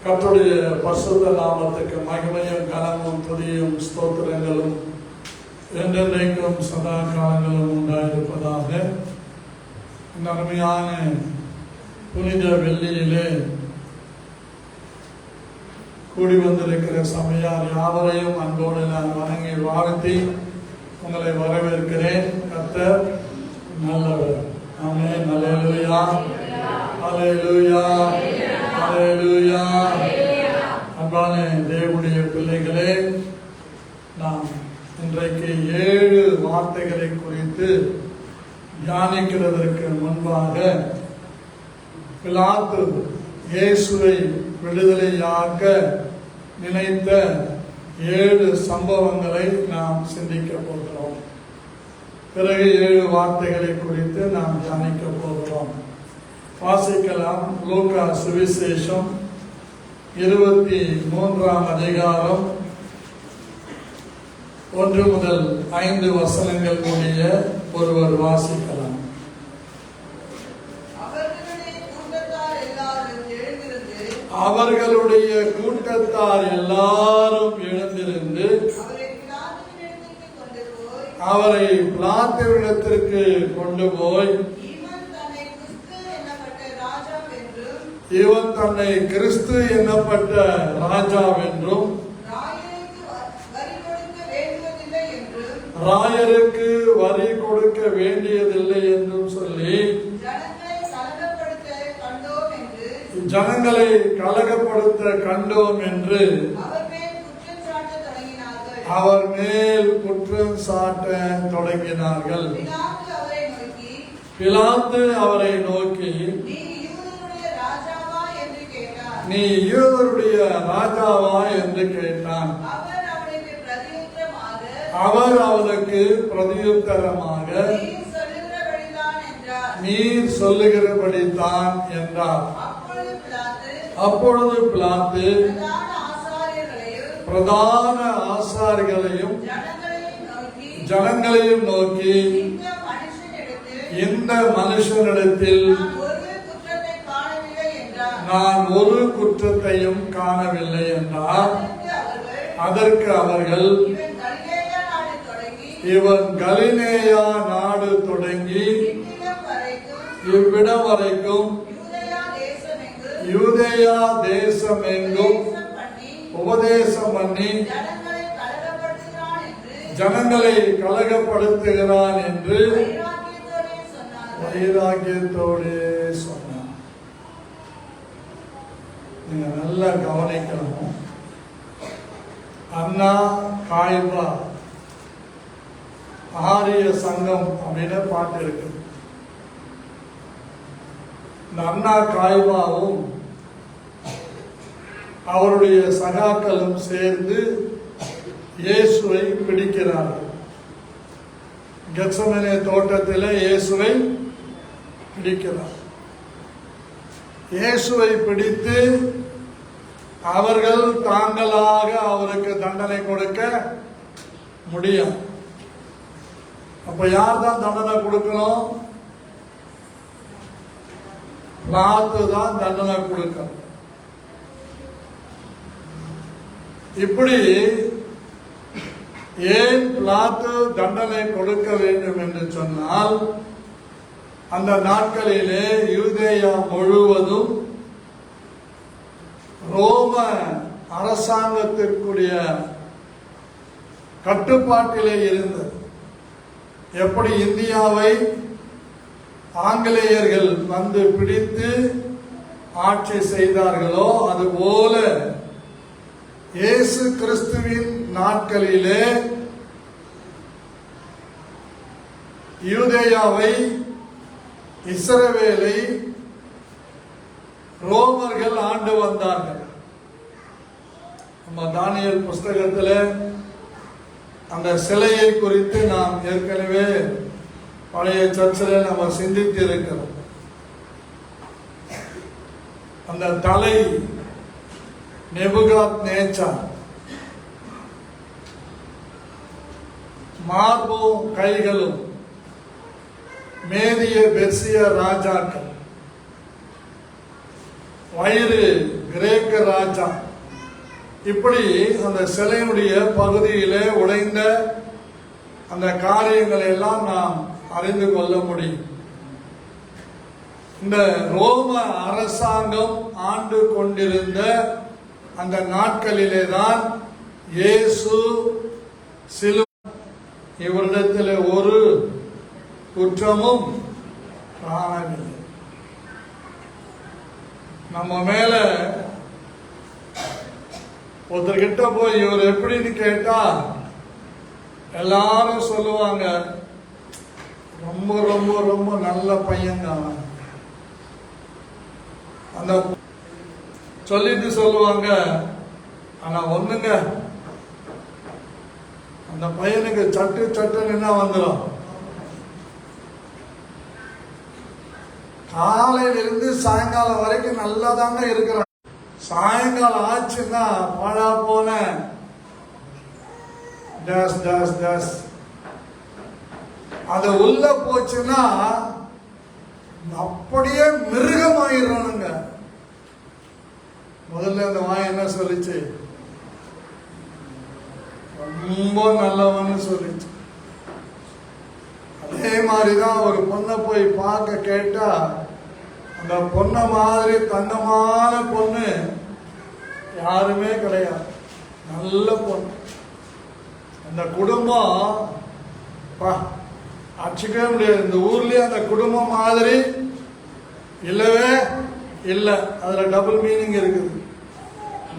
கர்த்தருடைய பரிசுத்த நாமத்துக்கு மகிமையும் கனமும் துதியும் ஸ்தோத்திரங்களும் என்றென்றைக்கும் சதா காலங்களும் உண்டாயிருப்பதாக. இந்த அருமையான புனித வெள்ளியிலே கூடி வந்திருக்கிற சபையார் யாவரையும் அன்போடு நான் வணங்கி வாழ்த்தி உங்களை வரவேற்கிறேன். கர்த்தர் நல்லவர். ஆமென். அல்லேலூயா, அல்லேலூயா, அல்லேலூயா. அன்பான தேவனுடைய பிள்ளைகளே, நாம் இன்றைக்கு 7 வார்த்தைகளை குறித்து தியானிக்கிறதற்கு முன்பாக பிலாத்து இயேசுவை விடுதலையாக்க நினைத்த 7 சம்பவங்களை நாம் சிந்திக்க போகிறோம். பிறகு 7 வார்த்தைகளை குறித்து நாம் தியானிக்க போகிறோம். வாசிக்கலாம். லூக்கா சுவிசேஷம் 23ஆம் அதிகாரம் 1 முதல் 5 வசனங்கள் கூடிய ஒருவர் வாசிக்கலாம். அவர்களுடைய கூட்டத்தார் எல்லாரும் எழுந்திருந்து அவரை பிலாத்துவிடத்திற்கு கொண்டு போய், இவன் தன்னை கிறிஸ்து என்னப்பட்ட ராஜாவென்றும் ராயருக்கு வரி கொடுக்க வேண்டியதில்லை என்றும் சொல்லி ஜனங்களை கலகப்படுத்த கண்டோம் என்று அவர் மேல் குற்றம் சாட்ட தொடங்கினார்கள். பிலாத்து அவரை நோக்கி, நீ யூதருடைய ராஜாவா என்று கேட்டான். அவர் அவனுக்கு பிரதியுத்தரமாக, நீர் சொல்லுகிறபடித்தான் என்றார். அப்பொழுது பிலாத்து பிரதான ஆசாரியர்களையும் ஜனங்களையும் நோக்கி, இந்த மனுஷனிடத்தில் நான் ஒரு குற்றத்தையும் காணவில்லை என்றார். அதற்கு அவர்கள், இவன் கலிலேயா நாடு தொடங்கி இவ்விடம் வரைக்கும் யூதேயா தேசம் எங்கும் உபதேசம் பண்ணி ஜனங்களை கலகப்படுத்துகிறான் என்று வைராக்கியத்தோடு சொன்னார். நீங்க நல்லா கவனிக்கணும். அண்ணா காய்பா ஆரிய சங்கம் அப்படின்னு பாட்டு இருக்கு. இந்த அண்ணா காய்பாவும் அவருடைய சகாக்களும் சேர்ந்து இயேசுவை பிடிக்கிறார்கள். கெத்செமனே தோட்டத்தில் இயேசுவை பிடிக்கிறார். இயேசுவை பிடித்து அவர்கள் தாங்களாக அவருக்கு தண்டனை கொடுக்க முடியும். அப்ப யார் தான் தண்டனை கொடுக்கணும்? பிலாத்து தான் தண்டனை கொடுக்கணும். இப்படி ஏன் பிலாத்து தண்டனை கொடுக்க வேண்டும் என்று சொன்னால், அந்த நாட்களிலே யூதேயா முழுவதும் ரோம அரசாங்கத்திற்குரிய கட்டுப்பாட்டிலே இருந்தது. எப்படி இந்தியாவை ஆங்கிலேயர்கள் வந்து பிடித்து ஆட்சி செய்தார்களோ, அதுபோல இயேசு கிறிஸ்துவின் நாட்களிலே யூதேயாவை, இஸ்ரவேலை ரோமர்கள் ஆண்டு வந்தார்கள். நம்ம தானியேல் புஸ்தகத்தில் அந்த சிலையை குறித்து நாம் ஏற்கனவே பழைய சர்ச்சில் நம்ம சிந்தித்து இருக்கிறோம். அந்த தலை நேபுகாத்நேச்சார், மார்பும் கைகளும் மேதிய பெர்சிய ராஜாக்கள், வயிறு கிரேக்க ராஜா. இப்படி அந்த சிலையினுடைய பகுதியிலே உடைந்த அந்த காரியங்களை எல்லாம் நாம் அறிந்து கொள்ள முடியும். இந்த ரோம அரசாங்கம் ஆண்டு கொண்டிருந்த அந்த நாட்களிலே தான் இயேசு இவரிடத்தில் ஒரு குற்றமும் காணவில்லை. நம்ம மேல ஒருத்தர்கிட்ட போய் இவர் எப்படின்னு கேட்டா எல்லாரும் சொல்லுவாங்க, ரொம்ப ரொம்ப ரொம்ப நல்ல பையன் தான். அந்த சொல்லிட்டு சொல்லுவாங்க, ஆனா ஒண்ணுங்க, அந்த பையனுக்கு சட்டு சட்டுன்னு என்ன வந்துடும், காலையில இருந்து சாயங்காலம் வரைக்கும் நல்லா தாங்க இருக்கிறான். சாயங்காலம் ஆச்சுன்னா பழா போன டேஸ் டேஸ் டேஸ் அது உள்ள போச்சுன்னா அப்படியே மிருகமாயிடுறானுங்க. முதல்ல அந்த வாய் என்ன சொல்லிச்சு, ரொம்ப நல்லவன்னு சொல்லிச்சு. அதே மாதிரிதான் ஒரு பொண்ணை போய் பார்க்க கேட்டா, அந்த பொண்ணை மாதிரி தங்கமான பொண்ணு யாருமே கிடையாது, நல்ல பொண்ணு. அந்த குடும்பம் அடிச்சுக்கவே முடியாது. இந்த ஊர்லயே அந்த குடும்பம் மாதிரி இல்லவே இல்லை. அதுல டபுள் மீனிங் இருக்குது.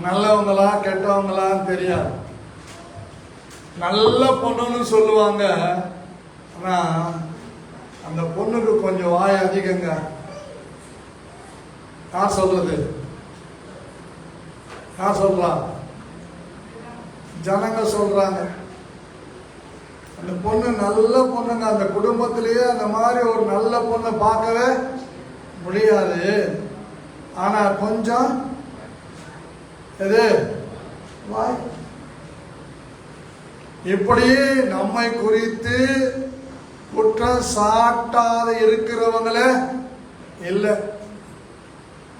நல்லவங்களா கெட்டவங்களான்னு தெரியாது. நல்ல பொண்ணுன்னு சொல்லுவாங்க, ஆனா அந்த பொண்ணுக்கு கொஞ்சம் வாய் அதிகங்க. யார் சொல்றது? யார் சொல்றா? ஜனங்க சொல்றாங்க. அந்த பொண்ணு நல்ல பொண்ணுங்க. அந்த குடும்பத்திலேயே அந்த மாதிரி ஒரு நல்ல பொண்ணை பார்க்கவே முடியாது. ஆனா கொஞ்சம் எது வாய். இப்படி நம்மை குறித்து குற்றம் சாட்டாத இருக்கிறவங்கள இல்லை.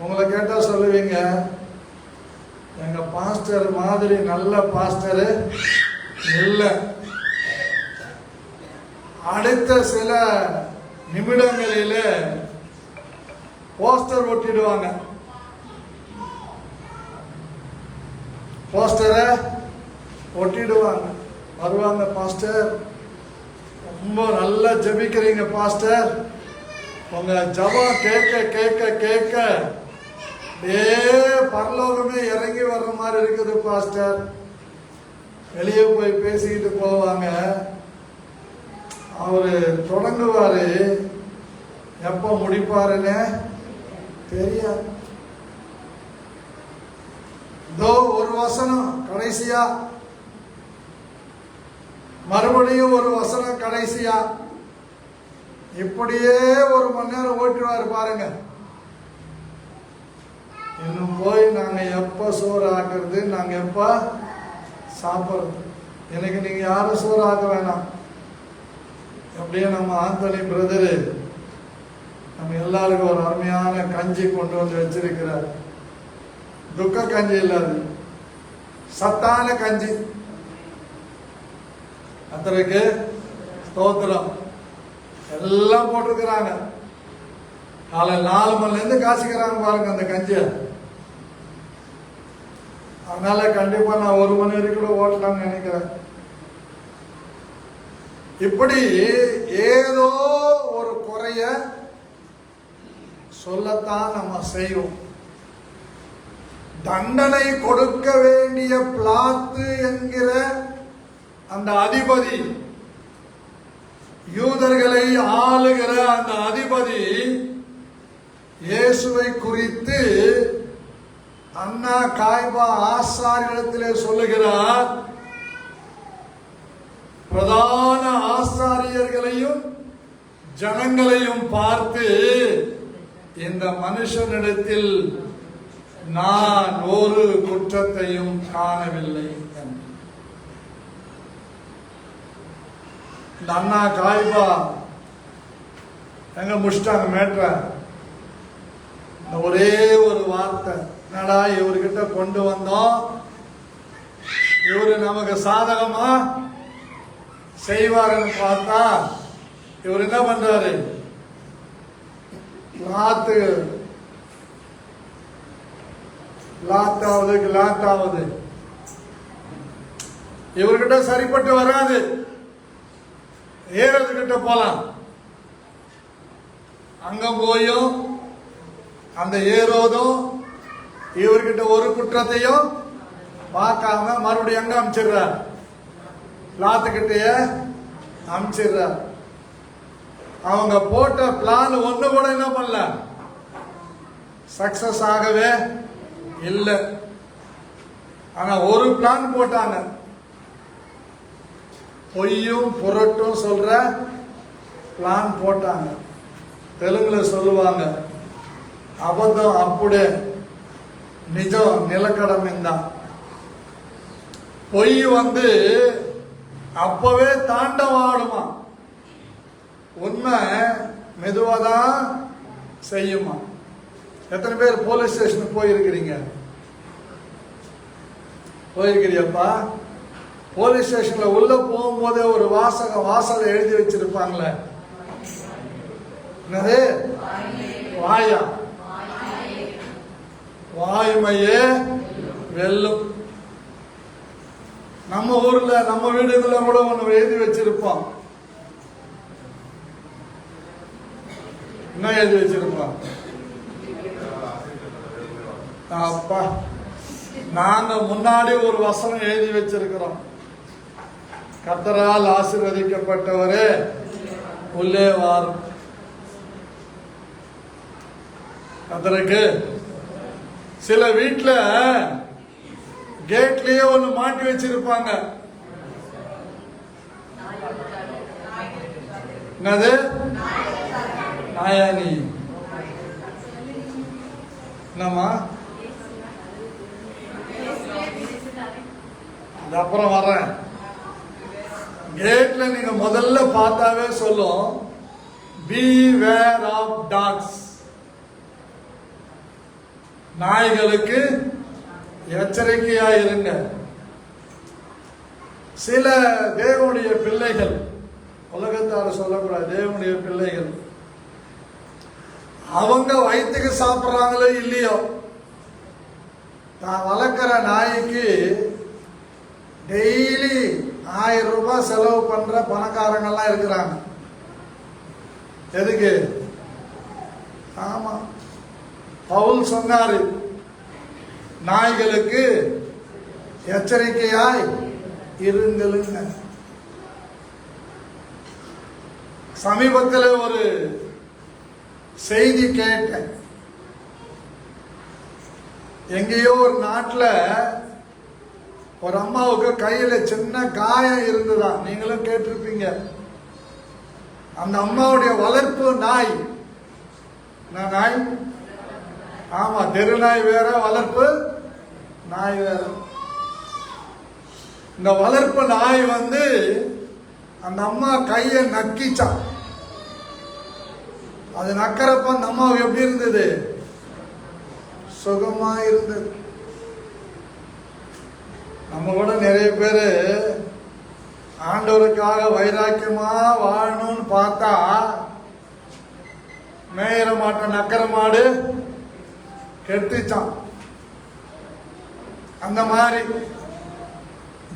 உங்களை கேட்டா சொல்லுவீங்க, எங்க பாஸ்டர் மாதிரி நல்ல பாஸ்டர் இல்லை. அடுத்த சில நிமிடங்களில போஸ்டர் ஒட்டிடுவாங்க. போஸ்டரை ஒட்டிடுவாங்க. வருவாங்க, பாஸ்டர் ரொம்ப நல்லா ஜெபிக்கிறீங்க பாஸ்டர், உங்க ஜபம் கேட்க கேட்க கேட்க பரலோகமே இறங்கி வர்ற மாதிரி இருக்குது பாஸ்டர். வெளியே போய் பேசிக்கிட்டு போவாங்க. அவரு தொடங்குவாரு, எப்ப முடிப்பாருன்னு தெரியாது. இதோ ஒரு வசனம் கடைசியா, மறுபடியும் ஒரு வசனம் கடைசியா, இப்படியே ஒரு மணி நேரம் ஓட்டுவாரு பாருங்க. இன்னும் போய் நாங்க எப்ப சோறு ஆக்குறது, நாங்க எப்ப சாப்பிடுறது. எனக்கு நீங்க யாரும் சோறு ஆக்க வேணாம். அப்படியே நம்ம ஆந்தனி பிரதரு நம்ம எல்லாருக்கும் ஒரு அருமையான கஞ்சி கொண்டு வந்து வச்சிருக்கிறார். துக்க கஞ்சி இல்லாது, சத்தான கஞ்சி. அத்தனைக்கு ஸ்தோத்திரம். எல்லாம் போட்டிருக்கிறாங்க. காலை 4 மணில இருந்து காசிக்கிறாங்க பாருங்க அந்த கஞ்சிய. அதனால கண்டிப்பா நான் 1 மணி வரைக்கும் கூட ஓட்டலாம்னு நினைக்கிறேன். இப்படி ஏதோ ஒரு குறைய சொல்லத்தான் நம்ம செய்வோம். தண்டனை கொடுக்க வேண்டிய பிலாத்து என்கிற அந்த அதிபதி, யூதர்களை ஆளுகிற அந்த அதிபதி இயேசுவை குறித்து அண்ணா காய்பா ஆசாரியத்திலே சொல்லுகிறார், பிரதான ஆசாரியர்களையும் ஜனங்களையும் பார்த்து, இந்த மனுஷனிடத்தில் நான் ஒரு குற்றத்தையும் காணவில்லை. இந்த அண்ணா காய்பா எங்க முடிச்சிட்டாங்க மேட்ர. ஒரே ஒரு வார்த்தை, என்னடா இவர்கிட்ட கொண்டு வந்தோம், இவரு நமக்கு சாதகமா செய்வாருன்னு பார்த்தா இவர் என்ன பண்றாரு, லாத்தாவது இவர்கிட்ட சரிப்பட்டு வராது. ஏறது கிட்ட போலாம், அங்க போயும் அந்த ஏரோதும் இவர்கிட்ட ஒரு குற்றத்தையும் பார்க்காம மறுபடியும் எங்க அமிச்சிடுறார், லாத்துக்கிட்டே அமிச்சிடுறார். அவங்க போட்ட பிளான் ஒண்ணு கூட என்ன பண்ணல, சக்சஸ் ஆகவே இல்லை. ஆனா ஒரு பிளான் போட்டாங்க, பொய்யும் புரட்டும் சொல்ற பிளான் போட்டாங்க. தெலுங்குல சொல்லுவாங்க, அபத்தம் அப்படியே நிஜம் நிலக்கடமைதான். பொய் அப்பவே தாண்டவாடுமா, உண்மை மெதுவாதான் செய்யுமா. எத்தனை பேர் போலீஸ் ஸ்டேஷனுக்கு போயிருக்கிறீங்க? போயிருக்கிறியப்பா? போலீஸ் ஸ்டேஷன்ல உள்ள போகும்போதே ஒரு வாசல் எழுதி வச்சிருப்பாங்களே, என்னது? வாயா வாய்மையே வெல்லும். நம்ம ஊர்ல நம்ம வீடுல கூட ஒண்ணு எழுதி வச்சிருப்போம். என்ன எழுதி வச்சிருப்போம்? அப்பா, நாங்க முன்னாடி ஒரு வசனம் எழுதி வச்சிருக்கிறோம், கர்த்தரால் ஆசீர்வதிக்கப்பட்டவரே உள்ளே வாரும். கர்த்தருக்கு சில வீட்டுல கேட்லயே ஒண்ணு மாட்டி வச்சிருப்பாங்க, என்னது? நாயானி. என்னம்மா? அப்புறம் வர்றேன். கேட்ல நீங்க முதல்ல பார்த்தாவே சொல்லும், beware of dogs. நாய்களுக்கு எச்சரிக்கையா இருங்க. சில தேவனுடைய பிள்ளைகள், உலகத்தார சொல்லக்கூடாது, தேவனுடைய பிள்ளைகள், அவங்க வயிற்றுக்கு சாப்பிட்றாங்களோ இல்லையோ, நான் வளர்க்கிற நாய்க்கு டெய்லி 1000 ரூபாய் செலவு பண்ற பணக்காரங்கள்லாம் இருக்கிறாங்க. எதுக்கு? ஆமா, பவுல் சொன்னாரு, நாய்களுக்கு எச்சரிக்கையாய் இருங்களுங்க. சமீபத்தில் ஒரு செய்தி கேட்டேன். எங்கேயோ ஒரு நாட்டில் ஒரு அம்மாவுக்கு கையில சின்ன காயம் இருந்துதான், நீங்களும் கேட்டிருப்பீங்க. அந்த அம்மாவுடைய வளர்ப்பு நாய், நாய், ஆமா, தெருநாய் வேற, வளர்ப்பு நாய் வேற. இந்த வளர்ப்பு நாய் அந்த அம்மா கையை நக்கிச்சான். அது நக்கிறப்ப அந்த அம்மாவுக்கு எப்படி இருந்தது? சுகமா இருந்தது. நம்ம கூட நிறைய பேரு ஆண்டவருக்காக வைராக்கியமா வாழணும்னு பார்த்தா, மேயிற மாட்ட நக்கிற மாடு கெடுத்துச்சான். அந்த மாதிரி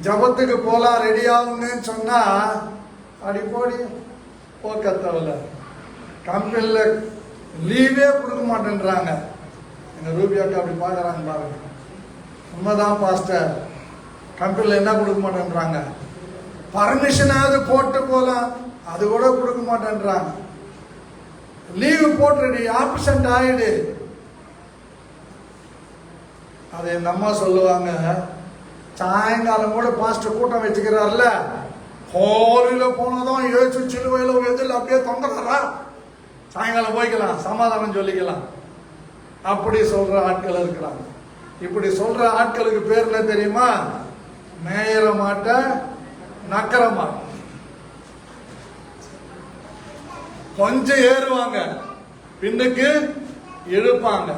ஜபத்துக்கு போலாம் ரெடி ஆகுங்கன்னு சொன்னா, அடி போடி போக்கத்தவல கம்பெனில லீவே கொடுக்க மாட்டேன்றாங்க. எங்க ரூபியாக்கு அப்படி பாக்குறாங்க பாருங்க. உண்மைதான் பாஸ்டர், கம்பெனில என்ன கொடுக்க மாட்டேன்றாங்க, பர்மிஷனாவது போட்டு போலாம், அது கூட கொடுக்க மாட்டேன்றாங்க. லீவு போட்டுடி, ஆப்சண்ட் ஆயிடு. அது எங்க அம்மா சொல்லுவாங்க, சாயங்காலம் கூட பாஸ்டர் கூட்டம் வச்சுக்கிறாருல, ஹோலில போனதும் ஏசு சிலுவையில எதில் அப்படியே தொங்குறாரா, சாயங்காலம் போய்க்கலாம், சமாதானம் சொல்லிக்கலாம். அப்படி சொல்ற ஆட்கள் இருக்கிறாங்க. இப்படி சொல்ற ஆட்களுக்கு பேர் என்ன தெரியுமா? மேயற மாட்ட நக்கற மாட்ட. கொஞ்சம் ஏறுவாங்க, பின்னுக்கு இழுப்பாங்க.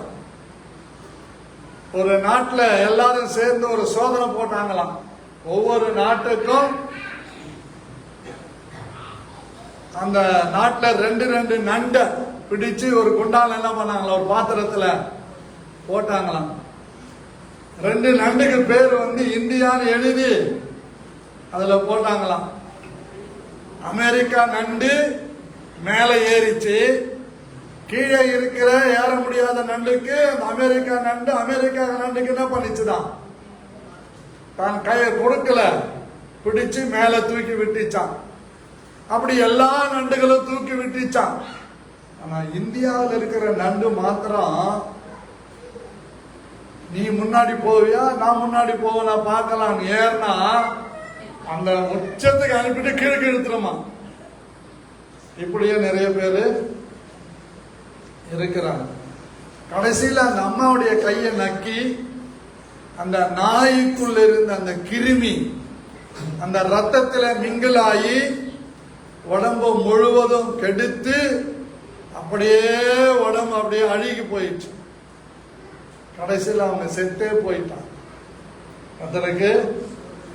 ஒரு நாட்டில் எல்லாரும் சேர்ந்து ஒரு சோதனை போட்டாங்களாம். ஒவ்வொரு நாட்டுக்கும் அந்த நாட்டில் ரெண்டு ரெண்டு நண்டை பிடிச்சு ஒரு குண்டால என்ன பண்ணாங்களா, ஒரு பாத்திரத்துல போட்டாங்களாம். ரெண்டு நண்டுக்கு பேர் இந்தியான்னு எழுதி அதுல போட்டாங்களாம். அமெரிக்கா நண்டு மேலே ஏறிச்சு, கீழே இருக்கிற ஏற முடியாத நண்டுக்கு அமெரிக்கா நண்டுக்கு என்ன பண்ணிச்சுதான், தான் கையை கொடுக்கல, பிடிச்சு மேல தூக்கி விட்டுச்சான். அப்படி எல்லா நண்டுகளும் தூக்கி விட்டுச்சான். ஆனா இந்தியாவில் இருக்கிற நண்டு மாத்திரம், நீ முன்னாடி போவியா நான் முன்னாடி போவனா பார்க்கலாம் ஏன்னா அந்த உச்சத்துக்கு அனுப்பிட்டு கீழே இழுத்துருமா. இப்படியே நிறைய பேரு இருக்கிறாங்க. கடைசியில் அந்த அம்மாவுடைய கையை நக்கி அந்த நாய்க்குள்ள இருந்த அந்த கிருமி அந்த ரத்தத்துல மிங்கிலாகி உடம்பு முழுவதும் கெடுத்து அப்படியே உடம்பு அப்படியே அழுகி போயிடுச்சு. கடைசியில் அவங்க செத்தே போயிட்டான். அதற்கு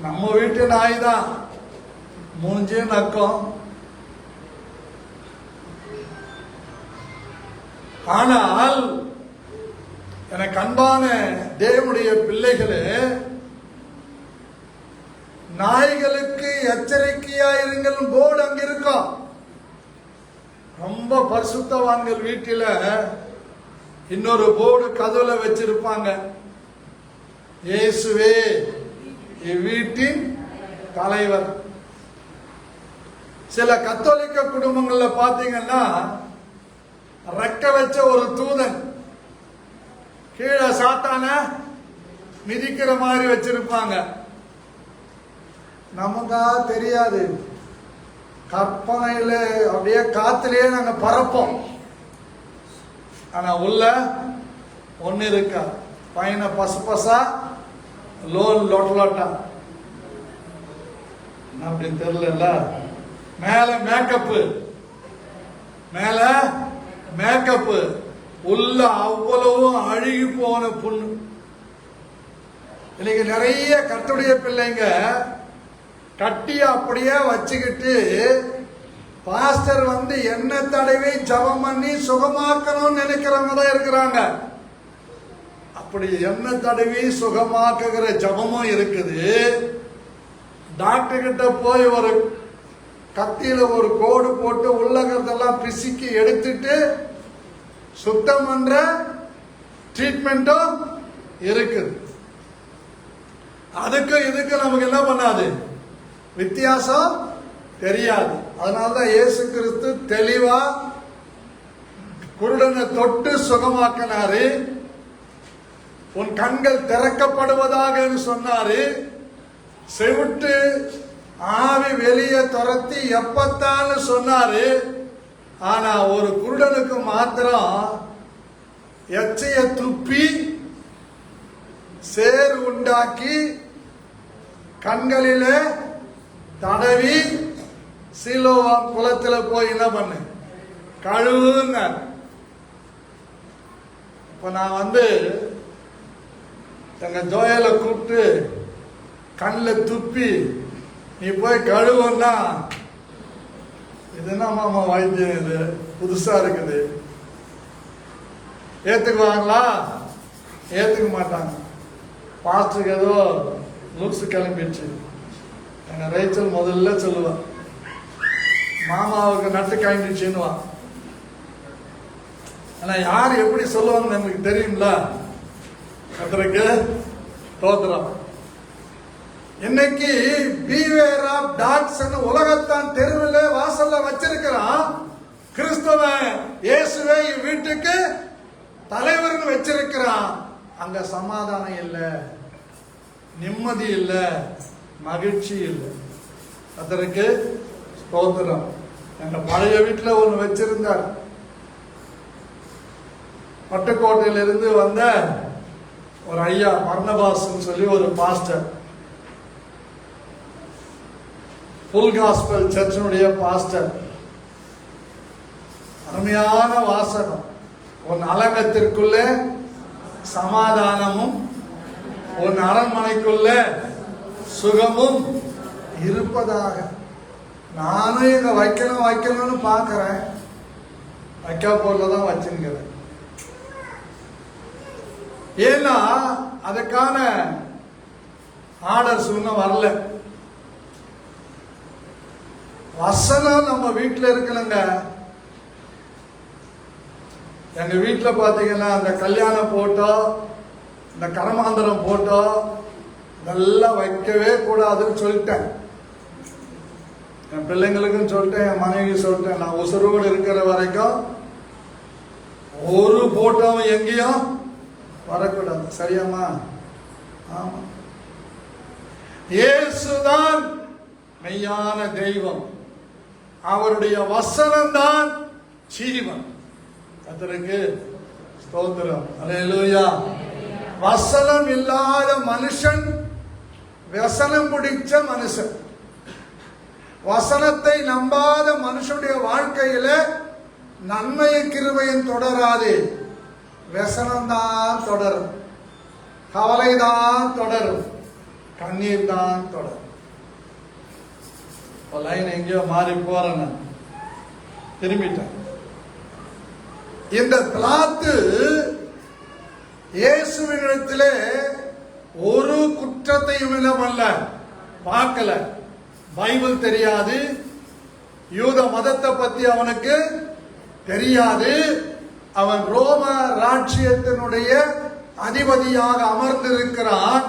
நம்ம வீட்டு நாய் தான் மூஞ்சே நக்கம். ஆனால் எனக்கு அன்பான தேவனுடைய பிள்ளைகளே, நாய்களுக்கு எச்சரிக்கையாயிருங்கள் போர்டு அங்க இருக்கும். ரொம்ப பரிசுத்தவான்கள் வீட்டில இன்னொரு போர்டு கதவுல வச்சிருப்பாங்க, இயேசுவே இவ்வீட்டின் தலைவர். சில கத்தோலிக்க குடும்பங்கள்ல பாத்தீங்கன்னா ரெக்க வச்ச ஒரு தூதன் கீழே சாத்தான மிதிக்கிற மாதிரி வச்சிருப்பாங்க. நமக்கா தெரியாது, கற்பனையில அப்படியே காத்திலேயே நாங்க பறப்போம். ஆனா உள்ள ஒண்ணு இருக்கா, பையனை பசு பசா லோன் லொட்டா அப்படின்னு தெரியல. மேல மேக்கப்பு, மேல மேக்கப்பு, உள்ள அவ்வளவு அழுகி போன புண்ணு. இன்னைக்கு நிறைய கர்த்தருடைய பிள்ளைங்க கட்டி அப்படியே வச்சுக்கிட்டு பாஸ்டர் என்ன தடவை ஜபம் பண்ணி சுகமாக்கணும்னு நினைக்கிறவங்க தான் இருக்கிறாங்க. அப்படி என்ன தடவி சுகமாக்குகிற ஜபமும் இருக்குது. டாக்டர் கிட்ட போய் ஒரு கத்தியில ஒரு கோடு போட்டு உள்ளகிறதெல்லாம் பிசுக்கி எடுத்துட்டு சுத்தம் பண்ற ட்ரீட்மெண்ட்டும் இருக்குது. அதுக்கு இதுக்கு நமக்கு என்ன பண்ணாது, வித்தியாசம் தெரியாது. அதனாலதான் இயேசு கிறிஸ்து தெளிவா குருடனை தொட்டு சுகமாக்கினாரு. உன் கண்கள் திறக்கப்படுவதாக சொன்னாரு. செவிட்டு ஆவி வெளியே துரத்தி எப்பத்தான்னு சொன்னாரு. ஆனா ஒரு குருடனுக்கு மாத்திரம் எச்சைய துப்பி சேர் உண்டாக்கி கண்களிலே தடவி சீலோவாம் குளத்துல போய் என்ன பண்ணு கழுவுங்க. இப்ப நான் எங்க ஜோயலை கூப்பிட்டு கண்ணில் துப்பி நீ போய் கழுவுன்னா, இது என்ன மாமா வைத்தியம், இது புதுசா இருக்குது, ஏத்துக்குவாங்களா? ஏத்துக்க மாட்டாங்க. பாஸ்டருக்கு ஏதோ லுக்ஸ் கிளம்பிடுச்சு. எங்க ரேச்சல் முதல்ல சொல்லுவா, மாமாவுக்கு நட்டு காய்ந்துச்சுன்னுவா. ஆனா யார் எப்படி சொல்லுவாங்கன்னு எனக்கு தெரியும்ல. கர்த்தருக்கு ஸ்தோத்திரம். இன்னைக்கு பீவேர் ஆஃப் டாக்ஸ் உலகத்தான் தெருவில் வாசல்ல வச்சிருக்கிறான். கிறிஸ்தவன் இயேசுவை வீட்டுக்கு தலைவர்னு வச்சிருக்கிறான். அங்க சமாதானம் இல்லை, நிம்மதி இல்லை, மகிழ்ச்சி இல்லை. அதற்கு ஸ்தோத்திரம். எங்க பழைய வீட்டில் ஒன்று வச்சிருந்தார். பட்டுக்கோட்டையிலிருந்து வந்த ஒரு ஐயா பர்னபாஸ் சொல்லி ஒரு பாஸ்டர், ஃபுல் காஸ்பல் சர்ச்சினுடைய பாஸ்டர். அருமையான வாசகம். உன் அலங்கத்திற்குள்ளே சமாதானமும் உன் அரண்மனைக்குள்ள சுகமும் இருப்பதாக. நானும் இங்க வைக்கணும்னு பார்க்கிறேன், வைக்க போலதான் வச்சுக்கிறேன். ஏன்னா அதுக்கான ஆர்டர்ஸ் இன்னும் வரல. வசனம் நம்ம வீட்டில் இருக்கணுங்க. எங்க வீட்டில் பார்த்தீங்கன்னா அந்த கல்யாண போட்டோ, இந்த கரமாந்திரம் போட்டோ இதெல்லாம் வைக்கவே கூடாதுன்னு சொல்லிட்டேன். என் பிள்ளைங்களுக்கும் சொல்லிட்டேன், என் மனைவி சொல்லிட்டேன். நான் உசுரோடு இருக்கிற வரைக்கும் ஒரு போட்டோவும் எங்கேயும் வரக்கூடாது. சரியாமா? ஆமா. இயேசுதான் மெய்யான தெய்வம், அவருடைய வசனம்தான் ஜீவன். கர்த்தருக்கு ஸ்தோத்திரம். அல்லேலூயா. வசனம் இல்லாத மனுஷன் வசனம் பிடிச்ச மனுஷன். வசனத்தை நம்பாத மனுஷனுடைய வாழ்க்கையில நன்மையும் கிருபையும் தொடராது. வசனம்தான் தொடரும், கவலைதான் தொடரும், கண்ணீர் தான் தொடரும். லைன் எங்கேயோ மாறி போறேன், திரும்பிட்டேன். இந்த பிலாத்து இயேசுவினிடத்திலே ஒரு குற்றத்தையும் இல்லமல்ல பார்க்கல. பைபிள் தெரியாது, யூத மதத்தை பத்தி அவனுக்கு தெரியாது. அவன் ரோம ராஜ்யத்தினுடைய அதிபதியாக அமர்ந்திருக்கிறான்.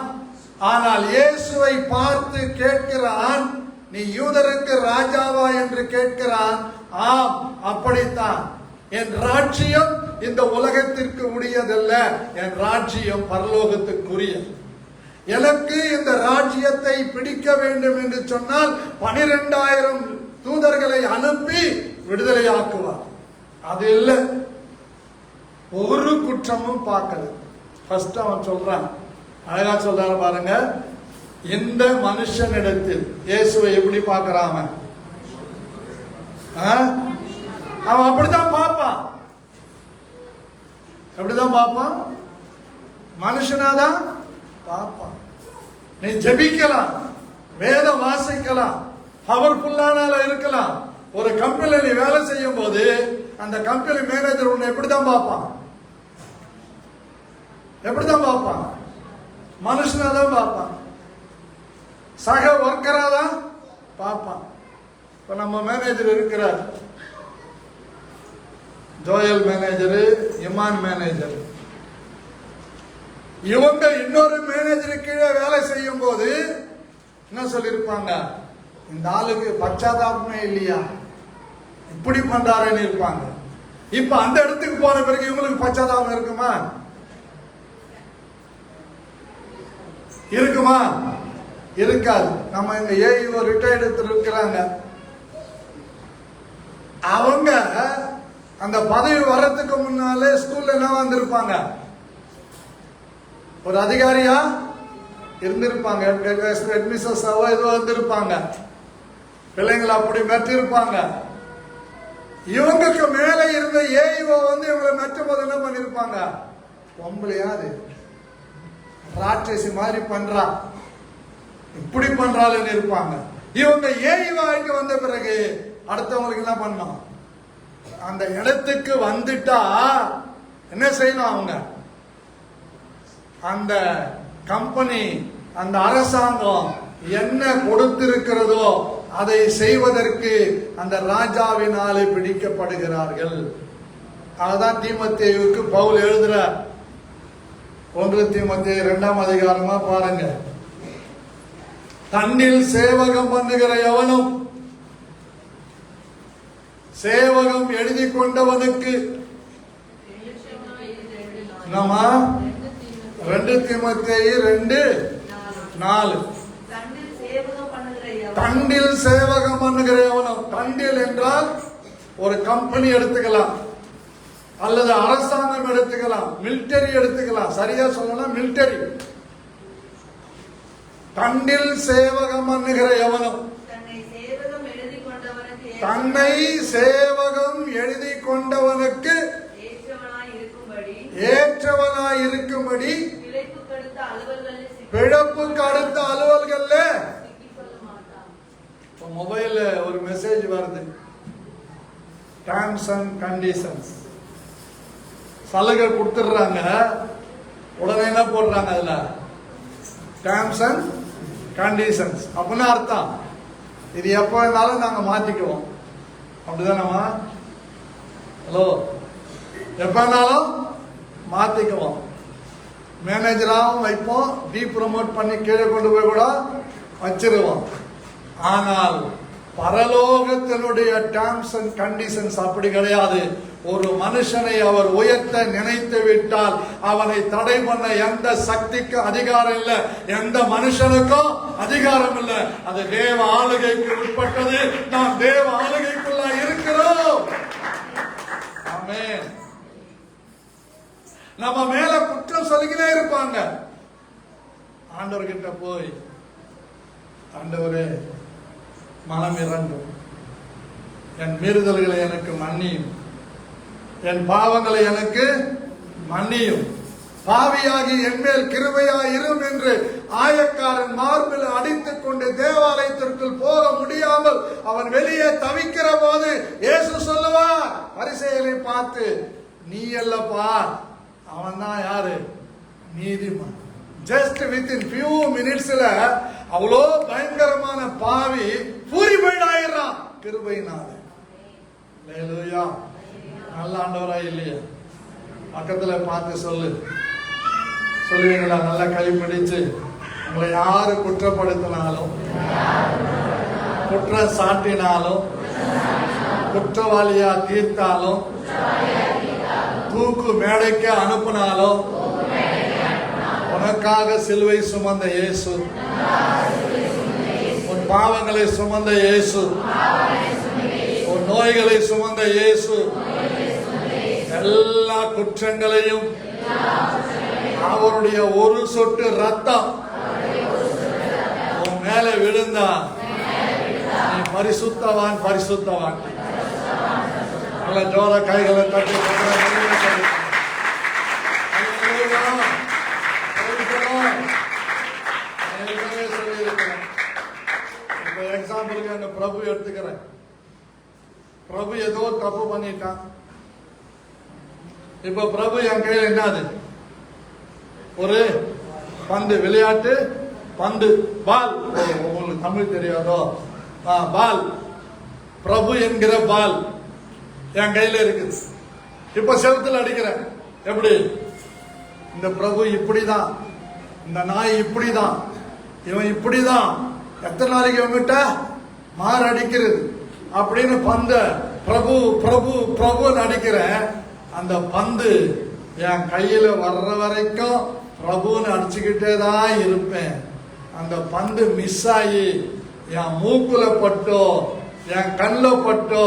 ஆனால் இயேசுவை பார்த்து கேட்கிறான், நீ யூதருக்கு ராஜாவா என்று கேட்கிறான். ஆம், அப்படித்தான். என் ராஜ்யம் இந்த உலகத்திற்கு உரியதல்ல, என் ராஜ்யம் பரலோகத்துக்குரிய. எனக்கு இந்த ராஜ்யத்தை பிடிக்க வேண்டும் என்று சொன்னால் 12,000 தூதர்களை அனுப்பி விடுதலையாக்குவார். அது இல்லை, ஒரு குற்றமும் பார்க்கல. ஃபர்ஸ்ட் அவன் சொல்றான், அழகா சொல்றாரு பாருங்க. இந்த மனுஷனிடத்தில் இயேசுவை எப்படி பார்க்கிறான் அவன் அப்படித்தான் பார்ப்பான். எப்படிதான் பார்ப்பான்? மனுஷனாதான் பார்ப்பான். நீ ஜெபிக்கலாம், வேதம் வாசிக்கலாம், பவர்ஃபுல்லானால இருக்கலாம். ஒரு கம்பெனில நீ வேலை செய்யும் போது அந்த கம்பெனி மேனேஜர் உன்னை எப்படிதான் பார்ப்பான்? எப்படிதான் பார்ப்பான்? மனுஷனாதான் பார்ப்பான், சக ஒர்க்கராதான் பார்ப்பான். இப்ப நம்ம மேனேஜர் இருக்கிறார், ஜோயல் மேனேஜர், இமான் மேனேஜர். இவங்க இன்னொரு மேனேஜர் கீழே வேலை செய்யும் போது என்ன சொல்லிருப்பாங்க? இந்த ஆளுக்கு பச்சாதாபமே இல்லையா, இப்படி பண்றாருன்னு இருப்பாங்க. இப்ப அந்த இடத்துக்கு போன பிறகு இவங்களுக்கு பச்சாதாபம் இருக்குமா? இருக்குமா? இருக்காது. நம்ம இந்த ஏஇஓ ரிட்டையர்டு இருக்கிறாங்க, அவங்க அந்த பதவி வர்றதுக்கு முன்னாலே ஸ்கூல்ல என்ன வந்திருப்பாங்க? ஒரு அதிகாரியா இருந்திருப்பாங்க, ஹெட்மிஸ்ட்ரஸாவோ ஏதோ வந்திருப்பாங்க, பிள்ளைங்களை அப்படி மெற்றிருப்பாங்க. இவங்களுக்கு மேல இருந்த ஏஇஓ வந்து இவங்களை மெற்றும் போது என்ன பண்ணிருப்பாங்க? பொம்பளையாது ராட்சசி மாதிரி பண்றா, இப்படி பண்றாளுன்னு இருப்பாங்க. இவங்க ஏஇஓ ஆயிட்டு வந்த பிறகு அடுத்தவங்களுக்கு என்ன பண்ணணும்? அந்த இடத்துக்கு வந்துட்டா என்ன செய்யணும்? அவங்க அந்த கம்பெனி, அந்த அரசாங்கம் என்ன கொடுத்திருக்கிறதோ அதை செய்வதற்கு அந்த ராஜாவினாலே பிடிக்கப்படுகிறார்கள். அதுதான் தீமோத்தேயுவுக்கு பவுல் எழுதுறார். 1 தீமோத்தேயு 2ஆம் அதிகாரமா பாருங்க. தன்னில் சேவகம் பண்ணுகிற எவனும் சேவகம் எழுதி கொண்டவனுக்கு, நம்ம 2 தீமோத்தேயு 2:4, தண்டில் சேவகம் பண்ணுகிற எவனும். தண்டில் என்றால் ஒரு கம்பெனி எடுத்துக்கலாம், அல்லது அரசாங்கம் எடுத்துக்கலாம், மிலிட்டரி எடுத்துக்கலாம். சரியா சொல்லலாம், மிலிட்டரி. தண்டில் சேவகம் பண்ணுகிற எவனும், தன்னை சேவகம் எழுதி கொண்டவனுக்கு ஏற்றவனாய் இருக்கும்படி பிழைப்புக்கு அடுத்த அலுவல்கள்ல மொபைல்ல ஒரு மெசேஜ் வருது, டேர்ம்ஸ் அண்ட் கண்டிஷன்ஸ். சலுகை கொடுத்துடுறாங்க, உடனே என்ன போடுறாங்க அதுல, டேர்ம்ஸ் அண்ட் கண்டிஷன்ஸ். அப்படின்னு அர்த்தம் இது எப்ப வேணாலும் நாங்க மாத்திக்குவோம். அப்படிதானம்மா? ஹலோ, எப்ப வேணாலும் மாத்திக்குவோம். மேனேஜராகவும் வைப்போம், ப்ரமோட் பண்ணி கீழே கொண்டு போய் கூட வச்சிருவோம். ஆனால் பரலோகத்தினுடைய டேர்ம்ஸ் அண்ட் கண்டிஷன்ஸ் அப்படி கிடையாது. ஒரு மனுஷனை அவர் உயர்த்த நினைத்து விட்டால் அவனை தடை பண்ண எந்த சக்திக்கும் அதிகாரம் இல்லை, எந்த மனுஷனுக்கும் அதிகாரம் இல்லை. அது தேவ ஆளுகைக்கு உட்பட்டது. நாம் தேவ ஆளுகைக்குள்ள இருக்கிறோம். ஆமென். நம்ம மேல குற்றம் சொல்லிக்கிட்டே இருப்பாங்க. ஆண்டவர்கிட்ட போய், ஆண்டவரே மனம் இறங்கும், என் மீறுதல்களை எனக்கு மன்னியும், என் பாவங்களை எனக்கு மன்னியும், பாவியாகி என் மேல் கிருபையாய் இரும் என்று ஆயக்காரன் மார்பில் அடித்துக் கொண்டு தேவாலயத்திற்குள் போக முடியாமல் அவன் வெளியே தவிக்கிற போது இயேசு சொல்லுவார் பரிசேயரை பார்த்து, நீ அல்லப்பா, அவன் தான் யாரு? நீதிமான். ஜஸ்ட் வித்தின் ஃபியூ மினிட்ஸ்ல அவ்வளோ பயங்கரமான பாவி பூரிஃபைட் ஆயிடுறான் கிருபையினால. ஹல்லேலூயா. நல்ல ஆண்டவரா இல்லையா? பக்கத்துல பார்த்து சொல்லுவீங்களா? நல்லா கைப்பிடிச்சு, உங்களை யாரு குற்றப்படுத்தினாலும், குற்றம் சாட்டினாலும், குற்றவாளியா தீர்த்தாலும், தூக்கு மேடைக்கு அனுப்பினாலும், உனக்காக சிலுவை சுமந்த இயேசு, உன் பாவங்களை சுமந்த இயேசு, உன் நோய்களை சுமந்த இயேசு, எல்லா குற்றங்களையும் அவருடைய ஒரு சொட்டு ரத்தம் உன் மேல விழுந்தா நீ பரிசுத்தவான், பரிசுத்தவான். நல்ல ஜோர கைகளை தட்டி எக்ஸாம்பிளுக்கு அந்த பிரபு எடுத்துக்கிறேன். பிரபு ஏதோ தப்பு பண்ணிட்டான். இப்ப பிரபு என் கையில் என்னது? ஒரு பந்து, விளையாட்டு பந்து, பால். உங்களுக்கு தமிழ் தெரியாதோ? பால். பிரபு என்கிற பால் என் கையில இருக்குது. இப்ப செவுத்துல அடிக்கிறேன். எப்படி? இந்த பிரபு இப்படிதான், இந்த நாய் இப்படிதான், இவன் இப்படிதான், எத்தனை நாளைக்கு அவங்கிட்ட மாறு அடிக்கிறது அப்படின்னு பந்த பிரபு பிரபு பிரபுன்னு அடிக்கிறேன். அந்த பந்து என் கையில வர்ற வரைக்கும் பிரபுன்னு அடிச்சுக்கிட்டே தான் இருப்பேன். அந்த பந்து மிஸ் ஆகி என் மூக்குல பட்டோ என் கண்ணில் பட்டோ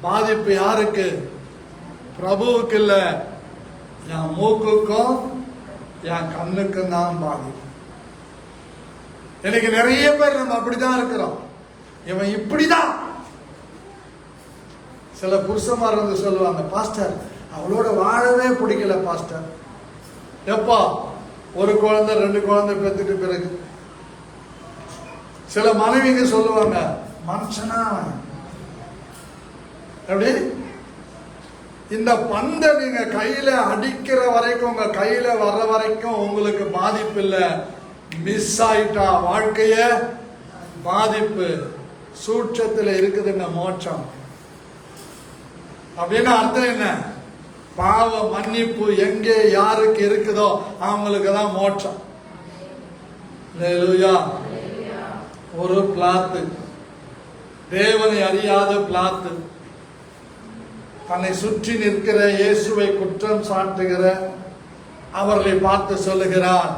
பாதிப்பு யாருக்கு? பிரபுவுக்கு இல்ல, என் மூக்குக்கும் என் கண்ணுக்கும் தான் பாதிப்பு. எனக்கு நிறைய பேர் நம்ம அப்படிதான் இருக்கிறோம். இவன் இப்படிதான். சில புருஷமார் வந்து சொல்லுவாங்க, பாஸ்டர் அவளோட வாழவே பிடிக்கல பாஸ்டர். எப்போ? ஒரு குழந்தை 2 குழந்தை பெற்றுட்டு பிறகு. சில மனைவிங்க சொல்லுவாங்க, மனுஷனா எப்படி? இந்த பந்தை நீங்க கையில அடிக்கிற வரைக்கும், உங்க கையில வர்ற வரைக்கும் உங்களுக்கு பாதிப்பு இல்லை. மிஸ் ஆயிட்டா வாழ்க்கைய பாதிப்பு. சூட்சத்துல இருக்குதுங்க மோட்சம். அப்படின்னு அர்த்தம் என்ன? பாவ மன்னிப்பு எங்கே யாருக்கு இருக்குதோ அவங்களுக்கு தான் மோட்சம். ஹல்லேலூயா. ஒரு பிளாத்து, தேவனை அறியாத பிளாத்து, தன்னை சுற்றி நிற்கிற இயேசுவை குற்றம் சாட்டுகிற அவர்களை பார்த்து சொல்லுகிறார்,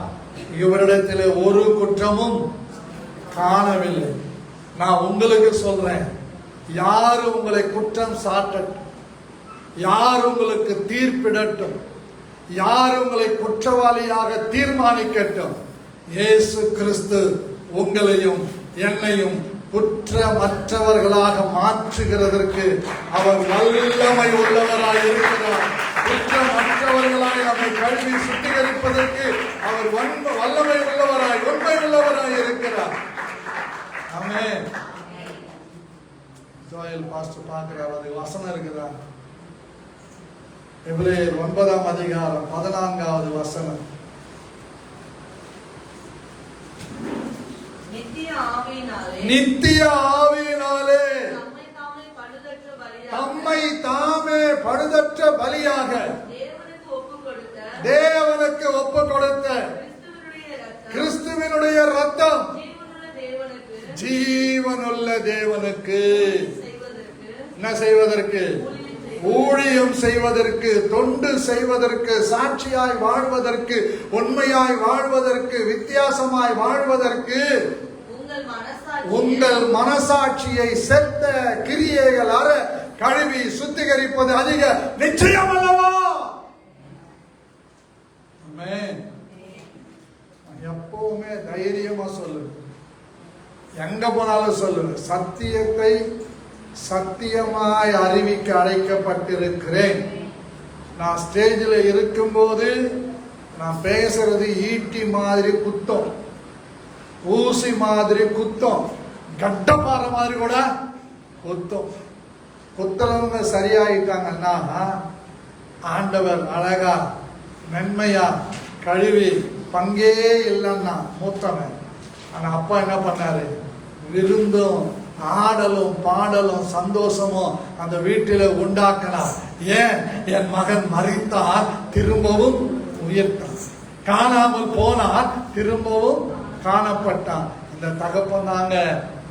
இவரிடத்தில் ஒரு குற்றமும் காணவில்லை. நான் உங்களுக்கு சொல்றேன், யாரு உங்களை குற்றம் சாட்டட்டும், யார் உங்களுக்கு தீர்ப்பிடட்டும், யார் உங்களை குற்றவாளியாக தீர்மானிக்கட்டும், இயேசு கிறிஸ்து உங்களையும் என்னையும் குற்றமற்றவர்களாக மாற்றுகிறதற்கு அவர் வல்லமை உள்ளவராய் இருக்கிறார். குற்றமற்றவர்களாய் நம்மை கழுவி சுத்திகரிப்பதற்கு அவர் வல்லமை உள்ளவராய் உண்மை உள்ளவராய் இருக்கிறார். ஆமென். ஜோயல் பாஸ்டர் பார்க்கிறார், அது வசனம் இருக்குதா? எபிரேயர் 9ஆம் அதிகாரம் 14வது வசனம். நித்திய ஆவியினாலே தம்மை தாமே பழுதற்ற பலியாக தேவனுக்கு ஒப்பு கொடுத்த கிறிஸ்துவினுடைய ரத்தம் ஜீவனுள்ள தேவனுக்கு என்ன செய்வதற்கு? ஊழியம் செய்வதற்கு, தொண்டு செய்வதற்கு, சாட்சியாய் வாழ்வதற்கு, உண்மையாய் வாழ்வதற்கு, வித்தியாசமாய் வாழ்வதற்கு உங்கள் மனசாட்சியை செத்த கிரியைகள் அற கழுவி சுத்திகரிப்பது அதிக நிச்சயம் அல்லவா? எப்பவுமே தைரியமா சொல்லு, எங்க போனாலும் சொல்லு, சத்தியத்தை சத்தியமாய் அறிவிக்க அழைக்கப்பட்டிருக்கிறேன். நான் ஸ்டேஜில் இருக்கும்போது நான் பேசுறது ஈட்டி மாதிரி குத்தம், ஊசி மாதிரி குத்தம், கட்டப்பாற மாதிரி கூட குத்தம். குத்துறவங்க சரியாயிட்டாங்கன்னா ஆண்டவர் அழகா மென்மையா கழுவி பங்கே இல்லைன்னா மூத்தவன். ஆனா அப்பா என்ன பண்ணாரு? விருந்தும் ஆடலும் பாடலும் சந்தோஷமும் அந்த வீட்டில உண்டாக்கினார். ஏன்? என் மகன் மரித்தார், திரும்பவும் உயிர்த்தான், காணாமல் போனார், திரும்பவும் காணப்பட்டான். இந்த தகப்பன் தாங்க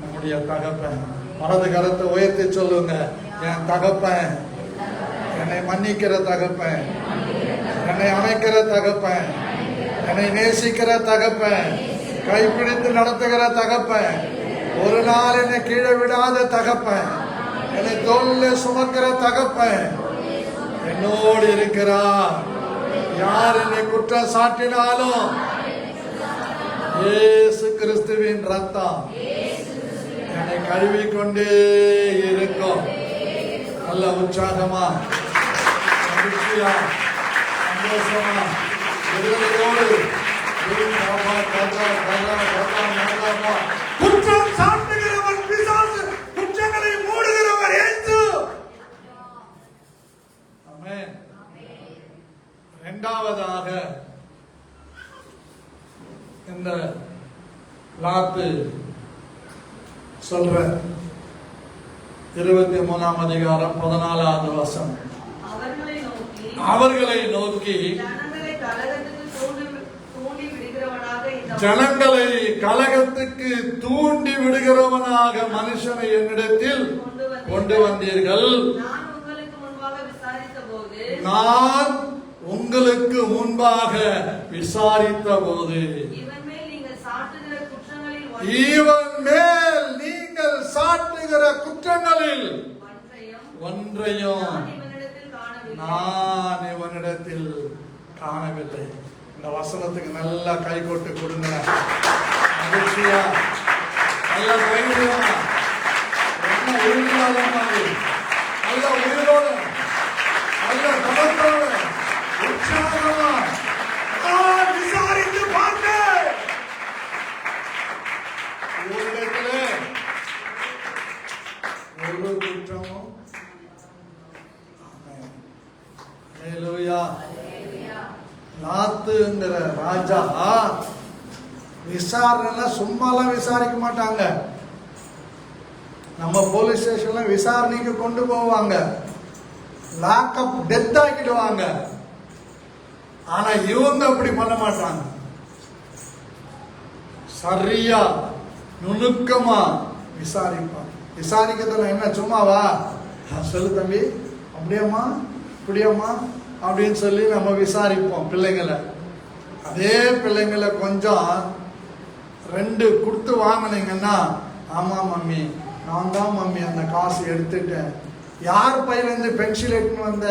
நம்முடைய தகப்பன். வலது கரத்தை உயர்த்தி சொல்லுங்க, என் தகப்பன், என்னை மன்னிக்கிற தகப்பன், என்னை அணைக்கிற தகப்பன், என்னை நேசிக்கிற தகப்பன், கைப்பிடித்து நடத்துகிற தகப்பன், ஒரு நாள் என்னை கீழே விடாத தகப்பன், என்னை தோல்ல சுமக்கிற தகப்பன் என்னோடு இருக்கிறார். யார் என்னை குற்றம் சாட்டினாலும் இயேசு கிறிஸ்துவின் ரத்தம் என்னை கழுவிக்கொண்டே இருக்கும். நல்ல உற்சாகமா, மகிழ்ச்சியா, சந்தோஷமா, விடுதலையோடு குற்றம் சாட்டுகிறவர் பிசாசு, குற்றங்களை மூடுகிறவர் இயேசு. ஆமென். இரண்டாவதாக இந்த லாத்து சொல்ற 23ஆம் அதிகாரம் 14வது வசனம். அவர்களை நோக்கி ஜனங்களை கலகத்துக்கு தூண்டி விடுகிறவனாக மனுஷனை என்னிடத்தில் கொண்டு வந்தீர்கள். நான் உங்களுக்கு முன்பாக விசாரித்த போது இவன் மேல் நீங்கள் சாட்டுகிற குற்றங்களில் ஒன்றையும் நான் இவனிடத்தில் காணவில்லை. இந்த வசனத்துக்கு நல்லா கை கொட்டு கொடுங்க. மகிழ்ச்சியா, நல்ல தைரியமா, என்ன உறுதியாத மாதிரி, நல்ல உயிரோட, நல்ல கவனத்தோட, உற்சாகமா விசாரித்து பார்க்க. உலகத்துல ஒரு குற்றமும் லாத்துங்கிற ராஜா விசாரணை சும்மாலாம் விசாரிக்க மாட்டாங்க. நம்ம போலீஸ் ஸ்டேஷன்ல விசாரணைக்கு கொண்டு போவாங்க, லாக்அப் டெத் ஆக்கிடுவாங்க. ஆனா இவங்க அப்படி பண்ண மாட்டாங்க. சரியா நுணுக்கமா விசாரிப்பாங்க. விசாரிக்கிறதுல என்ன சும்மாவா? சொல்லு தம்பி, அப்படியம்மா இப்படியம்மா அப்படின்னு சொல்லி நம்ம விசாரிப்போம் பிள்ளைங்களை. அதே பிள்ளைங்களை கொஞ்சம் 2 கொடுத்து வாங்கினீங்கன்னா, ஆமா மம்மி, நான் தான் மம்மி அந்த காசு எடுத்துட்டேன். யார் பையிலேருந்து பென்சில் எடுத்துன்னு வந்த?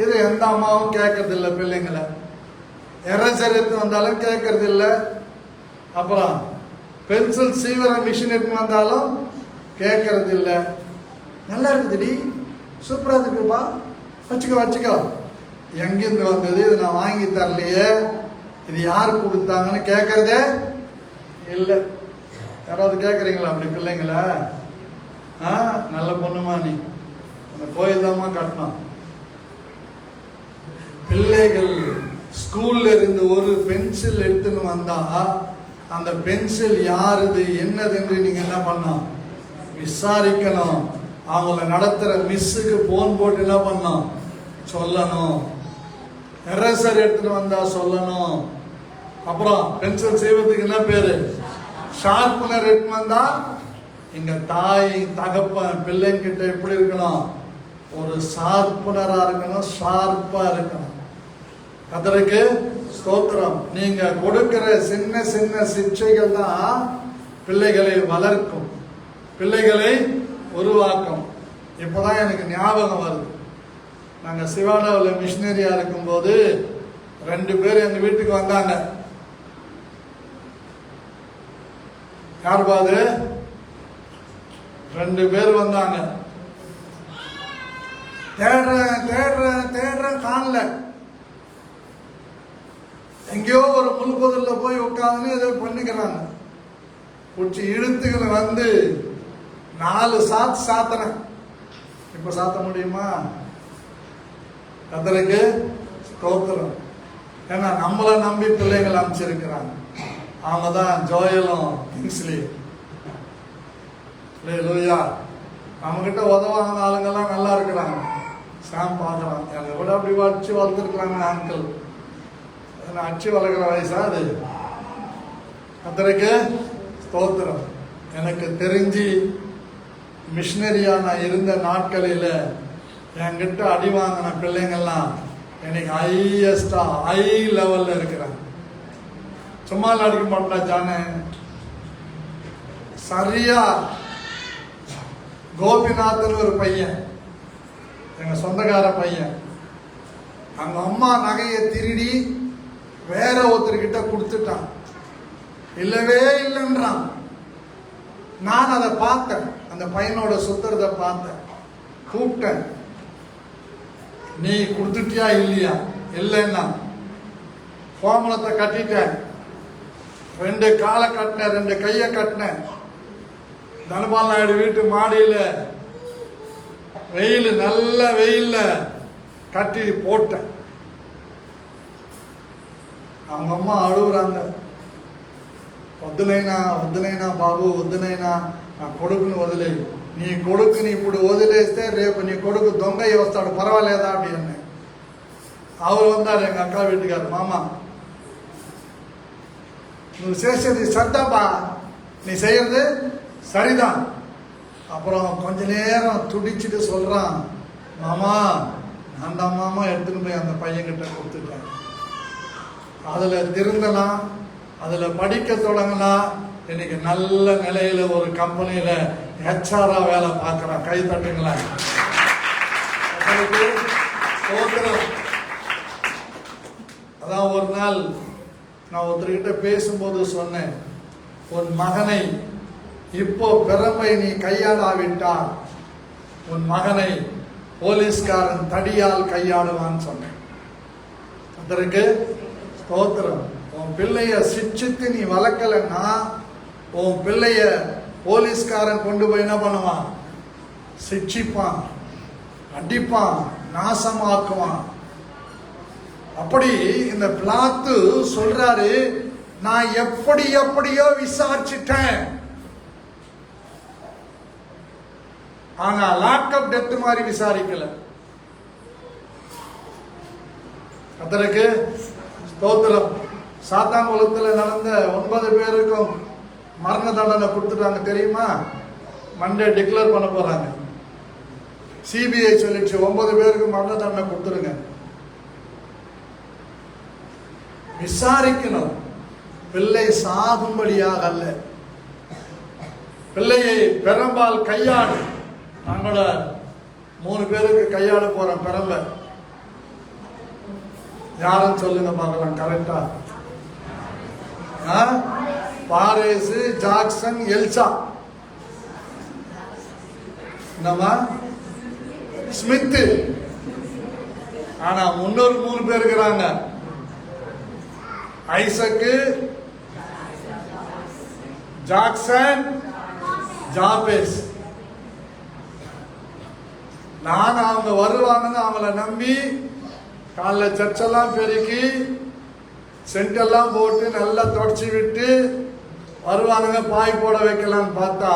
இது எந்த அம்மாவும் கேட்கறது இல்லை பிள்ளைங்களை. எரேசர் எடுத்து வந்தாலும் கேட்கறது இல்லை. அப்புறம் பென்சில் சீவர மிஷின் எடுத்துன்னு வந்தாலும் கேட்கறது இல்லை. நல்லா இருக்குதுடி, சூப்பராக இருக்குப்பா, வச்சுக்கோ. எங்கிருந்து வந்தது, இது நான் வாங்கி தரலையே, இது யாரு கொடுத்தாங்கன்னு கேட்கறதே இல்லை. யாராவது கேட்குறீங்களா அப்படி பிள்ளைங்கள? நல்ல பொண்ணுமா நீ, அந்த கோயில் தான்மா கட்டணும். பிள்ளைகள் ஸ்கூல்ல இருந்து ஒரு பென்சில் எடுத்துன்னு வந்தா அந்த பென்சில் யாருது என்னது என்று நீங்க என்ன பண்ணணும்? விசாரிக்கணும். அவங்கள நடத்துற மிஸ்ஸுக்கு போன் போட்டு என்ன பண்ணணும்? சொல்லணும். எரேசர் எடுத்துட்டு வந்தா சொல்லணும். அப்புறம் பென்சில் செய்வதுக்கு என்ன பேரு? ஷார்ப்னர் எடுத்து வந்தா இங்க தாய் தகப்பன் பிள்ளைங்கிட்ட எப்படி இருக்கணும்? ஒரு ஷார்ப்னரா இருக்கணும், ஷார்ப்பா இருக்கணும். கர்த்தருக்கு ஸ்தோத்திரம். நீங்க கொடுக்கிற சின்ன சின்ன சிக்ஷைகள் தான் பிள்ளைகளை வளர்க்கும், பிள்ளைகளை உருவாக்கும். இப்பதான் எனக்கு ஞாபகம் வருது, நாங்க சிவாடாவில் மிஷினரியா இருக்கும்போது 2 பேர் எங்க வீட்டுக்கு வந்தாங்க. யார் பாது? 2 பேர் வந்தாங்க. தேடுறேன் காணல. எங்கேயோ ஒரு முள்பொதல்ல போய் உட்காந்து ஏதோ பண்ணிக்கிறாங்க. பிடிச்சி இழுத்துக்கிற வந்து 4 சாத்து சாத்தினேன். இப்ப சாத்த முடியுமா? கர்த்தருக்கு ஸ்தோத்திரம். ஏன்னா நம்மளை நம்பி பிள்ளைகள் அமைச்சிருக்கிறாங்க. அவங்க தான் ஜோயலும் கிங்ஸ்லி. நம்ம கிட்ட உதவாங்க ஆளுங்கெல்லாம் நல்லா இருக்கிறாங்க. சாம் பார்க்கலாம், எங்களை விட அப்படி வச்சு வளர்த்துருக்குறாங்க ஆட்கள். அச்சு வளர்க்குற வயசா அது? கர்த்தருக்கு ஸ்தோத்திரம். எனக்கு தெரிஞ்சு மிஷினரியா நான் இருந்த நாட்களில் என்கிட்ட அடி வாங்கின பிள்ளைங்கள்லாம் எனக்கு ஹையஸ்டா ஹை லெவல்ல இருக்கிறாங்க. சும்மா அடிக்க மாட்டா ஜானே. சரியா கோபிநாத்னு ஒரு பையன், எங்க சொந்தக்கார பையன், அவங்க அம்மா நகையை திருடி வேற ஒருத்தர்கிட்ட கொடுத்துட்டான். இல்லவே இல்லைன்றான். நான் அதை பார்த்தேன், அந்த பையனோட சுத்தரத்தை பார்த்தேன். கூப்பிட்டேன், நீ கொடுத்துட்டியா இல்லையா? இல்லைன்னா கோமலத்தை கட்டிட்டேன், 2 காலை கட்டினேன், 2 கையை கட்டினேன். தனபால் நாயுடு வீட்டு மாடியில வெயில், நல்ல வெயில்ல கட்டி போட்டேன். அவங்க அம்மா அழுகுறாங்க, వద్దునైనా బాబు వద్దునైనా నా కొడుకుని వదిలే, నీ కొడుకుని ఇప్పుడు వదిలేస్తే రేపు నీ కొడుకు దొంగ వస్తాడు, పర్వాలేదా அப்படி என்ன. அவர் வந்தார் எங்க அக்கா வீட்டுக்கார், மாமா నువ్వు చేసేది సర్దాపా, நீ செய்யறது சரிதான். அப்புறம் கொஞ்ச நேரம் துடிச்சுட்டு சொல்றான், மாமா நான் தான் மாமா எடுத்துன்னு போய் அந்த பையன்கிட்ட கொடுத்துட்டேன். அதுல திருந்தலாம், அதுல படிக்க தொடங்கலாம். இன்னைக்கு நல்ல நிலையில ஒரு கம்பெனியில ஹெச்ஆரா வேலை பார்க்கிறான். கை தட்டுங்களா? அதான் ஒரு நாள் நான் ஒருத்தர்கிட்ட பேசும்போது சொன்னேன், உன் மகனை இப்போ பெருமை நீ கையாளாவிட்டால் உன் மகனை போலீஸ்காரன் தடியால் கையாடுவான்னு சொன்னேன். அதற்கு ஸ்தோத்திரம். உன் பிள்ளைய சிச்சித்து நீ வளர்க்கலன்னா உன் பிள்ளைய போலீஸ்காரன் கொண்டு போய் என்ன பண்ணுவான்? சிச்சிப்பான், அடிப்பான், நாசமாக்குவான். அப்படி இந்த பிலாத்து சொல்றாரு, நான் எப்படியோ விசாரிச்சுட்டேன், ஆனா லாக்அப் டெத் மாதிரி விசாரிக்கல. அதற்கு ஸ்தோத்திரம். சாத்தாங்குளத்தில் நடந்த 9 பேருக்கும் மரண தண்டனை கொடுத்துட்டாங்க தெரியுமா? மண்டே டிக்ளேர் பண்ண போறாங்க. சிபிஐ சொல்லிச்சு 9 பேருக்கு மரண தண்டனை கொடுத்துருங்க. விசாரிக்கணும், பிள்ளை சாகும்படியாக அல்ல. பிள்ளையை பெரம்பால் கையாடு. நாங்கள 3 பேருக்கு கையாட போறோம் பெரம்ப. யாரும் சொல்லுங்க பார்க்கலாம் கரெக்டா? பாரேஸ், ஜாக்சன், எல்சா, நம்ம ஸ்மித், ஆனா முன்னோர் 3 பேர் இருக்கிறாங்க. ஐசக்கு, ஜாக்சன், ஜாபேஸ். நான் அவங்க வருவாங்கன்னு அவங்கள நம்பி காலைல சர்ச்செல்லாம் பெருக்கி சென்டெல்லாம் போட்டு நல்லா தொடச்சி விட்டு வருவானுங்க, பாய் போட வைக்கலான்னு பார்த்தா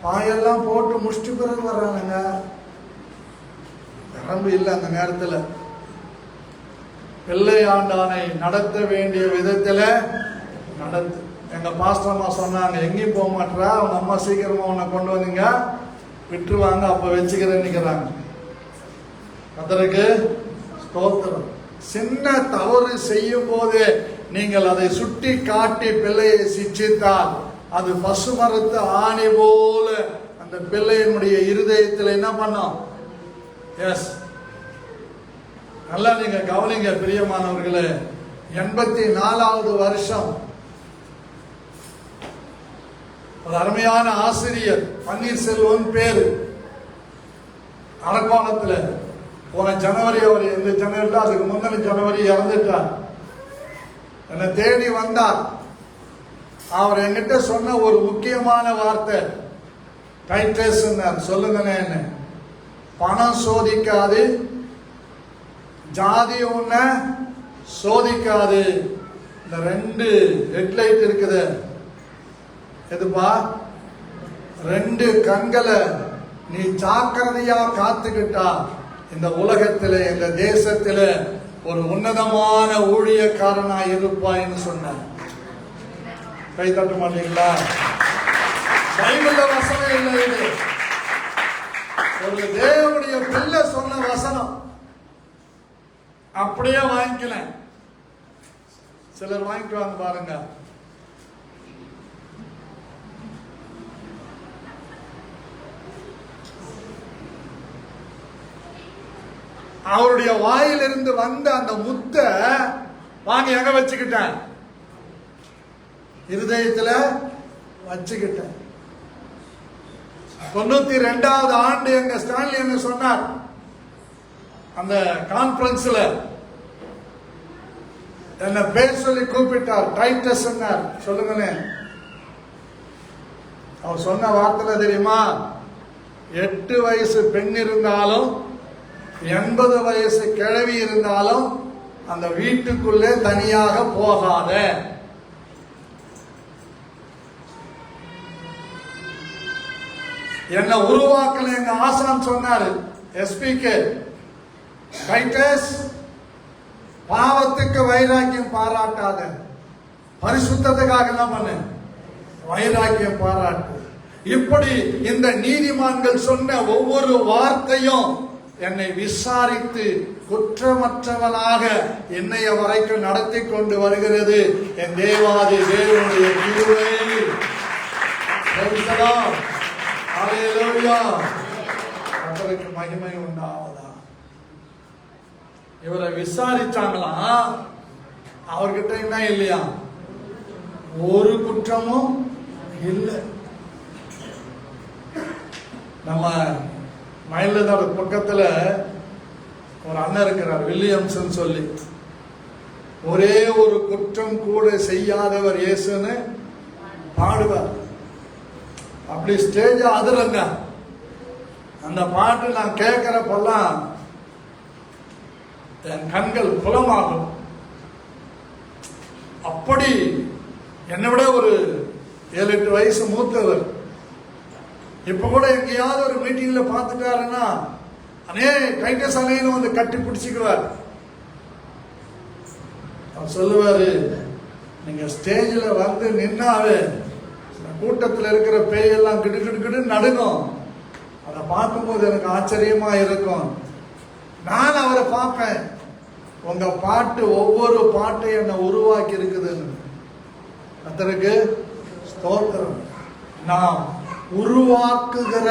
பாயெல்லாம் போட்டு முடிச்சுட்டு பிறகு வர்றானுங்க. நரம்பு இல்லை அந்த நேரத்தில். பிள்ளை ஆண்டானை நடத்த வேண்டிய விதத்துல நடத்து. எங்க பாஸ்டர் அம்மா சொன்னாங்க, எங்கேயும் போக மாட்டா, அவங்க அம்மா சீக்கிரமா உன்னை கொண்டு வந்தீங்க விட்டுருவாங்க, அப்ப வச்சுக்கிறேன்னுக்கிறாங்க. அதற்கு ஸ்தோத்திரம். சின்ன தவறு செய்யும் போது நீங்கள் அதை சுட்டி காட்டி பிள்ளையை சிட்சித்தால் அது பசுமரத்து ஆணி போல அந்த பிள்ளையினுடைய இருதயத்தில் என்ன பண்ணும்? எஸ், நல்லா நீங்க கவனிங்க பிரியமானவர்களே. 84வது வருஷம் ஒரு அருமையான ஆசிரியர் பன்னீர்செல்வம் பேரு, அரக்கோணத்துல போன ஜனவரி, அவர் இந்த ஜனவரி அதுக்கு முந்தின ஜனவரி இறந்துட்டார். என்னை தேடி வந்தார். அவர் என்கிட்ட சொன்ன ஒரு முக்கியமான வார்த்தை, டைட்டஸ் சொல்லுங்கன்னு. என்ன பணம் சோதிக்காது, ஜாதி ஒண்ண சோதிக்காது. இந்த 2 ஹெட்லைட் இருக்குது, எதுப்பா? 2 கண்களை நீ ஜாக்கிரதையா காத்துக்கிட்டா இந்த உலகத்துல இந்த தேசத்துல ஒரு உன்னதமான ஊழியக்காரனா இருப்பாய்ன்னு சொன்ன. கை தட்ட மாட்டீங்களா? பைபிள்ல வசனம் இல்லை, இது ஒரு தேவனுடைய பிள்ளை சொன்ன வசனம். அப்படியே வாங்கிக்கல. சிலர் வாங்கிக்குவாங்க பாருங்க. அவருடைய வாயிலிருந்து வந்த அந்த முத்த வாங்கி எங்க வச்சுக்கிட்டேன்? இருதயத்துல வச்சுக்கிட்டேன். 92வது ஆண்டு எங்க ஸ்டான்லி என்ன சொன்னார் அந்த கான்பரன்ஸ்ல, என்ன பேர் சொல்லி கூப்பிட்டார். டைட்டஸ் சொன்னார். சொல்லுங்களேன். அவர் சொன்ன வார்த்தை தெரியுமா? 8 வயசு பெண் இருந்தாலும் 80 வயசு கிழவி இருந்தாலும் அந்த வீட்டுக்குள்ளே தனியாக போகாத. என்ன உருவாக்கல எங்க ஆசான் சொன்னாரு. எஸ்பிகே டைட்டஸ், பாவத்துக்கு வைராக்கியம் பாராட்டாத, பரிசுத்தத்துக்காக என்ன பண்ணு? வைராக்கியம் பாராட்டு. இப்படி இந்த நீதிமான்கள் சொன்ன ஒவ்வொரு வார்த்தையும் என்னை விசாரித்து குற்றமற்றவனாக என்னைய வரைக்கும் நடத்தி கொண்டு வருகிறது என் தேவாதி தேவனுடைய கிருபை. அவருக்கு மகிமை உண்டாவதா? இவரை விசாரிச்சாங்களாம். அவர்கிட்ட என்ன இல்லையா? ஒரு குற்றமும் இல்லை. நம்ம மயிலதாடு பக்கத்துல ஒரு அண்ணன் இருக்கிறார், வில்லியம்சன் சொல்லி. ஒரே ஒரு குற்றம் கூட செய்யாதவர் இயேசுன்னு பாடுவார். அப்படி ஸ்டேஜ் அதிரங்க. அந்த பாட்டு நான் கேட்கிறப்பெல்லாம் என் கண்கள் புலமாகும். அப்படி என்னை விட ஒரு 7-8 வயசு மூத்தவர். இப்ப கூட எங்கேயாவது ஒரு மீட்டிங்ல பார்த்துட்டாருன்னா அனே டைட்டஸ் அணைன்னு வந்து கட்டி பிடிச்சிக்குவார். அவர் சொல்லுவாரு, நீங்க ஸ்டேஜ்ல வந்து நின்னாவே கூட்டத்தில் இருக்கிற பேயெல்லாம் கிடு கிடு கிடு நடுங்கும். அதை பார்க்கும்போது எனக்கு ஆச்சரியமா இருக்கும். நான் அவரை பார்ப்பேன். உங்க பாட்டு ஒவ்வொரு பாட்டையும் என்னை உருவாக்கி இருக்குதுன்னு. அதற்கு ஸ்தோத்திரம். நாம் உருவாக்குகிற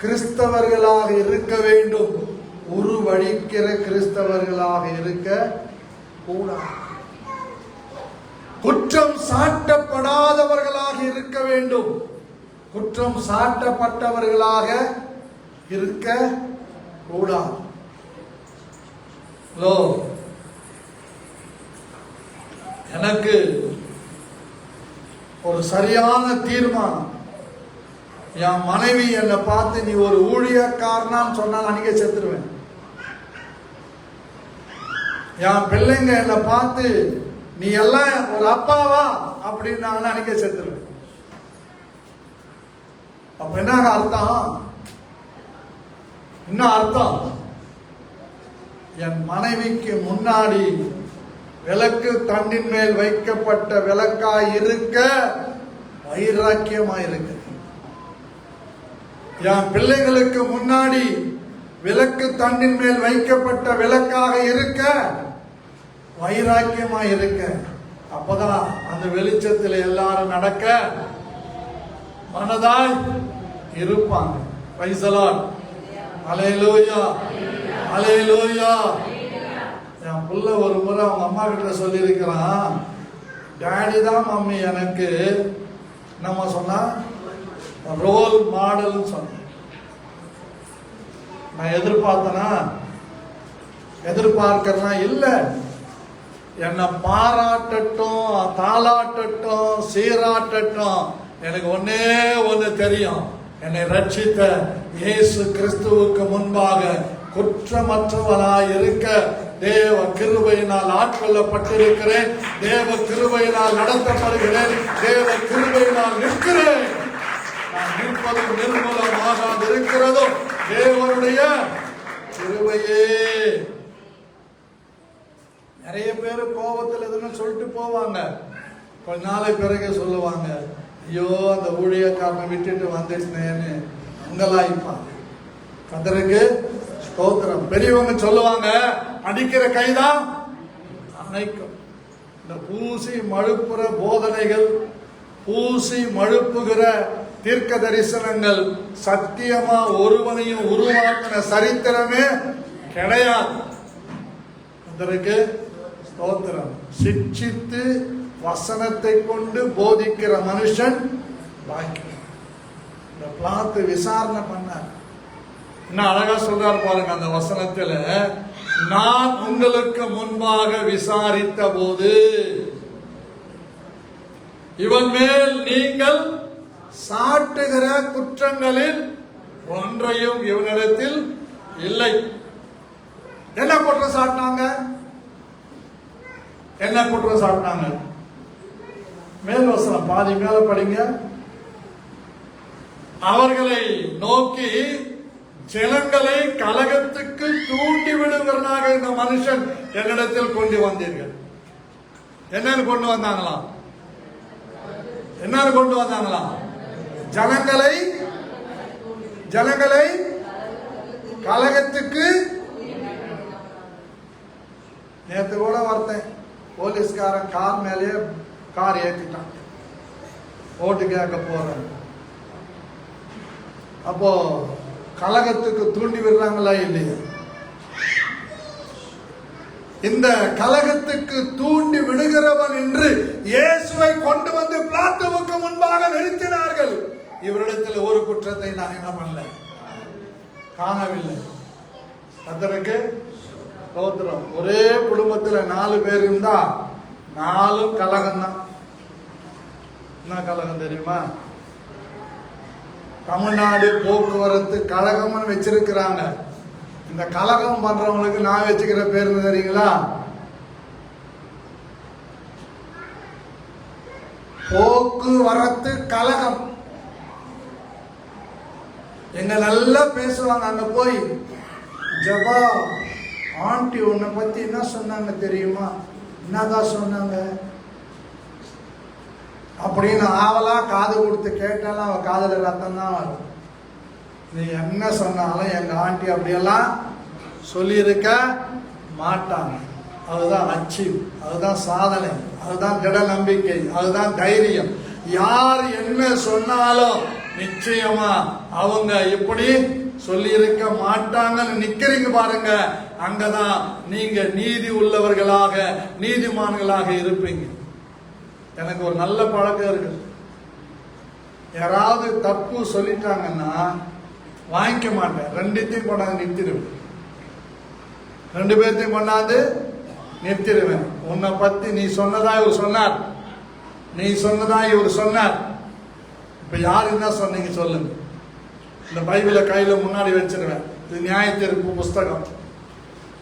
கிறிஸ்தவர்களாக இருக்க வேண்டும், உருவழிக்கிற கிறிஸ்தவர்களாக இருக்க கூடாது. குற்றம் சாட்டப்படாதவர்களாக இருக்க வேண்டும், குற்றம் சாட்டப்பட்டவர்களாக இருக்க கூடாது. லோ, எனக்கு ஒரு சரியான தீர்மானம். என் மனைவி என்னை பார்த்து நீ ஒரு ஊழியக்காரனான்னு சொன்னால் அன்னைக்கே செத்துருவேன். என் பிள்ளைங்க என்னை பார்த்து நீ எல்லாம் ஒரு அப்பாவா அப்படின்னு அன்னைக்கே செத்துருவேன். அப்ப என்ன அர்த்தம்? என்ன அர்த்தம்? என் மனைவிக்கு முன்னாடி விளக்கு தண்டின் மேல் வைக்கப்பட்ட விளக்காய் இருக்க வைராக்கியமாய் இருக்க, என் பிள்ளைகளுக்கு முன்னாடி விளக்கு தண்டின் மேல் வைக்கப்பட்ட விளக்காக இருக்க வைராக்கியமாய் இருக்க. அப்பதான் அந்த வெளிச்சத்தில் எல்லாரும் நடக்க மனதாய் இருப்பாங்க. Praise the Lord. ஹல்லேலூயா, ஹல்லேலூயா. என் புள்ள ஒரு முறை அவங்க அம்மா கிட்ட சொல்லி இருக்கிறான், டாடி தான் மம்மி எனக்கு நம்ம சொன்னா ரோல் மாடல் சொன்ன. நான் எதிர்பார்க்கறனா இல்ல, என்னை பாராட்டட்டும், தாளாட்டட்டும், சீராட்டட்டும். எனக்கு ஒண்ணு தெரியும், என்னை ரட்சித்த இயேசு கிறிஸ்துவுக்கு முன்பாக குற்றமற்றவனாய் இருக்க தேவ கிருபையினால் ஆட்கொள்ளப்பட்டிருக்கிறேன், தேவ கிருபையினால் நடத்தப்படுகிறேன், தேவ கிருபையினால் நிற்கிறேன். நான் நிற்பதும் நிர்மூலமாக இருக்கிறதும் தேவனுடைய கிருபையே. நிறைய பேர் கோபத்தில் எதுன்னு சொல்லிட்டு போவாங்க, கொஞ்ச நாளை பிறகு சொல்லுவாங்க, ஐயோ அந்த ஊழியக்காரனை விட்டுட்டு வந்துட்டேன்னு அங்கலாய்ப்பாங்க. கர்த்தருக்கு ஸ்தோத்திரம். பெரியவங்க சொல்லுவாங்க, அடிக்கிற கைதான் அணைக்கும். இந்த பூசி மழுப்புற போதனைகள், பூசி மழுப்புகிற தீர்க்க தரிசனங்கள் சத்தியமா ஒருவனையும் உருவாக்கின சரித்திரமே கிடையாது. கர்த்தருக்கு ஸ்தோத்திரம். சிட்சித்து வசனத்தை கொண்டு போதிக்கிற மனுஷன் பாக்கியம். இந்த பிளாத்து விசாரணை பண்ண என்ன அழகா சொல்றாரு பாருங்க அந்த வசனத்துல, நான் உங்களுக்கு முன்பாக விசாரித்த போது இவன் மேல் நீங்கள் சாட்டுகிற குற்றங்களில் ஒன்றையும் இவனிடத்தில் இல்லை. என்ன குற்றம் சாட்டினாங்க? என்ன குற்றம் சாட்டினாங்க? மேல் வசனம் பாதி மேல படிங்க. அவர்களை நோக்கி ஜனங்களை கலகத்துக்கு தூண்டி விடுவதனாக இந்த மனுஷன் என்னிடத்தில் கொண்டு வந்தீர்கள். என்னன்னு கொண்டு வந்தாங்களாம்? என்னன்னு கொண்டு வந்தாங்களாம்? ஜனங்களை கலகத்துக்கு. நேற்று கூட ஒருத்தன் போலீஸ்காரன் கார் மேலேயே கார் ஏற்றிட்டான், ஓட்டு கேட்க போறேன். அப்போ கலகத்துக்கு தூண்டி விடுறாங்களா இல்லையா? இந்த கலகத்துக்கு தூண்டி விடுகிறவன் என்று இயேசுவை கொண்டு வந்து பிலாத்துவுக்கு முன்பாக நிறுத்தினார்கள். இவரிடத்தில் ஒரு குற்றத்தை நான் என்ன பண்ணல, காணவில்லை. கர்த்தருக்கு ஸ்தோத்திரம். ஒரே குடும்பத்துல 4 பேர் இருந்தா 4 கலகம் தான். என்ன கலகம் தெரியுமா? தமிழ்நாடு போக்குவரத்து கழகம்னு வச்சிருக்கிறாங்க. இந்த கலகம் பண்றவங்களுக்கு நான் வச்சுக்கிற பேர் தெரியுங்களா? போக்குவரத்து கழகம். எங்க நல்லா பேசுவாங்க. அங்க போய், ஜபா ஆண்டி உன்னை பத்தி என்ன சொன்னாங்க தெரியுமா? என்னதான் சொன்னாங்க அப்படின்னு ஆவலா காது கொடுத்து கேட்டாலும் அவ காதல ரத்தம் தான் வரும். நீ என்ன சொன்னாலும் எங்க ஆண்டி அப்படியெல்லாம் சொல்லியிருக்க மாட்டாங்க. அதுதான் அச்சீவ், அதுதான் சாதனை, அதுதான் திட நம்பிக்கை, அதுதான் தைரியம். யார் என்ன சொன்னாலும் நிச்சயமா அவங்க இப்படி சொல்லி இருக்க மாட்டாங்கன்னு நிக்கிறீங்க பாருங்க. அங்கதான் நீங்க நீதி உள்ளவர்களாக, நீதிமான்களாக இருப்பீங்க. எனக்கு ஒரு நல்ல பழக்கம் இருக்கு. யாராவது தப்பு சொல்லிட்டாங்கன்னா வாங்கிக்க மாட்டேன், 2த்தையும் கொண்டாந்து நிறுத்திடுவேன். 2 பேர்த்தையும் கொண்டாந்து நிறுத்திடுவேன். உன்னை பத்தி நீ சொன்னதா இவர் சொன்னார், நீ சொன்னதா இவர் சொன்னார். இப்ப யாரு என்ன சொன்னீங்க சொல்லுங்க. இந்த பைபிளை கையில முன்னாடி வச்சிருவேன். இது நியாய தீர்ப்பு புஸ்தகம்.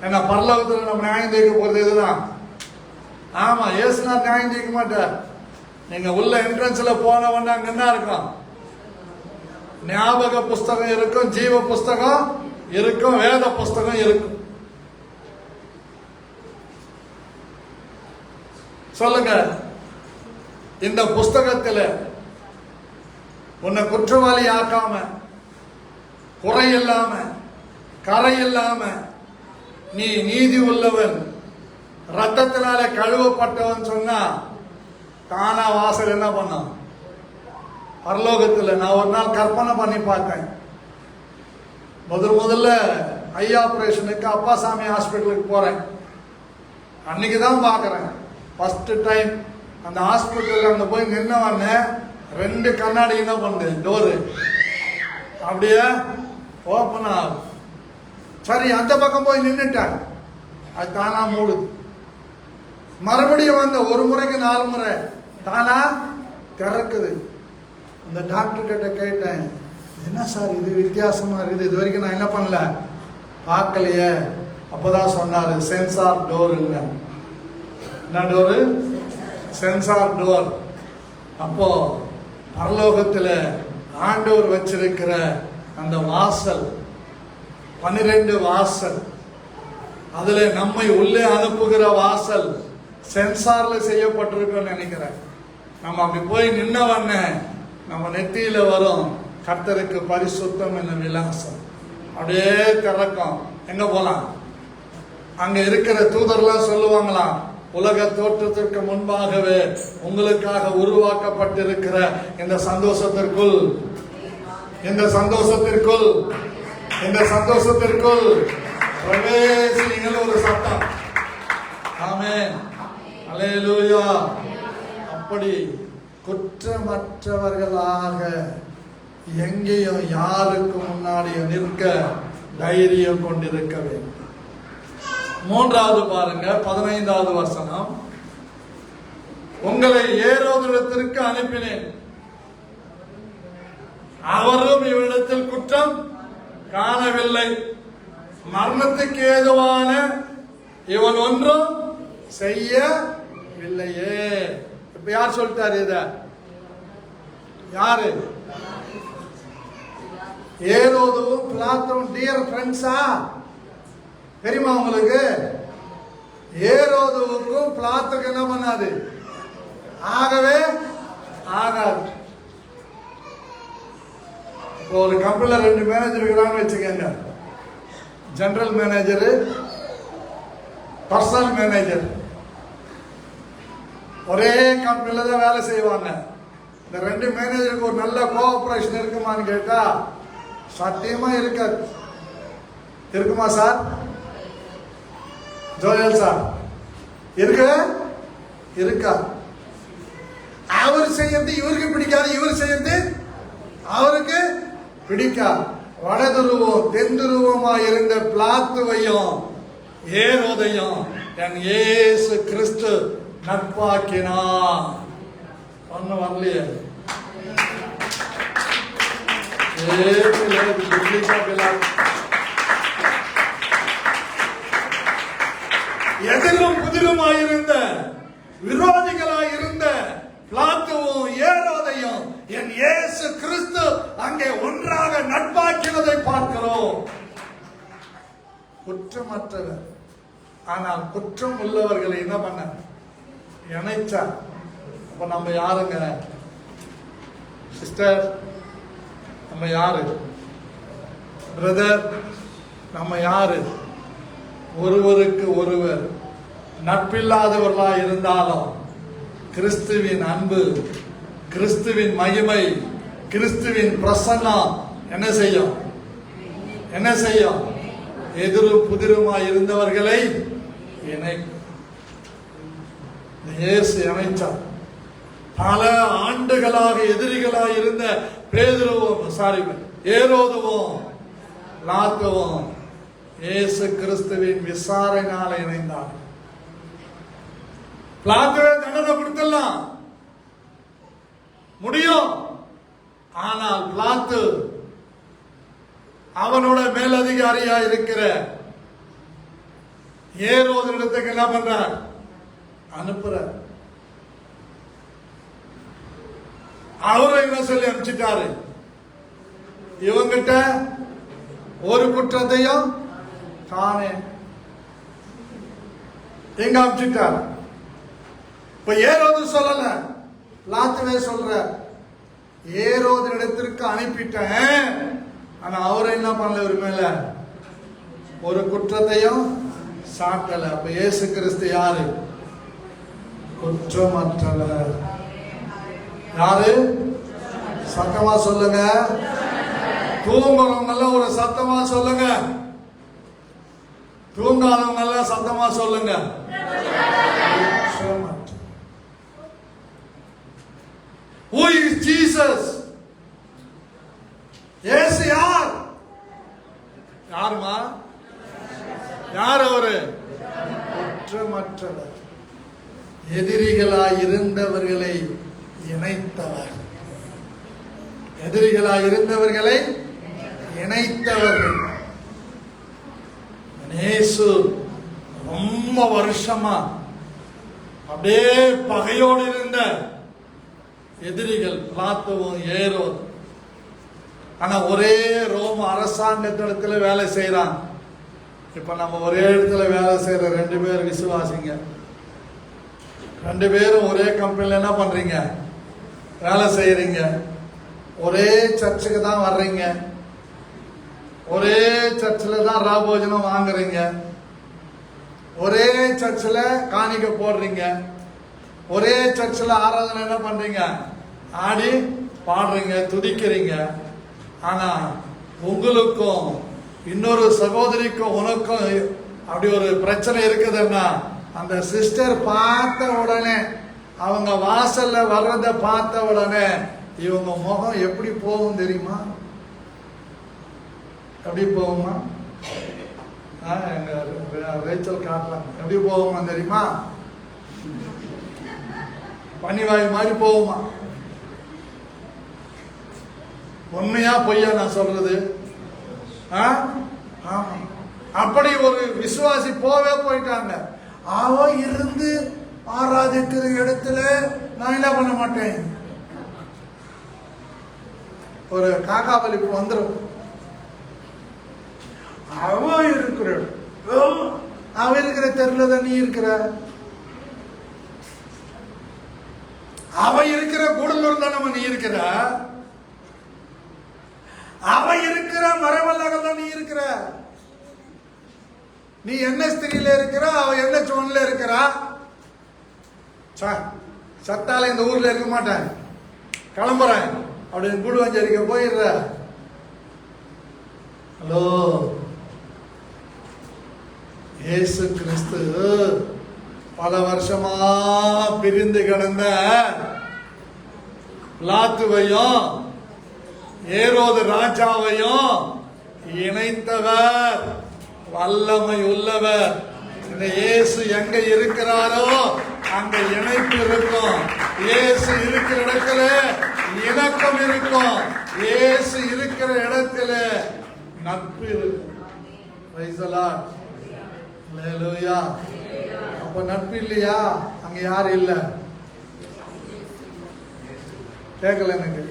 ஏன்னா பரலோகத்தில் நம்ம நியாயம் தீர்க்க போறது இதுதான். ஆமா, இயேசுனார் நியாயம் தீர்க்க மாட்டார். நீங்க உள்ள என்ட்ரன்ஸ்ல போனவொன்னு அங்க என்ன இருக்கும்? ஞாபக புஸ்தகம் இருக்கும், ஜீவ புஸ்தகம் இருக்கும், வேத புஸ்தகம் இருக்கும். சொல்லுங்க, இந்த புஸ்தகத்துல உன்னை குற்றவாளி ஆக்காம, குறை இல்லாம, கரை இல்லாம, நீ நீதி உள்ளவன், ரத்தத்தினால கழுவப்பட்டவன் சொன்னா தானா வாசல் என்ன பண்ணான்? பரலோகத்தில். நான் ஒரு நாள் கற்பனை பண்ணி பார்த்தேன். முதல்ல ஐ ஆபரேஷனுக்கு அப்பாசாமி ஹாஸ்பிட்டலுக்கு போறேன். அன்னைக்கு தான் பார்க்கறேன் ஃபர்ஸ்ட் டைம். அந்த ஹாஸ்பிட்டல் அங்க போய் நின்னவன 2 கண்ணாடி என்ன பண்ணுது, டோரு அப்படியே ஓப்பன் ஆகும். சரி, அந்த பக்கம் போய் நின்றுட்டேன், அது தானா மூடுது. மறுபடியும் வந்த ஒரு முறைக்கு 4 முறை தானா திறக்குது. அந்த டாக்டர் கிட்ட கேட்டேன், என்ன சார் இது வித்தியாசமா இருக்குது, இது வரைக்கும் நான் என்ன பண்ணல, பார்க்கலையே. அப்பதான் சொன்னாரு, சென்சார் டோர் இல்லை. என்ன டோரு? Sensor door. அப்போ பரலோகத்துல ஆண்டவர் வச்சிருக்கிற அந்த வாசல், 12 வாசல், அதுல நம்மை உள்ளே அனுப்புகிற வாசல் சென்சார்ல செய்யப்பட்டிருக்கும் நினைக்கிறேன். நம்ம அப்படி போய் நின்னவண்ண நம்ம நெத்தியில வரும், கர்த்தருக்கு பரிசுத்தம் என்ன விலாசம், அப்படியே திறக்கும். எங்க போலாம்? அங்க இருக்கிற தூதர்லாம் சொல்லுவாங்களாம், உலக தோற்றத்திற்கு முன்பாகவே உங்களுக்காக உருவாக்கப்பட்டிருக்கிற இந்த சந்தோஷத்திற்குள், இந்த சந்தோஷத்திற்குள், இந்த சந்தோஷத்திற்குள் பிரவேசிங்கள் ஒரு சத்தம். ஆமென், அல்லேலூயா. அப்படி குற்றமற்றவர்களாக எங்கேயும் யாருக்கு முன்னாடி நிற்க தைரியம் கொண்டிருக்க வேண்டும். 3வது பாருங்க, 15வது வசனம். உங்களை ஏரோதிடத்திற்கு அனுப்பினேன், அவரும் இவ்விடத்தில் குற்றம் காணவில்லை, மரணத்துக்கு ஏதுவான இவன் ஒன்றும் செய்யவில்லையே. இப்ப யார் சொல்லிட்டாரு இத? யாரு? ஏரோதுவும் பிலாத்தும் டியர் ஃப்ரெண்ட்ஸா? தெரியுமா உங்களுக்கு? ஏரோதுவுக்கும் பிலாத்துக்கு என்ன பண்ணாது, ஆகவே ஆகாது. இப்போ ஒரு கம்பெனில 2 மேனேஜர் இருக்கிறான்னு வச்சுக்கோங்க. General manager, personal manager. ஒரே கம்பெனில தான் வேலை செய்வாங்க. இந்த 2 மேனேஜருக்கு ஒரு நல்ல கோஆபரேஷன் இருக்குமான்னு கேட்டா சத்தியமா இருக்காது. இருக்குமா சார்? ஜோயல் சார் இருக்கா? அவர் செய்யறது இவருக்கு பிடிக்காது, இவர் செய்யறது அவருக்கு பிடிக்காது. வடதுருவம் தென்துருவமா இருந்த பிலாத்துவையும் ஏரோதையும் என் இயேசு கிறிஸ்து நட்பாக்கினார். ஒண்ணு வரலையே. எதிரும் புதிருமாயிருந்த விரோதிகளாயிருந்த பிலாத்துவும் ஏரோதையும் என் இயேசு கிறிஸ்து அங்கே ஒன்றாக நட்பாக்கினதை பார்க்கிறோம். குற்றமற்றவர், ஆனால் குற்றம் உள்ளவர்களை என்ன பண்ண இணைச்சா. அப்ப நம்ம யாருங்க சிஸ்டர்? நம்ம யாரு பிரதர்? நம்ம யாரு? ஒருவருக்கு ஒருவர் நட்பில்லாதவர்களா இருந்தாலும் கிறிஸ்துவின் அன்பு, கிறிஸ்துவின் மகிமை, கிறிஸ்துவின் பிரசன்னம் என்ன செய்யும்? எதிரும் புதிருமாய் இருந்தவர்களை இணைக்கும். இயேசு இணைச்சார். பல ஆண்டுகளாக எதிரிகளாக இருந்த பேதுருவும் ஏரோதுவும் லாத்துவும் இயேசு கிறிஸ்துவின் விசாரணையால் இணைந்தார். பிலாத்துவே தண்டனை கொடுத்துடலாம் முடியும். ஆனால் பிலாத்து அவனோட மேலதிகாரியா இருக்கிற ஏரோது இடத்துக்கு என்ன பண்றார்? அனுப்புற. அவரை என்ன சொல்லி அனுப்பிச்சிட்டாரு? இவங்கிட்ட ஒரு குற்றத்தையும் காணே. எங்க அனுப்பிச்சிட்டார்? இப்ப ஏரோது சொல்லல, பிலாத்துவே சொல்ற. ஏரோது இடத்திற்கு அனுப்பிட்டேன், ஆனா அவரை என்ன பண்ணல? ஒரு மேல ஒரு குற்றத்தையும் சாட்டல. அப்ப இயேசு கிறிஸ்து யாரு? குற்றமற்றவர். யாரு? சத்தமா சொல்லுங்க. தூங்குறவங்க எல்லாம் ஒரு சத்தமா சொல்லுங்க. தூங்காதவங்க எல்லாம் சத்தமா சொல்லுங்க. Who is Jesus? இயேசு யார்? யாருமா? யார் அவரு? குற்றமற்றவர். எதிரிகளாய் இருந்தவர்களை இணைத்தவர். எதிரிகளாய் இருந்தவர்களை இணைத்தவர்கள். இயேசு ரொம்ப வருஷமா அப்படியே பகையோடு இருந்த எதிரிகள் பிலாத்துவும் ஏரோது. ஆனா ஒரே ரோம அரசாங்கத்திடத்துல வேலை செய்யறாங்க. இப்ப நம்ம ஒரே இடத்துல வேலை செய்யற 2 பேர் விசுவாசிங்க. 2 பேரும் ஒரே கம்பெனில என்ன பண்றீங்க? வேலை செய்யறீங்க. ஒரே சர்ச்சுக்கு தான் வர்றீங்க. ஒரே சர்ச்சில் தான் ராபோஜனம் வாங்குறீங்க. ஒரே சர்ச்சில் காணிக்க போடுறீங்க. ஒரே சர்ச்சில் ஆராதனை என்ன பண்றீங்க? ஆடி பாடுறீங்க, துதிக்கிறீங்க. ஆனா உங்களுக்கும் இன்னொரு சகோதரிக்கும் உனக்கும் அப்படி ஒரு பிரச்சனை இருக்குதுன்னா, அந்த சிஸ்டர் பார்த்த உடனே, அவங்க வாசல்ல வர்றத பார்த்த உடனே இவங்க முகம் எப்படி போகும் தெரியுமா? எப்படி போகுமா? எங்க ரேச்சல் காட்டலாம். எப்படி போகுமா தெரியுமா? பனிவாய் மாதிரி போகுமா? உண்மையா பொய்யா நான் சொல்றது? அப்படி ஒரு விசுவாசி போயிட்டாங்க. அவ இருந்து ஆராதிக்கிற இடத்துல நான் என்ன பண்ண மாட்டேன். ஒரு காக்கா பலிப்பு வந்துடும். அவ இருக்கிற தெருல தான் நீ இருக்கிற. அவ இருக்கிற கூடலூர் தானே நீ இருக்கிற. அவ இருக்கிற மரவல்லாக தான் நீ இருக்கிற. நீ என்ன ஸ்திரியில இருக்கிற, அவ என்ன சோன்ல இருக்கிறா. சத்தால இந்த ஊர்ல இருக்க மாட்டேன், கிளம்புறேன் அப்படின்னு கூடுவஞ்சேரிக்க போயிடுற. ஹலோ, இயேசு கிறிஸ்து பல வருஷமா பிரிந்து கிடந்த பிலாத்துவையும் ஏரோது ராஜாவையும் இணைத்தவர், வல்லமை உள்ளவர். இந்த இயேசு எங்க இருக்கிறாரோ அங்க இணைப்பு இருக்கும். இயேசு இருக்கிற இடத்துல இணக்கம் இருக்கும். இயேசு இருக்கிற இடத்துல நட்பு இருக்கும். அப்ப நட்பு இல்லையா? அங்க யாரும் இல்ல. கேட்கல எனக்கு.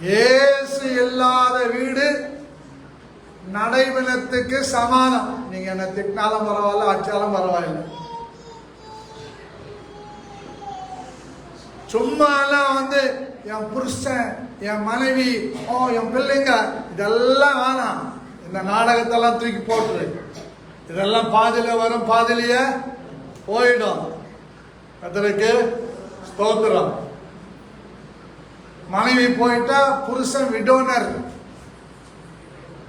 இயேசு இல்லாத வீடு நடைபெணத்துக்கு சமானம். நீங்க என்ன திட்டினாலும் பரவாயில்ல, அச்சாலும் பரவாயில்ல. சும்மா எல்லாம் என் புருஷன், என் மனைவி, என் பிள்ளைங்க, இதெல்லாம் வேணாம். இந்த நாடகத்தெல்லாம் தூக்கி போட்டுரு. இதெல்லாம் பாதியில வரும், பாதிலேயே போயிடும். கர்த்தருக்கு ஸ்தோத்திரம். மனைவி போயிட்டா புருஷன் விடோனர்,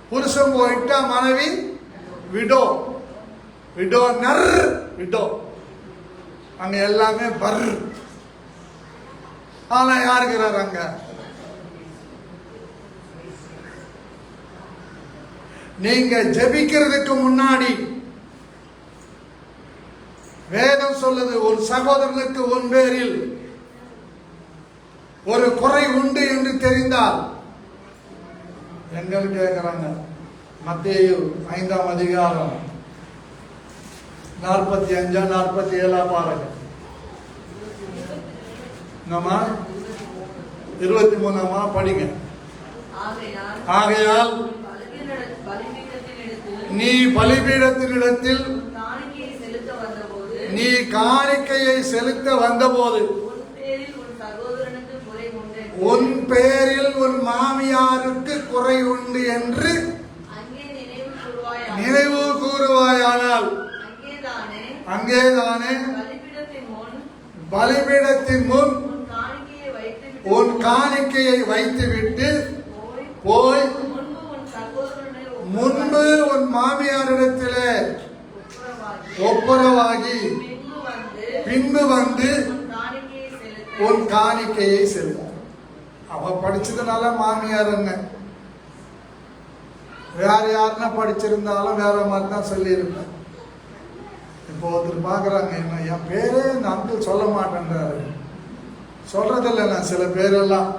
புருஷன் போயிட்டா மனைவி விடோ, விடோனர், விடோ. அங்க எல்லாமே பர். ஆனா யாருக்கிறார் அங்க? நீங்க ஜெபிக்கிறதுக்கு முன்னாடி வேதம் சொல்லுது, ஒரு சகோதரனுக்கு உன் பேரில் ஒரு குறை உண்டு என்று தெரிந்தால், எங்கள் கேட்கிறாங்க மத்தேயு 5ஆம் அதிகாரம் 45 47 பாருங்க. நம்ம 23 படிங்க. ஆகையால் நீ பலிபீடத்தினிடத்தில் நீ காணிக்கையை செலுத்த வந்தபோது உன் பேரில் உன் மாமியாருக்கு குறை உண்டு என்று நினைவு கூறுவாயானால், அங்கேதானே பலிபீடத்தின் முன் உன் காணிக்கையை வைத்துவிட்டு போய் முன்பு உன் மாமியாரிடத்திலே ஒப்புரவாகி பின்பு வந்து உன் காணிக்கையை செலுத்த. அவ படிச்சதுனால மாமியார் என்ன, வேற யாருன்னா படிச்சிருந்தாலும் வேற மாதிரி தான் சொல்லி இருப்பேன். இப்போ ஒருத்தர் பாக்குறாங்க, என்ன என் பேரே இந்த அங்கிள் சொல்ல மாட்டேன்றாரு. சொல்றதில்லை நான் சில பேரெல்லாம்.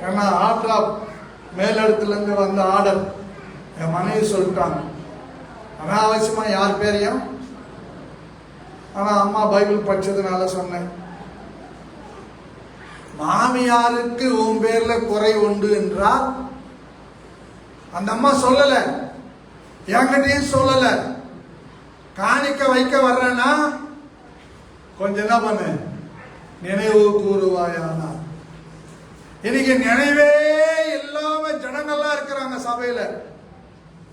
ஏன்னா ஆர்டர் மேலிடத்துல இருந்து வந்த ஆர்டர் என் மனைவி சொல்லிட்டாங்க, அனாவசியமா யார் பேரையும். ஆனா அம்மா பைபிள் படிச்சதுனால சொன்னேன், மாமியாருக்கு உன் பேர்ல குறை உண்டு என்றால் அந்த அம்மா சொல்லல, என்கிட்டயும் சொல்லல. காணிக்க வைக்க வர்றேன்னா கொஞ்சம் என்ன பண்ணு, நினைவு கூறுவாயானா. இன்னைக்கு நினைவே இல்லாம ஜனங்கள்லாம் இருக்கிறாங்க சபையில.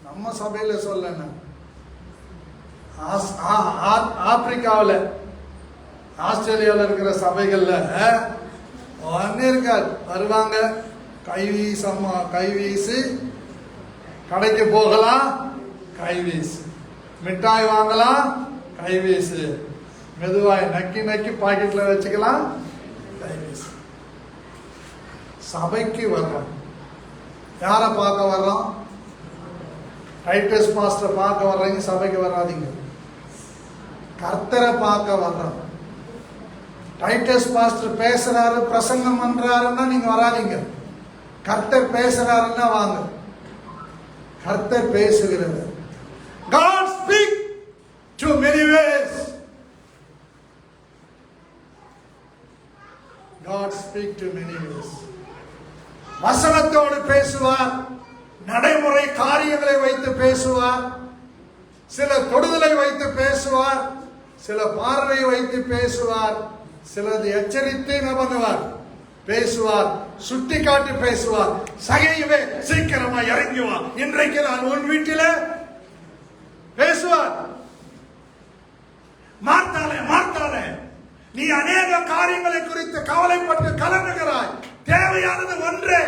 நம்ம சபையில சொல்ல, ஆப்பிரிக்காவில் ஆஸ்திரேலியாவில் இருக்கிற சபைகள்ல இருக்கார், வருவாங்க, கைவீசு, கடைக்கு போகலாம் கைவீசு, மிட்டாய் வாங்கலாம் கைவீசு, மெதுவாய் நக்கி நக்கி பாக்கெட்ல வச்சுக்கலாம் கைவீசு. சபைக்கு வர்றோம், யாரை பார்க்க வர்றோம்? டைட்டஸ் பாஸ்டரை பார்க்க வர்றீங்க, சபைக்கு வராதீங்க. கர்த்தரை பார்க்க வர்றோம். டைட்டஸ் பாஸ்டர் பேசுறாரு, பிரசங்கம் பண்றாருன்னா நீங்க வராதீங்க. கர்த்தர் பேசுறாருன்னா வாங்க. கர்த்தர் பேசுகிறது. God speak to many ways. God speak to many ways. வசனத்தோடு பேசுவார், நடைமுறை காரியங்களை வைத்து பேசுவார், சில தொடுதலை வைத்து பேசுவார், சில பார்வை வைத்து பேசுவார், சிலது எச்சரித்து என்ன பண்ணுவார், பேசுவார், சுட்டி காட்டி பேசுவார். சகையுவே சீக்கிரமா இறங்கி வா, இன்றைக்கு நான் உன் வீட்டில பேசுவார். மார்த்தாலே நீ அநேக காரியங்களை குறித்து கவலைப்பட்டு கலங்குகிறாய். தேவையானது ஒன்றே.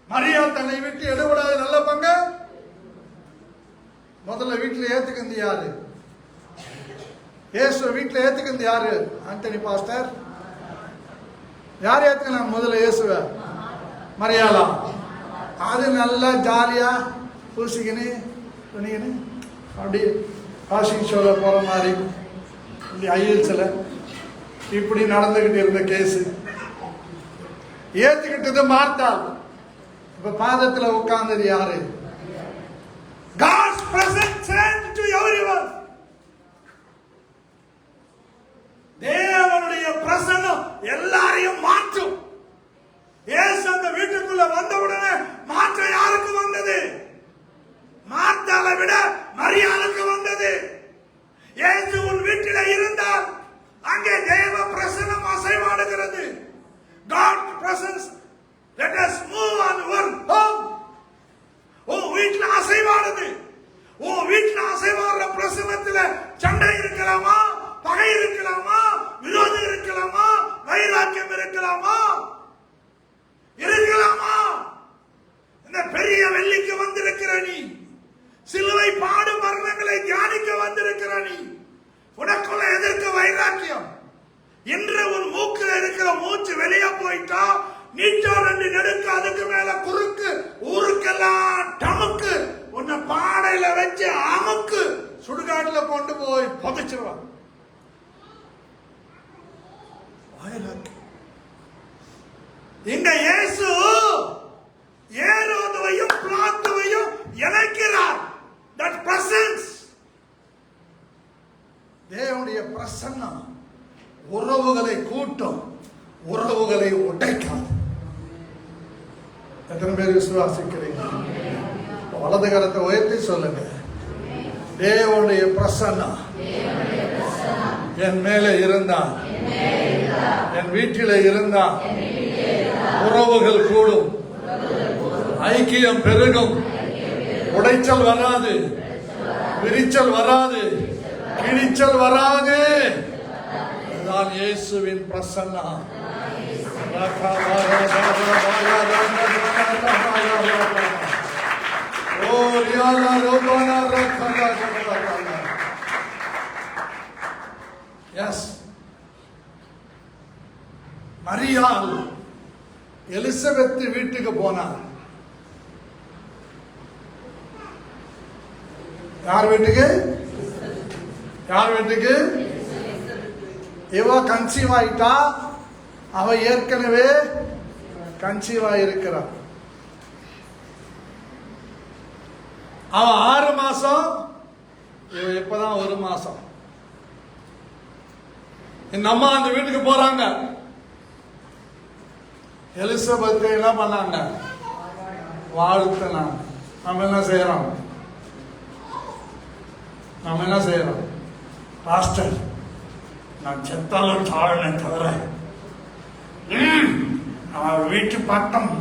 மரியாள் தன்னை விட்டு எடுபடாத நல்ல பங்கு முதல்ல வீட்டில் ஏத்துக்கிறது யாரு? இயேசு வீட்டில் ஏத்துக்கிறது யாரு? ஆண்டனி பாஸ்டர் யார் ஏத்துக்கலாம் முதல்ல? இயேசுவ மரியாளா? அது நல்லா ஜாலியா பூசிக்கின்னு பண்ணிக்கின்னு அப்படி வாஷிங் ஷோல போற மாதிரி ஐஎல்ஸ்ல இப்படி நடந்துகிட்டு இருந்த கேஸ் ஏத்துக்கிட்டது மார்த்தாள். இப்ப பாதத்துல உட்கார்ந்தது யாரு? God's presence sent to everyone. தேவனுடைய பிரசன்னம் எல்லாரையும் மாற்றும். இயேசு அந்த வீட்டுக்குள்ள வந்த உடனே மாற்றம் யாருக்கு வந்தது? மார்த்தாளை விட மரியாளுக்கு வந்தது. இயேசு உன் வீட்டில இருந்தால் அங்கே தேவ பிரசன்னம் அசைவாடுகிறது. God's presence, let us move on our home. ஓ வீட்டில் அசைவாடுது. ஓ காட்டுல கொண்டு போய் புதைச்சிருவாங்க. இங்க இயேசு ஏரோதுவையும் பிலாத்துவையும் இணைக்கிறார். That presence, தேவனுடைய பிரசன்னம் உறவுகளை கூட்டும், உறவுகளை உடைக்காது. எத்தனை பேர் விசுவாசிக்கிறீங்க? வலது கரத்தை உயர்த்தி சொல்லுங்க. தேவனுடைய பிரசன்னம் என் மேலே இருந்தா, என் வீட்டில இருந்தா உறவுகள் கூடும், ஐக்கியம் பெருகும், உடைச்சல் வராது, விரிச்சல் வராது, கிழிச்சல் வராது. அதுதான் இயேசுவின் பிரசன்னம். மரியாள் எலிசபெத் வீட்டுக்கு போனார். யார் வீட்டுக்கு? யார் வீட்டுக்கு? இவ கன்சீவ் ஆயிட்டா. அவ ஏற்கனவே கன்சீவ் ஆயிருக்கிறார். அவ 6 மாசம், இவ இப்பதான் 1 மாசம். இந்த அம்மா அந்த வீட்டுக்கு போறாங்க. எலிசபெத் என்ன பண்ணாங்க? வாழ்த்துனாங்க. நம்ம என்ன செய்யறோம்? நம்ம என்ன செய்யறோம்? பாஸ்டர், நான் செத்தாலும் தாழனை தவிர அவன் வீட்டு பட்டம்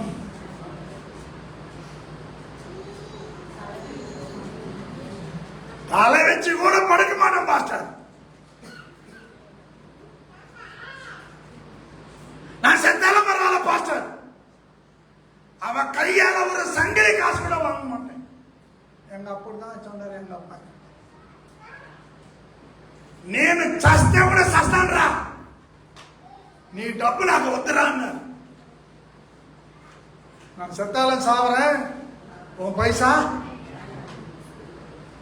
தலை வச்சு கூட படுக்க மாட்டேன் பாஸ்டர். நான் செத்தாலும் பரவாயில்ல பாஸ்டர், அவன் கையால ஒரு சங்கிலி காசு கூட வாங்க மாட்டேன். எங்க அப்படிதான் சொன்னார் எங்க அப்பா. నేను చస్తే కూడా చస్తానరా, నీ డబ్బు నాకు వద్దురా అన్నారు. நான் செத்தாலும் சாவறேன், உன் பைசா.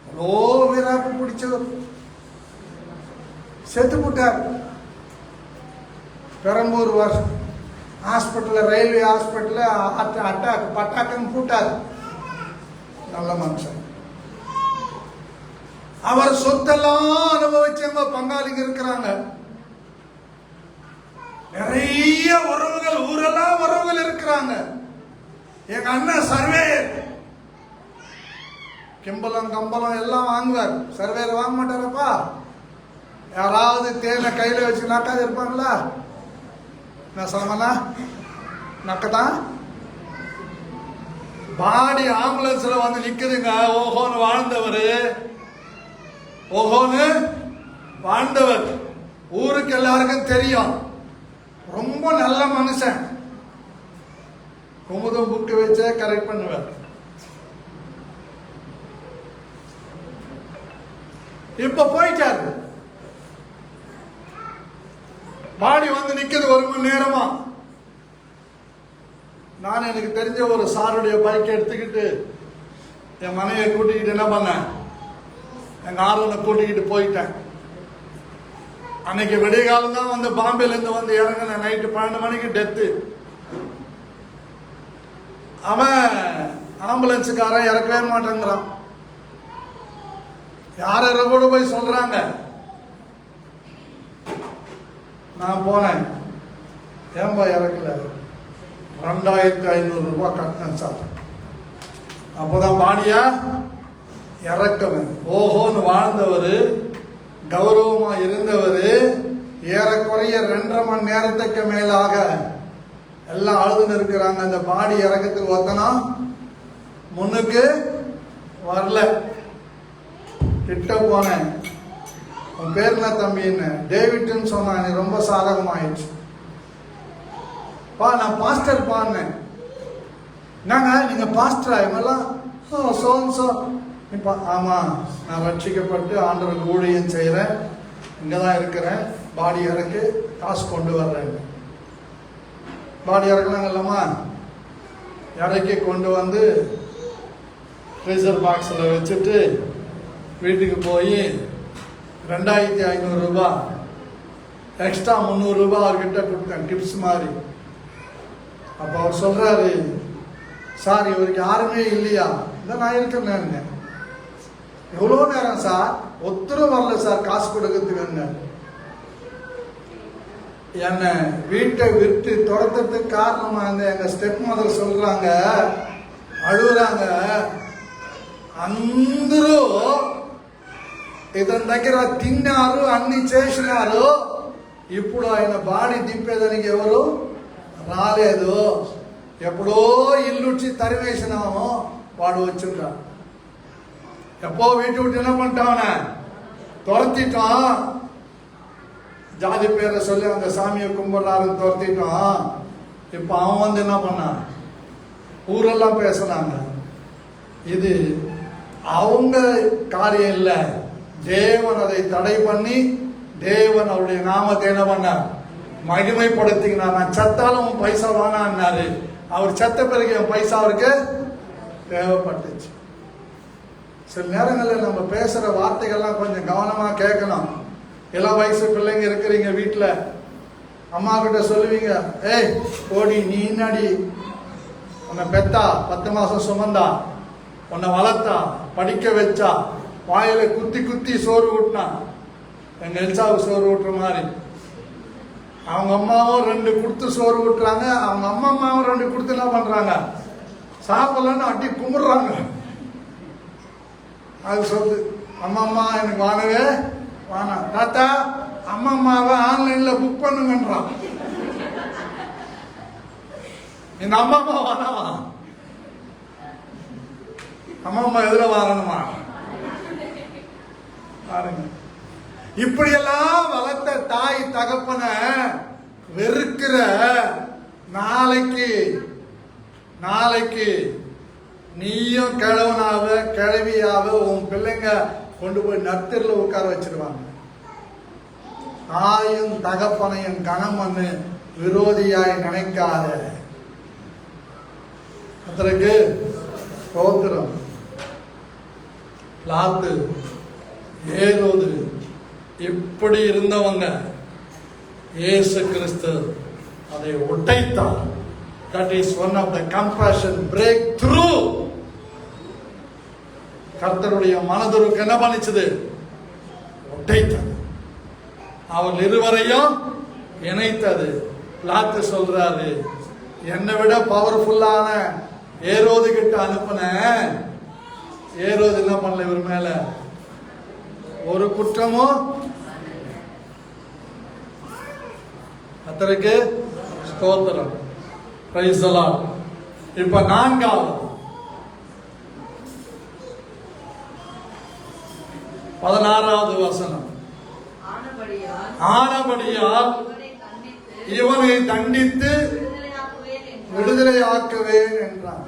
அவ்வளோ வீராப்பு பிடிச்சவர் செத்து போட்டார். Perambur hospital, railway hospital attack பட்டாக்குன்னு போட்டார். நல்ல மனுஷன். அவர் சொத்தெல்லாம் அனுபவிச்சவங்க பங்காளிங்க இருக்கிறாங்க. நிறைய உறவுகள், ஊரெல்லாம் உறவுகள் இருக்கிறாங்க. எங்க அண்ணன் சர்வேயர், கிம்பளம் கம்பளம் எல்லாம் வாங்குவார். சர்வேயர் வாங்க மாட்டாரப்பா. யாராவது தேனை கையில வச்சு நக்காது இருப்பாங்களா? நான் சொல்லமனா நக்கதான். பாடி ஆம்புலன்ஸ்ல வந்து நிக்குதுங்க. ஓஹோன்னு வாழ்ந்தவர், ஓஹோன்னு வாழ்ந்தவர், ஊருக்கு எல்லாருக்கும் தெரியும். ரொம்ப நல்ல மனுஷன். குமுதம் புக்கு வச்சே கரெக்ட் பண்ணுவார். இப்ப போயிட்டாரு. பாடி வந்து நிக்குது 1 மணி நேரமா. நான் எனக்கு தெரிஞ்ச ஒரு சாருடைய பைக் எடுத்துக்கிட்டு என் மனைவியை கூட்டிக்கிட்டு என்ன பண்ணேன், எங்க ஆர்வனை கூட்டிக்கிட்டு போயிட்டேன். அன்னைக்கு விடிய காலம் தான் வந்து பாம்பேல இருந்து வந்து இறங்கின. நைட்டு 12 மணிக்கு டெத்து. அவன் ஆம்புலன்ஸுக்காரன் இறக்கவே மாட்டேங்கிறான். யார கூட போய் சொல்றாங்க. நான் போனேன். ஏன்பா இறக்கல? 2500 ரூபாய் கட்டினேன் சார். அப்போதான் பாடியா இறக்கவன். ஓஹோன்னு வாழ்ந்தவர், கௌரவமா இருந்தவர், ஏறக்குறைய 2.5 மணி நேரத்துக்கு மேலாக எல்லாம் அழுதுன்னு இருக்கிறாங்க. அந்த பாடி இறக்கத்துக்கு ஒத்தனா முன்னுக்கு வரல. கிட்ட போனேன். உன் பேர் என்ன தம்பின்னு? டேவிட்னு சொன்னான். ரொம்ப சாதகமாயிடுச்சு. பா நான் பாஸ்டர் பான்னேன். என்னங்க நீங்க பாஸ்டரா? இவெல்லாம் சோ இப்ப ஆமா, நான் ரட்சிக்கப்பட்டு ஆண்டவருக்கு ஊழியம் செய்யறேன், இங்கதான் இருக்கிறேன், பாடி இறக்கு காசு கொண்டு வர்றேன். பாடி இறக்கலாங்க இல்லம்மா, இறக்கி கொண்டு வந்து ஃப்ரீசர் பாக்ஸில் வச்சுட்டு வீட்டுக்கு போய் 2500 ரூபாய் எக்ஸ்ட்ரா 300 ரூபாய் அவர்கிட்ட கொடுத்தேன் டிப்ஸ் மாதிரி. அப்ப அவர் சொல்றாரு, சார் இவருக்கு யாருமே இல்லையா? இதான் நான் இருக்கேன். எவ்வளோ நேரம் சார், ஒருத்தரும் வரல சார் காசு கொடுக்கறதுக்கு. என்னை வீட்டை விட்டு துரத்துறதுக்கு காரணமா எங்க ஸ்டெப் மதர் சொல்றாங்க, అడుగురాంగ అందరూ ఇతని దగ్గర తిన్నారు, అన్ని చేసినారు. ఇప్పుడు ఆయన బాడీ దింపేదానికి ఎవరు రాలేదు. ఎప్పుడో ఇల్లుచ్చి తరివేసినాము, వాడు వచ్చిందా? எப்போ வீட்டு விட்டு என்ன பண்ணிட்டாவன துரத்திட்டோம். ஜாதி பேரை சொல்லி அந்த சாமியை கும்பிடுறாருன்னு துரத்திட்டோம். இப்ப அவன் வந்து என்ன பண்ணான், ஊரெல்லாம் பேசினாங்க. இது அவங்க காரியம் இல்ல, தேவன் அதை தடை பண்ணி தேவன் அவருடைய நாமத்தை என்ன பண்ணார், மகிமைப்படுத்தினார். நான் சத்தாலும் பைசா வாங்கினாரு. அவர் சத்த பிறகு என் பைசா அவருக்கு தேவைப்பட்டுச்சு. சில நேரங்களில் நம்ம பேசுற வார்த்தைகள்லாம் கொஞ்சம் கவனமா கேட்கணும். இளம் வயசு பிள்ளைங்க இருக்கிறீங்க வீட்டுல, அம்மா கிட்ட சொல்லுவீங்க, ஏய் கோடி நீ இன்னாடி உன்னை பெத்தா 10 மாசம் சுமந்தா, உன்னை வளர்த்தா, படிக்க வச்சா, வாயில குத்தி குத்தி சோறு ஊட்டினா, எங்க எல்சாவுக்கு சோறு ஊட்டுற மாதிரி. அவங்க அம்மாவும் 2 கொடுத்து சோறு ஊட்டுறாங்க, அவங்க அம்மாவும் 2 கொடுத்து என்ன பண்றாங்க, சாப்பிடலன்னு அட்டி கும்பிடுறாங்க. அது சொல்லு, அம்மா எனக்கு வாங்கவே வாங்க தாத்தா, அம்மாவை ஆன்லைன்ல புக் பண்ணுங்கன்றான். இந்த அம்மா வானவா, அம்மா எதுல வாரணுமா பாருங்க. இப்படியெல்லாம் வளர்த்த தாய் தகப்பன வெறுக்கிற நாளைக்கு நீயும் கிழவனாவ கிழவியாவ உன் பிள்ளைங்க கொண்டு போய் நர்த்தரில் உட்கார வச்சிருவாங்க. தாயும் தகப்பனையும் கணம் பண்ணு விரோதியாய் நினைக்காத. அதற்கு ஸ்தோத்திரம். லாத்து ஏரோது இப்படி இருந்தவங்க, இயேசு கிறிஸ்து அதை உடைத்தார். That is one of the compassion breakthrough. கர்த்தருடைய மனதுருக்கு என்ன பண்ணிச்சது, உடைத்தது. அவள் இருவரையும் இணைத்தது. லாத்து சொல்றாரு, என்னை விட பவர்ஃபுல்லான ஏரோது கிட்ட அனுப்புன, ஏரோது என்ன பண்ணல இவர் மேல ஒரு குற்றமும். கர்த்தருக்கு ஸ்தோத்திரம். Praise the Lord. இப்ப 4வது 16வது வசனம். ஆனபடியால் இவனை தண்டித்து விடுதலையாக்குவேன் என்றான்.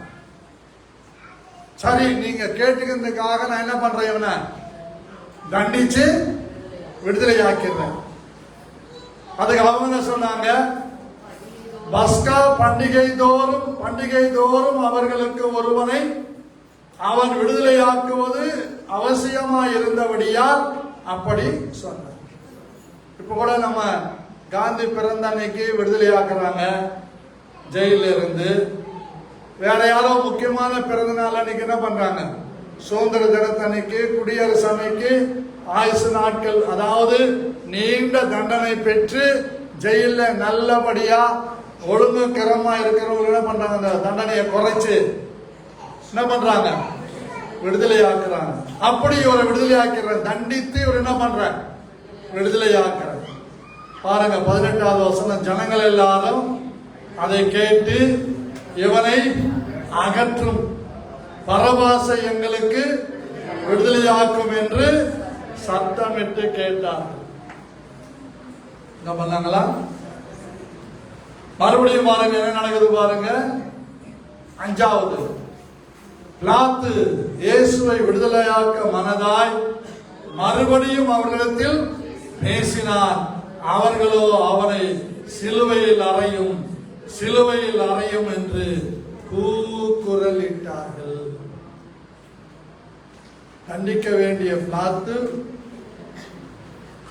சரி, நீங்க கேட்டுக்கிறதுக்காக நான் என்ன பண்றேன், இவனை தண்டிச்சு விடுதலையாக்கிறேன். அதுக்கு அவங்க சொன்னாங்க, பஸ்கா பண்டிகை தோறும் அவர்களுக்கு ஒருவனை அவன் விடுதலையாக்குவது அவசியமாய் இருந்தபடியால் அப்படி சொன்னார். இப்ப கூட நம்ம காந்தி பிறந்த அன்னைக்கு விடுதலையாக்குறாங்க ஜெயில இருந்து. வேற யாரோ முக்கியமான பிறந்த நாள் அன்னைக்கு என்ன பண்றாங்க, சுதந்திர தினத்தன்னைக்கு, குடியரசு அன்னைக்கு ஆயுசு நாட்கள், அதாவது நீண்ட தண்டனை பெற்று ஜெயில நல்லபடியா ஒழுங்கு கிரமமா இருக்கிறவங்க என்ன பண்றாங்க, அந்த தண்டனையை குறைச்சு என்ன பண்றாங்க, விடுதலையாக்குறாங்க. அப்படி இவரை விடுதலையாக்குற, தண்டித்து இவர் என்ன பண்ற, விடுதலையாக்குற. பாருங்க 18வது வசனம். ஜனங்கள் எல்லாரும் அதை கேட்டு இவனை அகற்றும், பரபாசை எங்களுக்கு விடுதலையாக்கும் என்று சத்தமிட்டு கேட்டார். என்ன பண்ணாங்களா? மறுபடியும் பாருங்க என்ன நடக்குது பாருங்க. 5வது, பிலாத்து இயேசுவை விடுதலையாக்க மனதாய் மறுபடியும் அவர்களிடத்தில் பேசினார். அவர்களோ அவனை சிலுவையில் அறையும் என்று கூக்குரலிட்டார்கள். தண்டிக்க வேண்டிய பிலாத்து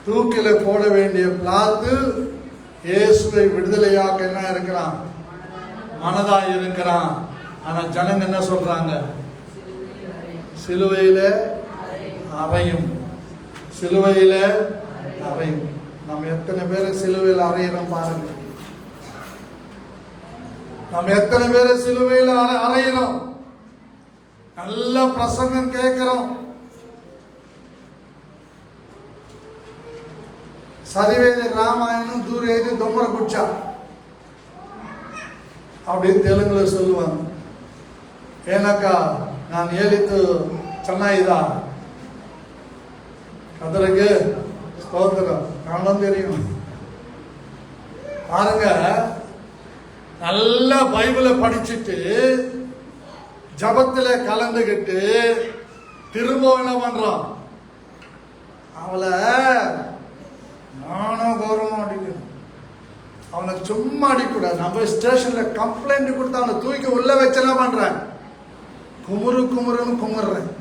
தூக்கில போட வேண்டிய பிலாத்து இயேசுவை விடுதலையாக்க என்ன இருக்கிறான், மனதா இருக்கிறான். ஆனா ஜனங்க என்ன சொல்றாங்க, சிலுவையில அறையும், சிலுவையில அறையும். நம்ம எத்தனை பேர் சிலுவையில் அறையிறோம் பாருங்க. நம்ம எத்தனை பேர் சிலுவையில் அறையிறோம். நல்ல பிரசங்கம் கேட்கிறோம், சதிவேதி ராமாயணம் தூரேதி தொம்மர குச்சா அப்படின்னு தெலுங்குல சொல்லுவாங்க. ஏன்னாக்கா நான் ஏலித்து சென்னாயிதா அதற்கு ஸ்தோத்திரம் காரணம் தெரியும். பாருங்க, நல்ல பைபிளை படிச்சுட்டு ஜபத்துல கலந்துகிட்டு திரும்ப என்ன பண்றான், அவளை நானும் கௌரவம் அடிக்கணும். அவனை சும்மா அடிக்கூடாது. நம்ம ஸ்டேஷன்ல கம்ப்ளைண்ட் கொடுத்து அவனை தூக்கி உள்ள வச்சு என்ன பண்றேன், குமுறுன்னு குமுறேன்.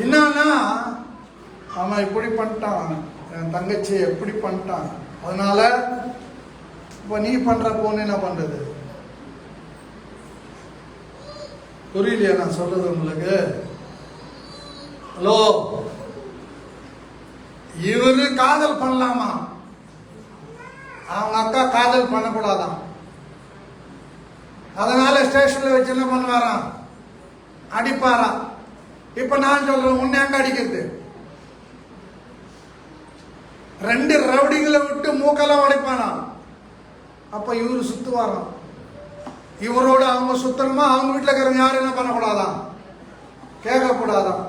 என்னன்னா அவன் இப்படி பண்ணிட்டான், என் தங்கச்சி எப்படி பண்ணிட்டான், அதனால இப்ப நீ பண்ற போன்னு என்ன பண்றது? புரியலையா நான் சொல்றது உங்களுக்கு? ஹலோ, இவரு காதல் பண்ணலாமா, அவங்க அக்கா காதல் பண்ணக்கூடாதான். அதனால ஸ்டேஷன்ல வச்சு என்ன பண்ணுவாராம், அடிப்பாராம். இப்ப நான் சொல்றேன், உன்னை எங்க அடிக்கிறது? 2 ரவுடிகளை விட்டு மூக்கெல்லாம் உடைப்பானா. அப்ப இவரு சுத்துவாராம். இவரோட அவங்க சுத்தணுமா, அவங்க வீட்டுல இருக்கிறவங்க யாரும் என்ன பண்ணக்கூடாதான், கேட்க கூடாதான்.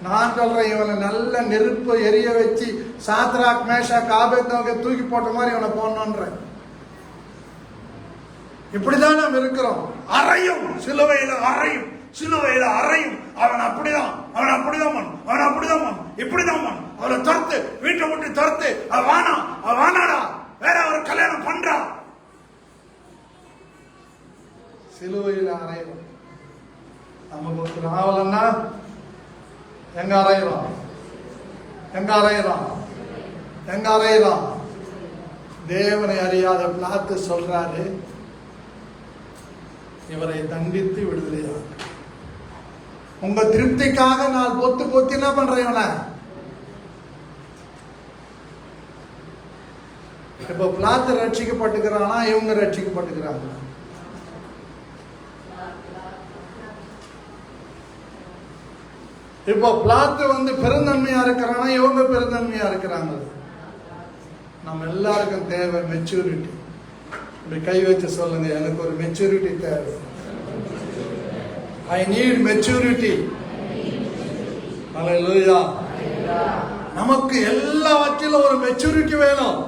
நான் சொல்றேன், இவனை நல்ல நெருப்பு எரிய வச்சு சாத்ராக் மேஷாக் ஆபேத்நேகோ தூக்கி போட்ட மாதிரி இவனை போடணுன்றேன். இப்படிதான் நாம் இருக்கிறோம். அறையும், சிலுவையில அறையும், சிலுவையில அறையும். அவன் அப்படிதான் இப்படிதான் அவனை துரத்து, வீட்டை விட்டு துரத்து, வானாடா, வேற ஒரு கல்யாணம் பண்றா. சிலுவையில அறையும். நமக்கு ஒரு நாவலன்னா எங்க அறையிறோம்? தேவனை அறியாத பிலாத்து சொல்றாரு, இவரை தண்டித்து விடுதலையாக. உங்க திருப்திக்காக நான் பொத்து என்ன பண்றேன் இவனை. இப்ப பிலாத்து ரட்சிக்கப்பட்டுக்கிறானா, இவங்க ரட்சிக்கப்பட்டுக்கிறாங்க? இப்போ பிலாத்து பெருந்தன்மையா இருக்கிறானா, இவங்க பெருந்தன்மையா இருக்கிறாங்க? நம்ம எல்லாருக்கும் தேவை மெச்சூரிட்டி. இப்படி கை வச்சு சொல்லுங்க, எனக்கு ஒரு மெச்சூரிட்டி தேவை. I need maturity. ஹல்லேலூயா. நமக்கு எல்லாவற்றிலும் ஒரு மெச்சூரிட்டி வேணும்.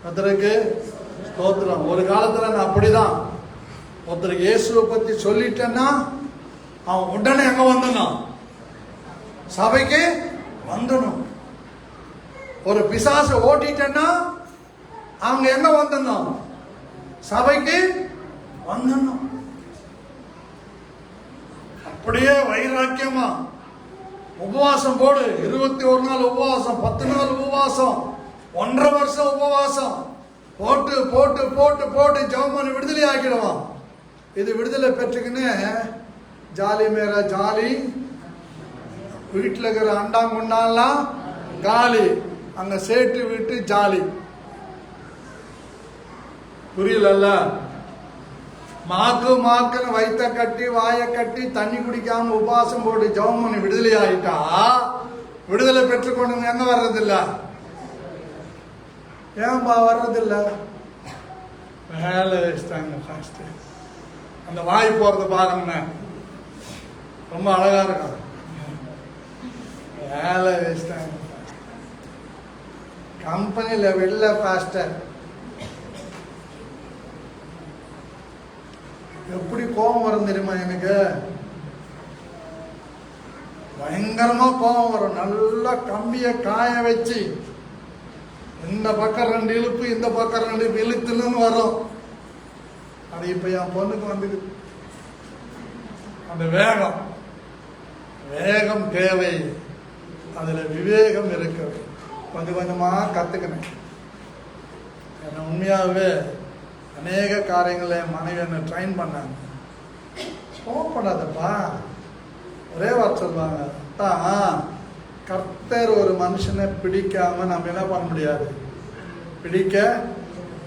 அதற்கு ஸ்தோத்திரம். ஒரு காலத்துல நான் அப்படிதான், ஒருத்தருக்கு இயேசுவை பத்தி சொல்லிட்டேன்னா அவன் உடனே எங்க வந்துடணும், சபைக்கு வந்துடணும். ஒரு பிசாசை ஓட்டிட்டேன்னா அவங்க எங்க வந்துடணும், சபைக்கு வந்துடணும். அப்படியே வைராக்கியமா உபவாசம் போடு. 21 நாள் உபவாசம், 10 நாள் உபவாசம், 1.5 வருஷம் உபவாசம் போட்டு போட்டு போட்டு போட்டு ஜெபம் பண்ணி விடுதலை ஆக்கிடுவான். இது விடுதலை பெற்றுக்குன்னு ஜாலி மேல ஜாலி, வீட்டில் இருக்கிற அண்டாங்குண்டாலாம் காலி, அங்க சேட்டு வீட்டு ஜாலி. புரியல? மாக்குன்னு வயிற்ற கட்டி வாயை கட்டி தண்ணி குடிக்காம உபவாசம் போட்டு ஜெபம் பண்ணி விடுதலை ஆயிட்டா, விடுதலை பெற்றுக்கொண்டு எங்க வர்றதில்ல? ஏன்பா வர்றதில்ல? வேலை வச்சுட்டாங்க. ஃபர்ஸ்ட் அந்த வாய் போறது பாருங்க, ரொம்ப அழகா இருக்கும். வேலை வச்சுட்டாங்க. கம்பெனியில வெளில பாஸ்டர் எப்படி கோபம் வரும் தெரியுமா? எனக்கு பயங்கரமா கோபம் வரும். நல்லா கம்பிய காய வச்சு இந்த பக்கம் 2 இழுப்பு, இந்த பக்கம் 2 இழுத்துன்னு வரும். அது இப்ப என் பொண்ணுக்கு வந்து அந்த வேகம் தேவை. அதில் விவேகம் இருக்கிறது. கொஞ்சம் கொஞ்சமாக கற்றுக்கினேன். என்னை உண்மையாகவே அநேக காரியங்களை மனைவி என்னை ட்ரைன் பண்ணாங்க. கோவப்படாதப்பா, ஒரே வார்த்தை சொல்லுவாங்க, தான் கர்த்தர் ஒரு மனுஷனை பிடிக்காம நம்ம என்ன பண்ண முடியாது, பிடிக்க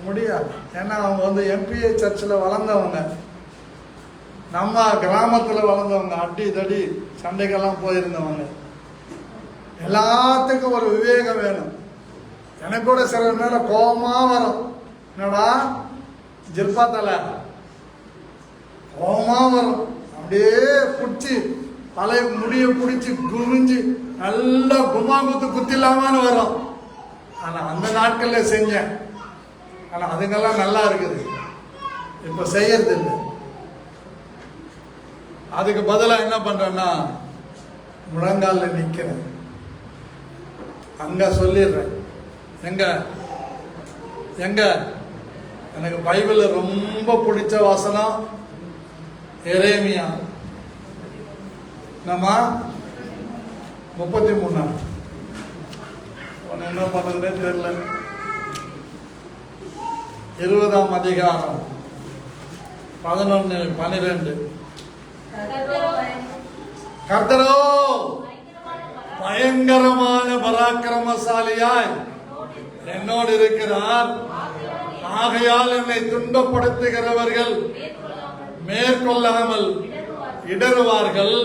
முடியாது. ஏன்னா அவங்க எம்பிஏ சர்ச்சில் வளர்ந்தவங்க, நம்ம கிராமத்தில் வளர்ந்தவங்க, அடி தடி சண்டைக்கெல்லாம் போயிருந்தவங்க. எல்லாத்துக்கும் ஒரு விவேகம் வேணும். எனக்கு கூட சில நேரம் கோபமாக வரும். என்னடா ஜில்பா தலை கோபமாக வரும். அப்படியே பிடிச்சி தலை முடிய பிடிச்சி குமிஞ்சு நல்லா குமாங்குத்து குத்திலாமான்னு வரும். ஆனால் அந்த நாட்களில் செஞ்சேன். ஆனால் அதுங்கெல்லாம் நல்லா இருக்குது. இப்போ செய்யறது இல்லை. அதுக்கு பதிலாக என்ன பண்றேன்னா முழங்கால நிற்கிறேன். அங்க சொல்லிடுறேன், எங்க எங்க எனக்கு பைபிள்ல ரொம்ப பிடிச்ச வசனம் எரேமியா நம்ம 33. என்ன பண்றதுன்னே தெரியல. 20ஆம் அதிகாரம் 11, 12. கர்த்தரோ பயங்கரமான பராக்கிரமசாலியாய் என்னோடு இருக்கிறார். ஆகையால் என்னை துன்பப்படுத்துகிறவர்கள் மேற்கொள்ளாமல் இடறுவார்கள்.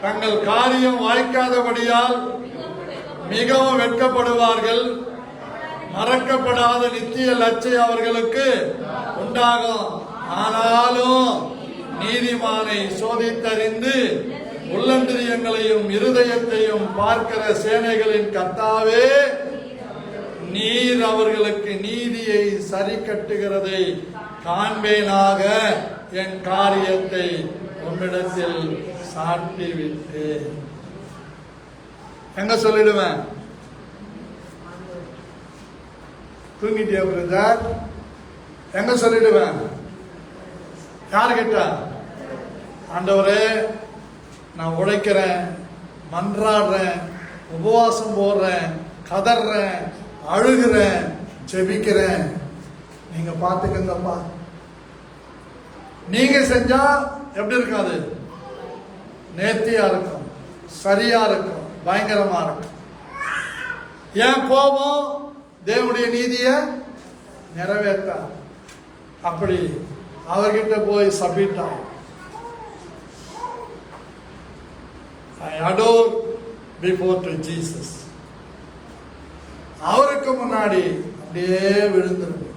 தங்கள் காரியம் வாய்க்காதபடியால் மிகவும் வெட்கப்படுவார்கள். மறக்கப்படாத நித்திய லட்சியம் அவர்களுக்கு உண்டாகும். ஆனாலும் நீதிமானை சோதித்தறிந்து உள்ளந்திரியங்களையும் இருதயத்தையும் பார்க்கிற சேனைகளின் கர்த்தாவே, நீர் அவர்களுக்கு நீதியை சரி கட்டுகிறதை காண்பேனாக. என் காரியத்தை உன்னிடத்தில் சாட்டிவிட்டு எங்க சொல்லிடுவேன்? தூங்கிட்டியா பிரதர்? எங்க சொல்லிடுவேன்? யாருக்கிட்ட? ஆண்டவரே, நான் உழைக்கிறேன், மன்றாடுறேன், உபவாசம் போடுறேன், கதறேன், அழுகிறேன், ஜெபிக்கிறேன், நீங்க பார்த்துக்கங்கப்பா. நீங்க செஞ்சா எப்படி இருக்காது? நேர்த்தியா இருக்கும், சரியா இருக்கும், பயங்கரமா இருக்கும். ஏன் கோபம் தேவனுடைய நீதியை நிறைவேற்ற. அப்படி அவர்கிட்ட போய் சபிட்டான். I adore before to Jesus. அவருக்கு முன்னாடி அப்படியே விழுந்துருங்க.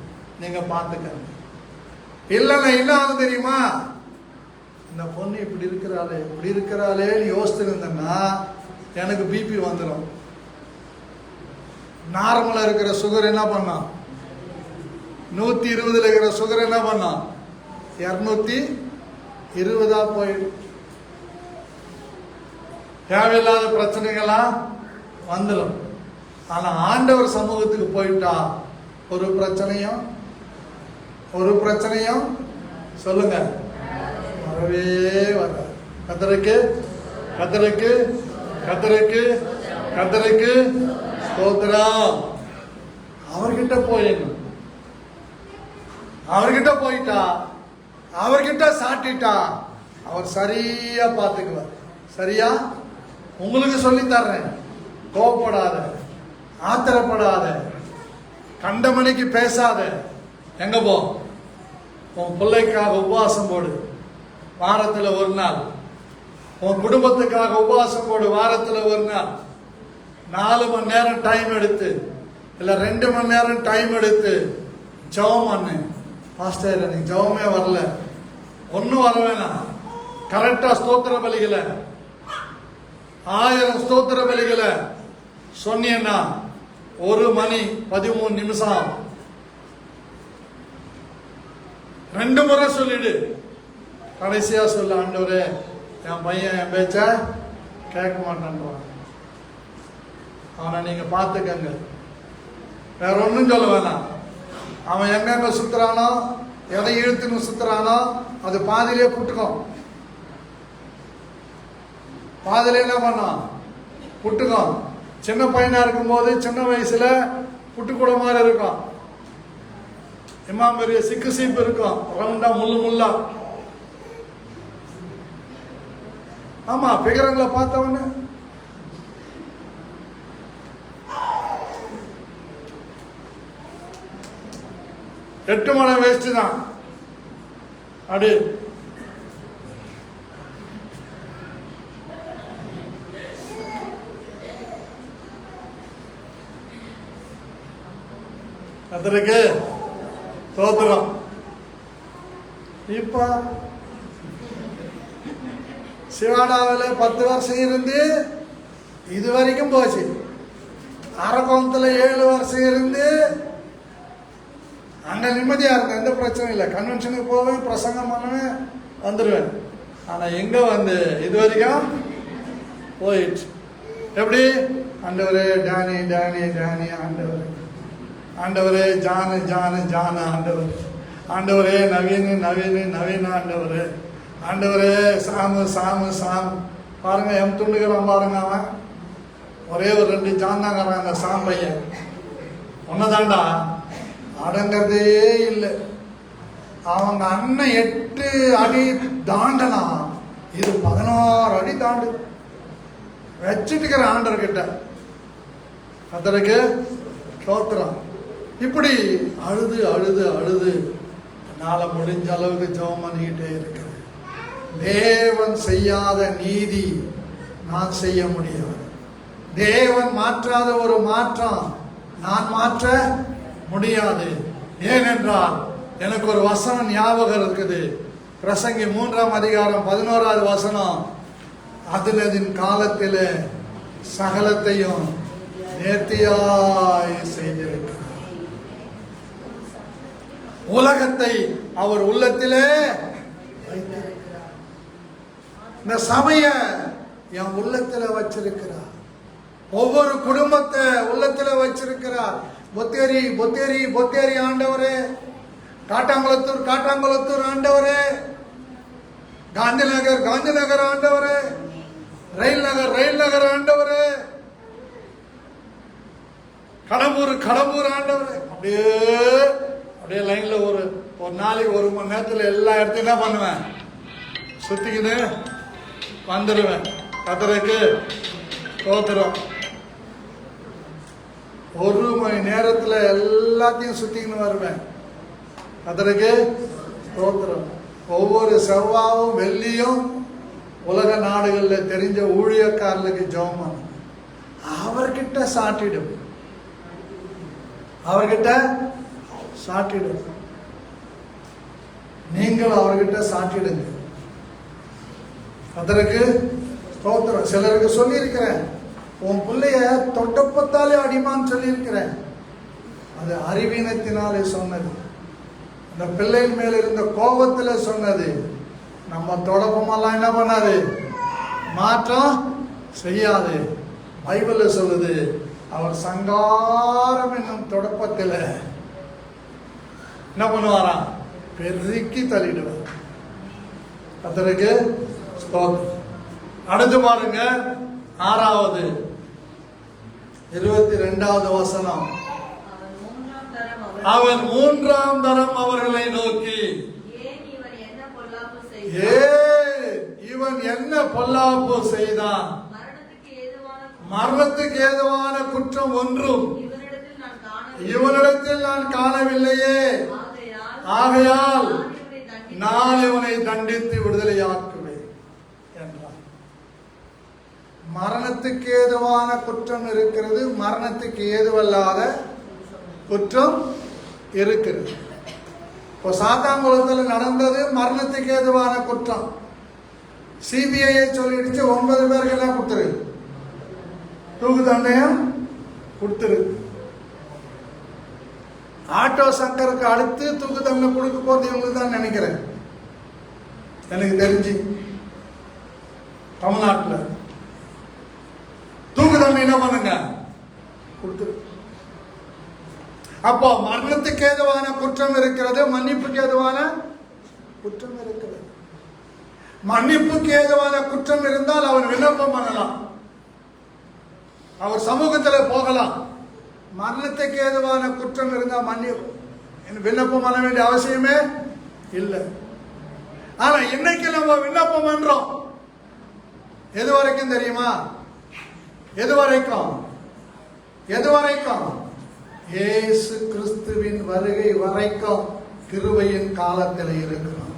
நீங்க பார்த்துக்கங்க. இல்லைன்னா என்ன ஆகும் தெரியுமா? இந்த பொண்ணு இப்படி இருக்கிறாளே இப்படி இருக்கிறாளேன்னு யோசிச்சிருந்தேன்னா எனக்கு பிபி வந்துடும். நார்மலா இருக்கிற சுகர் என்ன பண்ணான்? 120 இருக்கிற சுகர் என்ன பண்ணான்? 220 போயிடும். தேவையில்லாத பிரச்சனைகள்லாம் வந்துடும். ஆனா ஆண்டவர் சமூகத்துக்கு போயிட்டா ஒரு பிரச்சனையும் சொல்லுங்க வரவே வர. கத்தருக்கு கத்தருக்கு கத்தருக்கு கத்தருக்கு ஸ்தோத்திரம். அவர்கிட்ட போயிடணும். அவர்கிட்ட போயிட்டா, அவர்கிட்ட சாட்டிட்டா அவர் சரியா பார்த்துக்குவார். சரியா? உங்களுக்கு சொல்லி தர்றேன். கோபப்படாத, ஆத்திரப்படாத, கண்டமணிக்கு பேசாத. எங்க போ? உன் பிள்ளைக்காக உபவாசம் போடு, வாரத்தில் ஒரு நாள். உன் குடும்பத்துக்காக உபவாசம் போடு, வாரத்தில் ஒரு நாள். 4 மணி நேரம் டைம் எடுத்து, இல்ல 2 மணி நேரம் டைம் எடுத்து ஜெபம் பண்ணு. பாஸ்டர் எனக்கு ஜெபமே வரல. ஒன்னும் வர வேணாம். கரெக்டா ஸ்தோத்திர பலிகளை 1000 ஸ்தோத்திர பலிகளை சொன்னீங்கன்னா 1 மணி 13 நிமிஷம் 2 முறை சொல்லிடு. கடைசியா சொல்ல, ஆண்டவரே என் பையன் என் பேச்ச கேட்க மாட்டான், அவனை நீங்க பார்த்துக்கங்க. வேற ஒன்றும் சொல்ல வேணாம். அவன் எங்கெங்க சுத்துறானோ, எதை இழுத்துன்னு சுத்துறானோ அது பாதியிலே புட்டுக்கும். பாதியில என்ன பண்ணான்? புட்டுக்கும். சின்ன பையனா இருக்கும்போது சின்ன வயசுல புட்டுக்கூட மாதிரி இருக்கும். பெரிய சிக்கு சீப்பு இருக்கும், ரவுண்டா முள்ளு முள்ளா. ஆமா, பிகரங்களை பார்த்தவன எட்டு மணி வேஸ்ட் தான். அடி அதற்கு தோத்திரம். இப்ப சிவாடாவில் 10 வருஷம் இருந்து இது வரைக்கும் போச்சு. அரக்கோணத்துல 7 வருஷம் இருந்து அங்க நிம்மதியா இருந்தேன், எந்த பிரச்சனையும் இல்லை. கன்வென்ஷனுக்கு போவேன், பிரசங்கம் பண்ணுவேன், வந்துடுவேன். ஆனா எங்க வந்து இது வரைக்கும் போயிடுச்சு. எப்படி? ஆண்டவரே டானி டானி டானி, ஆண்டவரே ஆண்டவரே ஜானு ஜானு ஜானு, ஆண்டவர் ஆண்டவரே நவீனு நவீனு நவீன, ஆண்டவரே ஆண்டவரே சாமு சாமு சாமு. பாருங்க, எம் துண்டுகிறான் பாருங்க. அவன் ஒரே ஒரு 2 ஜான் தாங்கிறான் அந்த சாம் பையன். ஒன்னதாண்டா அடங்கிறதே இல்லை. அவங்க அண்ணன் 8 அடி தாண்டனா, இது 16 அடி தாண்டு வச்சுட்டுக்கிற ஆண்டர்கிட்ட. அதற்கு தோத்துறான். இப்படி அழுது அழுது அழுது என்னால முடிஞ்ச அளவுக்கு ஜெபம் பண்ணிக்கிட்டே இருக்கிறேன். தேவன் செய்யாத நீதி நான் செய்ய முடியாது. தேவன் மாற்றாத ஒரு மாற்றம் நான் மாற்ற முடியாது. ஏனென்றால் எனக்கு ஒரு வசனம் ஞாபகம் இருக்குது. பிரசங்கி 3ஆம் அதிகாரம் 11வது வசனம். அதின் காலத்தில் சகலத்தையும் நேர்த்தியாய் செய்திருக்கிறார். உலகத்தை அவர் உள்ளத்திலே வைத்திருக்கிறார். இந்த சபைய என் உள்ளத்துல வச்சிருக்கிறார். ஒவ்வொரு குடும்பத்தை உள்ளத்துல வச்சிருக்கிறார். பொத்தேரி பொத்தேரி பொத்தேரி ஆண்டவரே, காட்டாங்குளத்தூர் காட்டாங்குளத்தூர் ஆண்டவரே, காந்தி நகர் காந்தி நகர் ஆண்டவரே, ரயில் நகர் ரயில் நகர் ஆண்டவரே, கடம்பூர் கடம்பூர் ஆண்டவரே. அப்படியே அப்படியே லைன்ல ஒரு நாளைக்கு 1 மணி நேரத்தில் எல்லா இடத்தையும் என்ன பண்ணுவேன், சுத்திக்கின்னு வந்துடுவேன். கத்தருக்கு தோத்துறோம். 1 மணி நேரத்தில் எல்லாத்தையும் சுத்திக்கின்னு வருவேன். கத்தருக்கு தோத்துறோம். ஒவ்வொரு செவ்வாயும் வெள்ளியும் உலக நாடுகளில் தெரிஞ்ச ஊழியக்காரர்களுக்கு ஜெபம் அவர்கிட்ட சாட்டிடும். அவர்கிட்ட சாட்டிடும். நீங்கள் அவர்கிட்ட சாட்டிடுங்க. அதற்கு ஸ்தோத்திரம். சிலருக்கு சொல்லியிருக்கிறேன், உன் பிள்ளைய தொட்டப்பத்தாலே அடிமான்னு சொல்லியிருக்கிறேன். அது அறிவீனத்தினாலே சொன்னது. அந்த பிள்ளையின் மேல இருந்த கோபத்தில் சொன்னது. நம்ம தொடப்பமெல்லாம் என்ன பண்ணாது, மாற்றம் செய்யாது. பைபிள்ல சொல்லுது, அவர் சங்காரம் என்னும் தொடப்பத்தில் என்ன பண்ணுவாராம், பெருக்கி தள்ளிடுவார். அதற்கு அடுத்து பாருங்க 6வது 22வது வசனம். அவன் 3ஆம் தரம் அவர்களை நோக்கி, இவன் என்ன பொல்லாப்பு செய்தான்? மரணத்துக்கு ஏதுவான குற்றம் ஒன்றும் இவனிடத்தில் நான் காணவில்லையே. ஆகையால் நான் இவனை தண்டித்து விடுதலையாக்குவேன் என்றார். மரணத்துக்கு ஏதுவான குற்றம் இருக்கிறது, மரணத்துக்கு ஏதுவல்லாத குற்றம் இருக்கிறது. இப்போ சாத்தாங்குளத்தில் நடந்தது மரணத்துக்கு ஏதுவான குற்றம். சிபிஐ சொல்லிடுச்சு 9 பேருக்கு எல்லாம் கொடுத்துரு, தூக்கு தண்டையும் கொடுத்துரு. ஆட்டோ சங்கருக்கு அடுத்து தூக்கு தண்டனை கொடுக்க போறது இவங்களுக்கு தான் நினைக்கிறேன், எனக்கு தெரிஞ்சு. தமிழ்நாட்டில் தூக்கு தண்டனை என்ன பண்ணுங்க, கொடுத்துரு. அப்போ மரணத்துக்கு ஏதுவான குற்றம் இருக்கிறது, மன்னிப்புக்கு ஏதுவான குற்றம் இருக்கிறது. மன்னிப்புக்கு ஏதுவான குற்றம் இருந்தால் அவன் விண்ணப்பம் பண்ணலாம். அவர் சமூகத்தில் போகலாம். மரணத்துக்கு ஏதுவான குற்றம் இருந்தால் விண்ணப்பம் பண்ண வேண்டிய அவசியமே இல்லை. ஆனா இன்னைக்கு நம்ம விண்ணப்பம் பண்றோம். எது வரைக்கும் தெரியுமா? எது வரைக்கும்? இயேசு கிறிஸ்துவின் வருகை வரைக்கும் கிருபையின் காலத்தில் இருக்கிறோம்.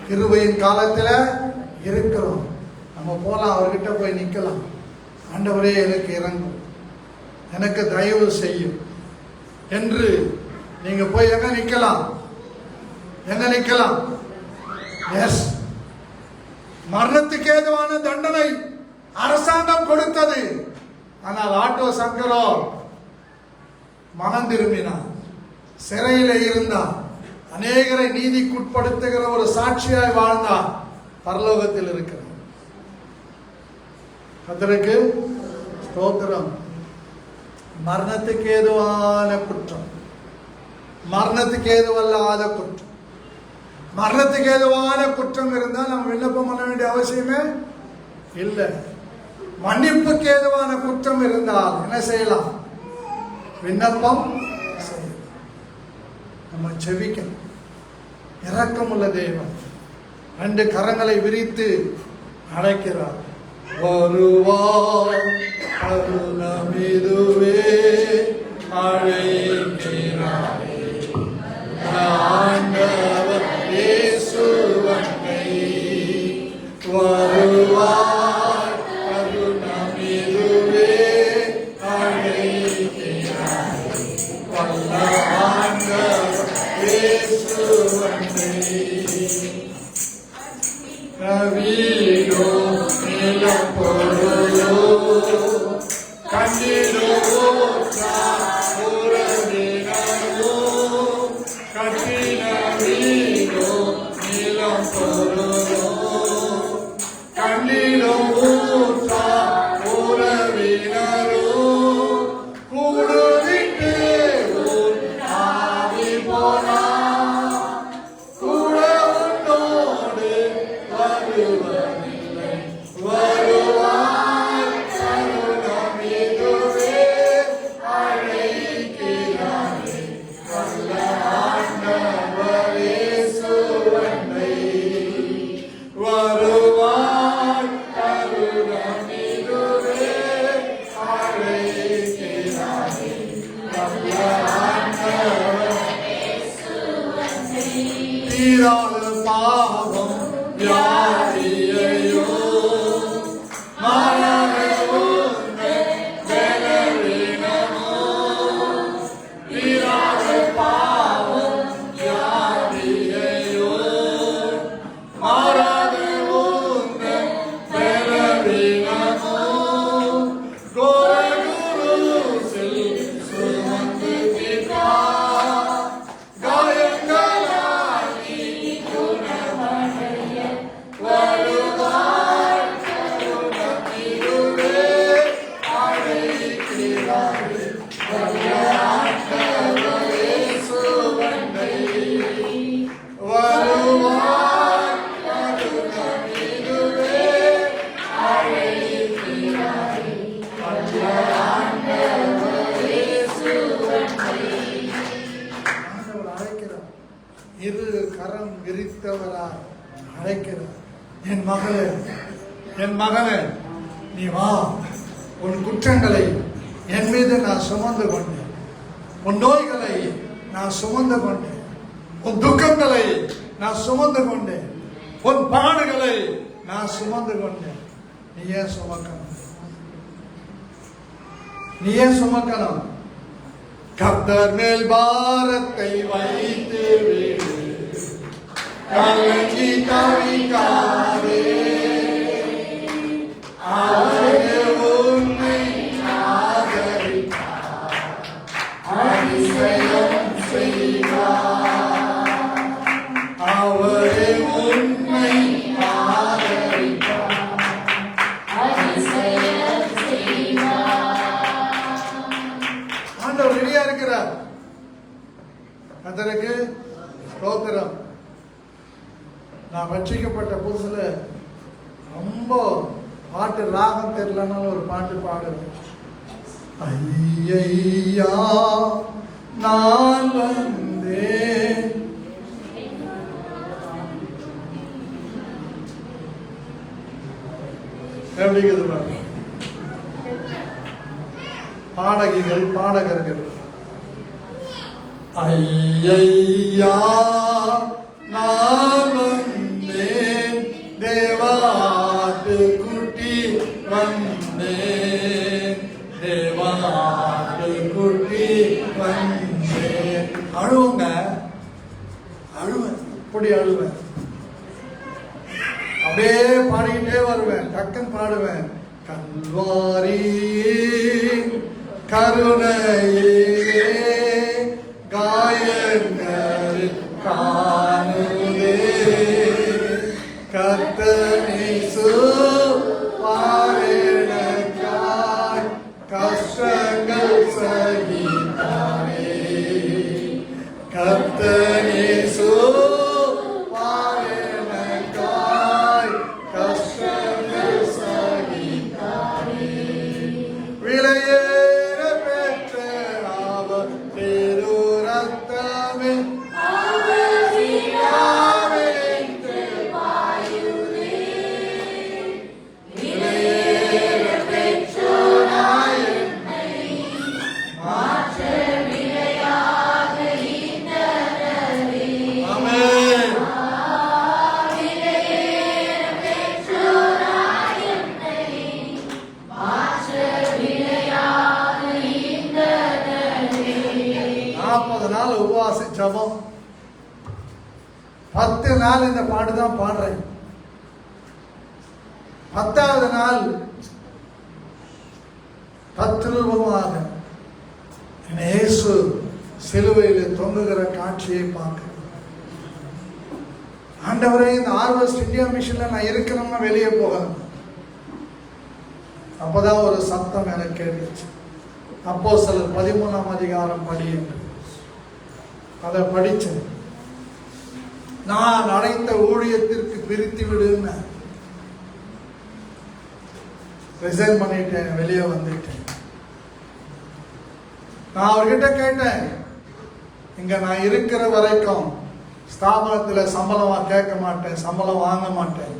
கிருபையின் காலத்தில் இருக்கிறோம். நம்ம போலாம், அவர்கிட்ட போய் நிக்கலாம். ஆண்டவரே எனக்கு இறங்கும், எனக்கு தயவு செய்யும் என்று நீங்க போய் எங்க நிக்கலாம்? எஸ். மரணத்துக்கு ஏதுவான தண்டனை அரசாங்கம் கொடுத்தது. ஆனால் ஆட்டோ சங்கரோ மனம் திரும்பினார், சிறையில இருந்தார், அநேகரை நீதிக்குட்படுத்துகிற ஒரு சாட்சியாய் வாழ்ந்தார், பரலோகத்தில் இருக்கிறார். கர்த்தருக்கு ஸ்தோத்திரம். மரணத்துக்கு ஏதுவான குற்றம், மரணத்துக்கு ஏதுவல்லாத குற்றம், மரணத்துக்கு ஏதுவான குற்றம் இருந்தால் நம்ம விண்ணப்பம் பண்ண வேண்டிய அவசியமே இல்லை. மன்னிப்புக்கு ஏதுவான குற்றம் இருந்தால் என்ன செய்யலாம்? விண்ணப்பம் செய்யலாம். நம்ம ஜெபிக்கணும். இரக்கமுள்ள தேவன் 2 கரங்களை விரித்து அழைக்கிறார். வருவார் அருளமிதுவே அழைக்கிறார் ஆண்டவர் இயேசுவனை. வருவார் அருளமிதுவே அழைக்கிறார் ஆண்டவர் இயேசுவனை. கவியோ நிலப்பொருளோ கண்டிலோ உறவினோ கட்டினவீனோ நிலப்பொருளோ கண்டிலோ உறவினரோ கூடுவிட்டு ஆவி போனா கூட உன்னோடு வருவதில்லை. வருவார் அருளமிதுவே அழைக்கிறாரே வல்ல ஆண்டவர் இயேசுவனை. வருவார் அருளமிதுவே அழைக்கிறாரே வல்ல ஆண்டவர் இயேசுவனை. தீராத பாவம் வியாதியையோ மரணமோ பலவீனமோ, தீராத பாவம் வியாதியையோ மரணமோ பலவீனமோ, கோரகுருசில் சுமந்து தீர்த்தார் காயங்களாகி குணமடைய. வருவார் அருளமிதுவே அழைக்கிறாரே வல்ல ஆண்டவர் இயேசுவனை. வருவார் அருளமிதுவே அழைக்கிறாரே வல்ல ஆண்டவர் இயேசுவனை. ஆண்டவர் அழைக்கிறார். இரு கரம் விரித்தவராய் அழைக்கிறார். என் மகளே, என் மகனே, நீ வா. உன் குற்றங்களை என் மீது நான் சுமந்து கொண்டேன், உன் நோய்களை நான் சுமந்து கொண்டேன், உன் துக்கங்களை நான் சுமந்து கொண்டேன், உன் பாடுகளை நான் சுமந்து கொண்டேன். நீ ஏன் சுமக்கணும்? நீ ஏன் சுமக்கணும்? கர்த்தர் மேல் பாரத்தை வைத்து விடு, கலங்கி தவிக்காதே. அவரே உன்னை ஆதரிப்பார், அதிசயம் செய்வார். அவரே உன்னை ஆதரிப்பார், அதிசயம் செய்வார். ஆண்டவர் ரெடியா இருக்கிறார். அதற்கு ஸ்தோத்திரம். நான் ரட்சிக்கப்பட்ட புதுசுல ரொம்ப பாட்டு ராகம் தெரியலன்னு ஒரு பாட்டு பாடுவேன். ஐயா நான் வந்தேன். எப்படிங்கிறது பாருங்க. பாடகிகள் பாடகர்கள் ஐயா நான் வந்தேன், தேவாட்டு குட்டி வந்தேன், தேவாட்டு குட்டி வந்தேன். அழுவுங்க, அழுவேன், இப்படி அழுவேன், அப்படியே பாடிக்கிட்டே வருவேன், டக்குன்னு பாடுவேன். கல்வாரி கருணையிலே காயங்கள் காணுதே, கர்த்தர் இயேசு பாரெனக்காய் கஷ்டங்கள் சகித்தாரே, கர்த்தர் இயேசு பாரெனக்காய் கஷ்டங்கள் சகித்தாரே, விலையேற பெற்ற அவர் திரு ரத்தமே உபவாச ஜபம் 10 நாள் இந்த பாட்டுதான் பாடுறேன். 10வது நாள் தத்ரூபமாக இயேசு சிலுவையில் தொங்குகிற காட்சியை பார்க்க, ஆண்டவரே இந்த ஹார்வெஸ்ட் இந்தியா மிஷன்ல நான் இருக்கணும்னா வெளியே போகணும். அப்பதான் ஒரு சத்தம் எனக்கு கேட்டுச்சு, அப்போஸ்தலர் 13ஆம் அதிகாரம் படி என்று. அதை படிச்சேன். நான் அடைந்த ஊழியத்திற்கு பிரித்து விடுன்னு ரிசைன் பண்ணிட்டேன், வெளியே வந்துட்டேன். நான் அவர்கிட்ட கேட்டேன், இங்க நான் இருக்கிற வரைக்கும் ஸ்தாபனத்தில் சம்பளம் கேட்க மாட்டேன், சம்பளம் வாங்க மாட்டேன்,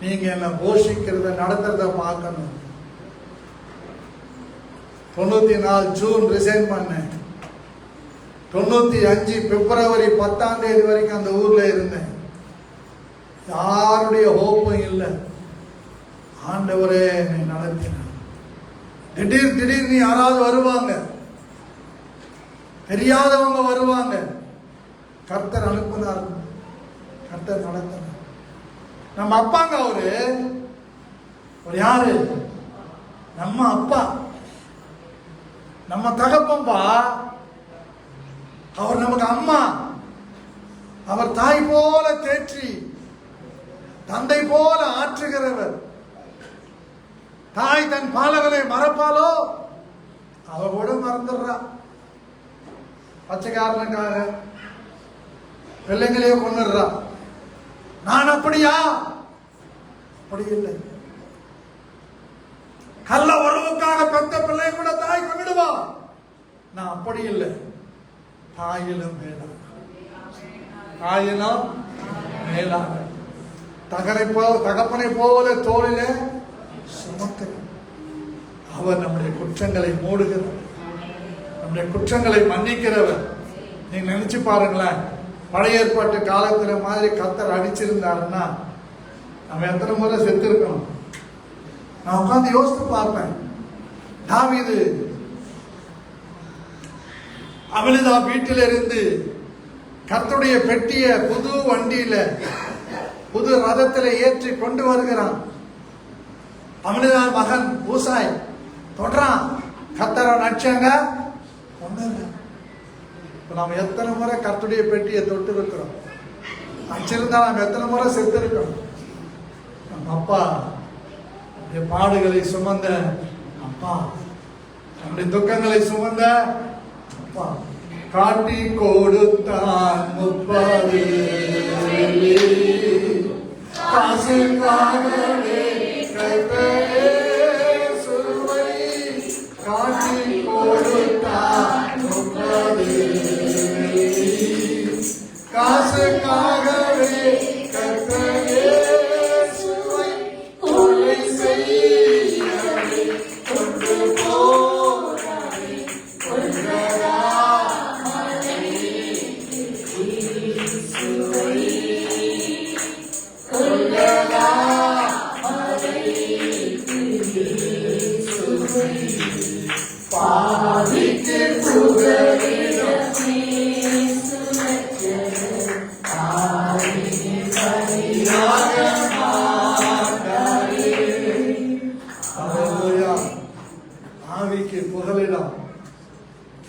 நீங்க என்ன போஷிக்கிறத நடத்துறத பார்க்கணும். 94 ஜூன் ரிசைன் பண்ணேன். 95 பிப்ரவரி 10ஆம் தேதி வரைக்கும் அந்த ஊர்ல இருந்தேன். யாருடைய ஹோப்பும் இல்லை. ஆண்டவரே என்னை நடத்தினார். திடீர்னு யாராவது வருவாங்க, தெரியாதவங்க வருவாங்க. கர்த்தர் அனுப்பினார், கர்த்தர் நடத்தினார். நம்ம அப்பாங்க அவரு. ஒரு யாரு? நம்ம அப்பா, நம்ம தகப்பம்பா. அவர் நமக்கு அம்மா. அவர் தாய் போல தேற்றி, தந்தை போல ஆற்றுகிறவர். தாய் தன் பாலகனை மறப்பாலோ? அவ கூட மறந்துடுறா. பச்சைக்காரனுக்காக பிள்ளைங்களையே கொண்டுடுறா. நான் அப்படியா? அப்படி இல்லை. கள்ள உறவுக்காக பெத்த பிள்ளை கூட தாய் கொண்டுடுவா. நான் அப்படி இல்லை. தாயிலும் மேலாக, தாயிலும் மேலாக தகப்பனை போல தோளிலே சுமத்து. அவர் நம்முடைய குற்றங்களை மூடுகிறவர், நம்முடைய குற்றங்களை மன்னிக்கிறவர். நீங்க நினைச்சு பாருங்களேன், பழைய ஏற்பாட்டு காலத்துல மாதிரி கர்த்தர் அடிச்சிருந்தாருன்னா நம்ம எத்தனை முறை செத்து இருக்கணும். நான் உட்கார்ந்து யோசித்து பார்ப்பேன். தாவீது அமிர்தா வீட்டில இருந்து கர்த்தருடைய பெட்டிய புது வண்டியில புது ரதத்துல ஏற்றி கொண்டு வருகிறான். அமிர்தா மகன் ஊசாய் தொடரான். கர்த்தரை நடிச்சாங்க, நாம எத்தனை முறை கர்த்தருடைய பெட்டியை தொட்டு இருக்கிறோம். நடிச்சிருந்தா நாம் எத்தனை முறை செத்து இருக்கிறோம். நம்ம அப்பா பாடுகளை சுமந்த அப்பா, நம்முடைய துக்கங்களை சுமந்த அப்பா, காட்டி கொடுத்தான் 30 காசுக்காகவே கர்த்தரே சுவை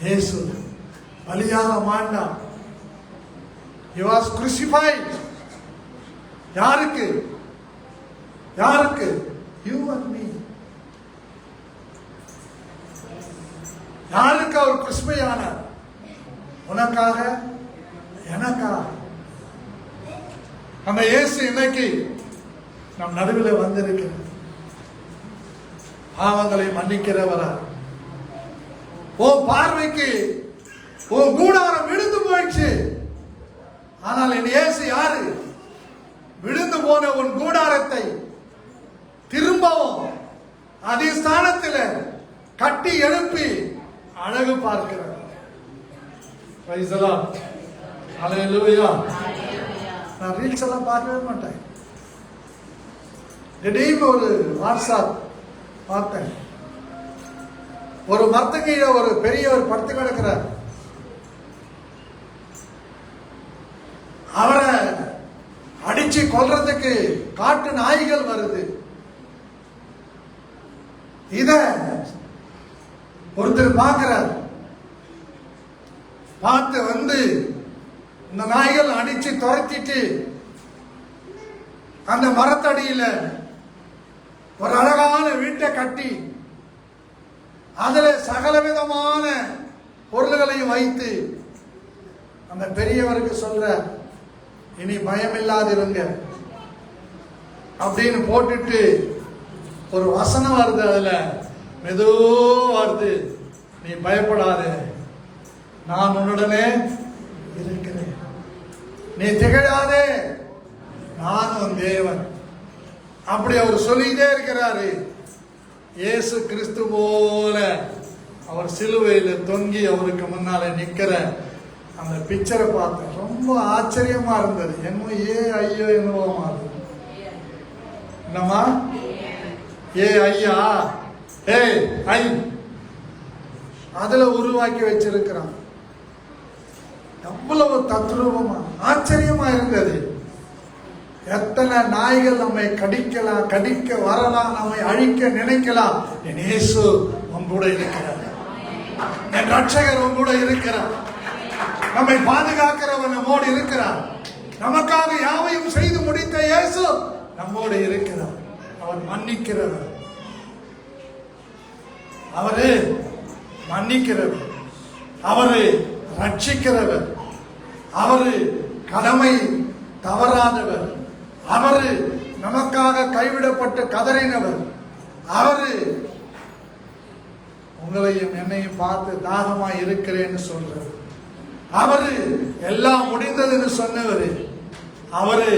இயேசு பலியாக மாண்டார். He was crucified. யாருக்கு? யாருக்கு? You and me. யாருக்கு அவர் கிறிஸ்துவானார்? உனக்காக, எனக்காக. அந்த இயேசு இன்னைக்கு நம் நடுவில் வந்திருக்கிறார். பாவங்களை மன்னிக்கிறவரா? உன் பார்வைக்கு உன் கூடாரம் விழுந்து போயிடுச்சு. ஆனால் என் இயேசு யாரு? விழுந்து போன உன் கூடாரத்தை திரும்பவும் அதிஸ்தானத்தில் கட்டி எழுப்பி அழகு பார்க்கிறார். Praise the Lord. Hallelujah. நான் ரீல்ஸ் எல்லாம் பார்க்கவே மாட்டேன். திடீர்னு ஒரு வாட்ஸ்அப் பார்த்தேன். ஒரு மரத்துக்கீழ ஒரு பெரியவர் படுத்து கிடக்கிறார். அவரை அடிச்சு கொல்றதுக்கு காட்டு நாய்கள் வருது. இத ஒருத்தர் பார்க்கிறார். பார்த்து வந்து இந்த நாய்கள் அடிச்சு துரத்திட்டு அந்த மரத்தடியில ஒரு அழகான வீட்டை கட்டி அதுல சகல விதமான பொருள்களையும் வைத்து அந்த பெரியவருக்கு சொல்ற, இனி பயம் இல்லாதிருங்க அப்படின்னு போட்டுட்டு ஒரு வசனம் வருது. அதுல மெதுவா வருது, நீ பயப்படாத, நான் உன்னுடனே இருக்கிறேன், நீ திகழாதே, நான் உன் தேவன். அப்படி அவர் சொல்லிட்டே இருக்கிறாரு. இயேசு கிறிஸ்து போல அவர் சிலுவையில தொங்கி அவருக்கு முன்னால நிக்கிற அந்த பிக்சரை பார்த்தேன். ரொம்ப ஆச்சரியமா இருந்தது. என்னமோ ஐயோ என்னவோ மாதிரி. என்னம்மா? ஐயா ஐ அதுல உருவாக்கி வச்சிருக்கிறான். எவ்வளவு தத்ரூபமா ஆச்சரியமா இருந்தது. எத்தனை நாய்கள் நம்மை கடிக்கலாம், கடிக்க வரலாம், நம்மை அழிக்க நினைக்கலாம். என் இயேசு உன் கூட இருக்கிறார். என் ரட்சகர் உன் கூட இருக்கிறார். நம்மை பாதுகாக்கிறவர் நம்மோடு இருக்கிறார். நமக்காக யாவையும் செய்து முடித்த இயேசு நம்மோடு இருக்கிறார். அவர் மன்னிக்கிறவர், அவரு மன்னிக்கிறவர், அவரு ரட்சிக்கிறவர், அவரு கடமை தவறாதவர், அவரு நமக்காக கைவிடப்பட்டு கதறினவர், அவரு உங்களையும் என்னையும் பார்த்து தாகமா இருக்கிறேன்னு சொல்றார். அவரு எல்லாம் முடிந்ததுன்னு சொன்னவர். அவரு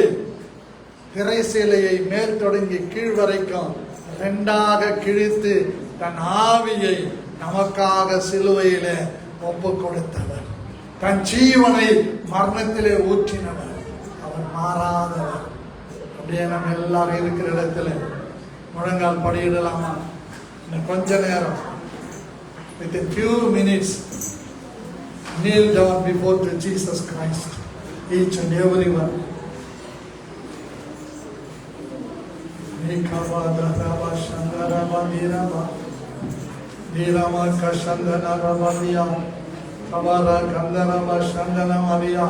திரைசீலையை மேல் தொடங்கி கீழ் வரைக்கும் ரெண்டாக கிழித்து தன் ஆவியை நமக்காக சிலுவையில ஒப்பு கொடுத்தவர். தன் ஜீவனை மரணத்திலே ஊற்றினவர். அவர் மாறாதவர். அப்படியே நம்ம எல்லாரும் இருக்கிற இடத்துல முழங்கால் படியிடலாமா? இன்னும் கொஞ்ச நேரம், with a few minutes, kneel down before to Jesus Christ, each and every one. Nikavadharava Shandarava Nirava Nirama Kashandana Ravaniya Kavara Kandanava Shandana Maria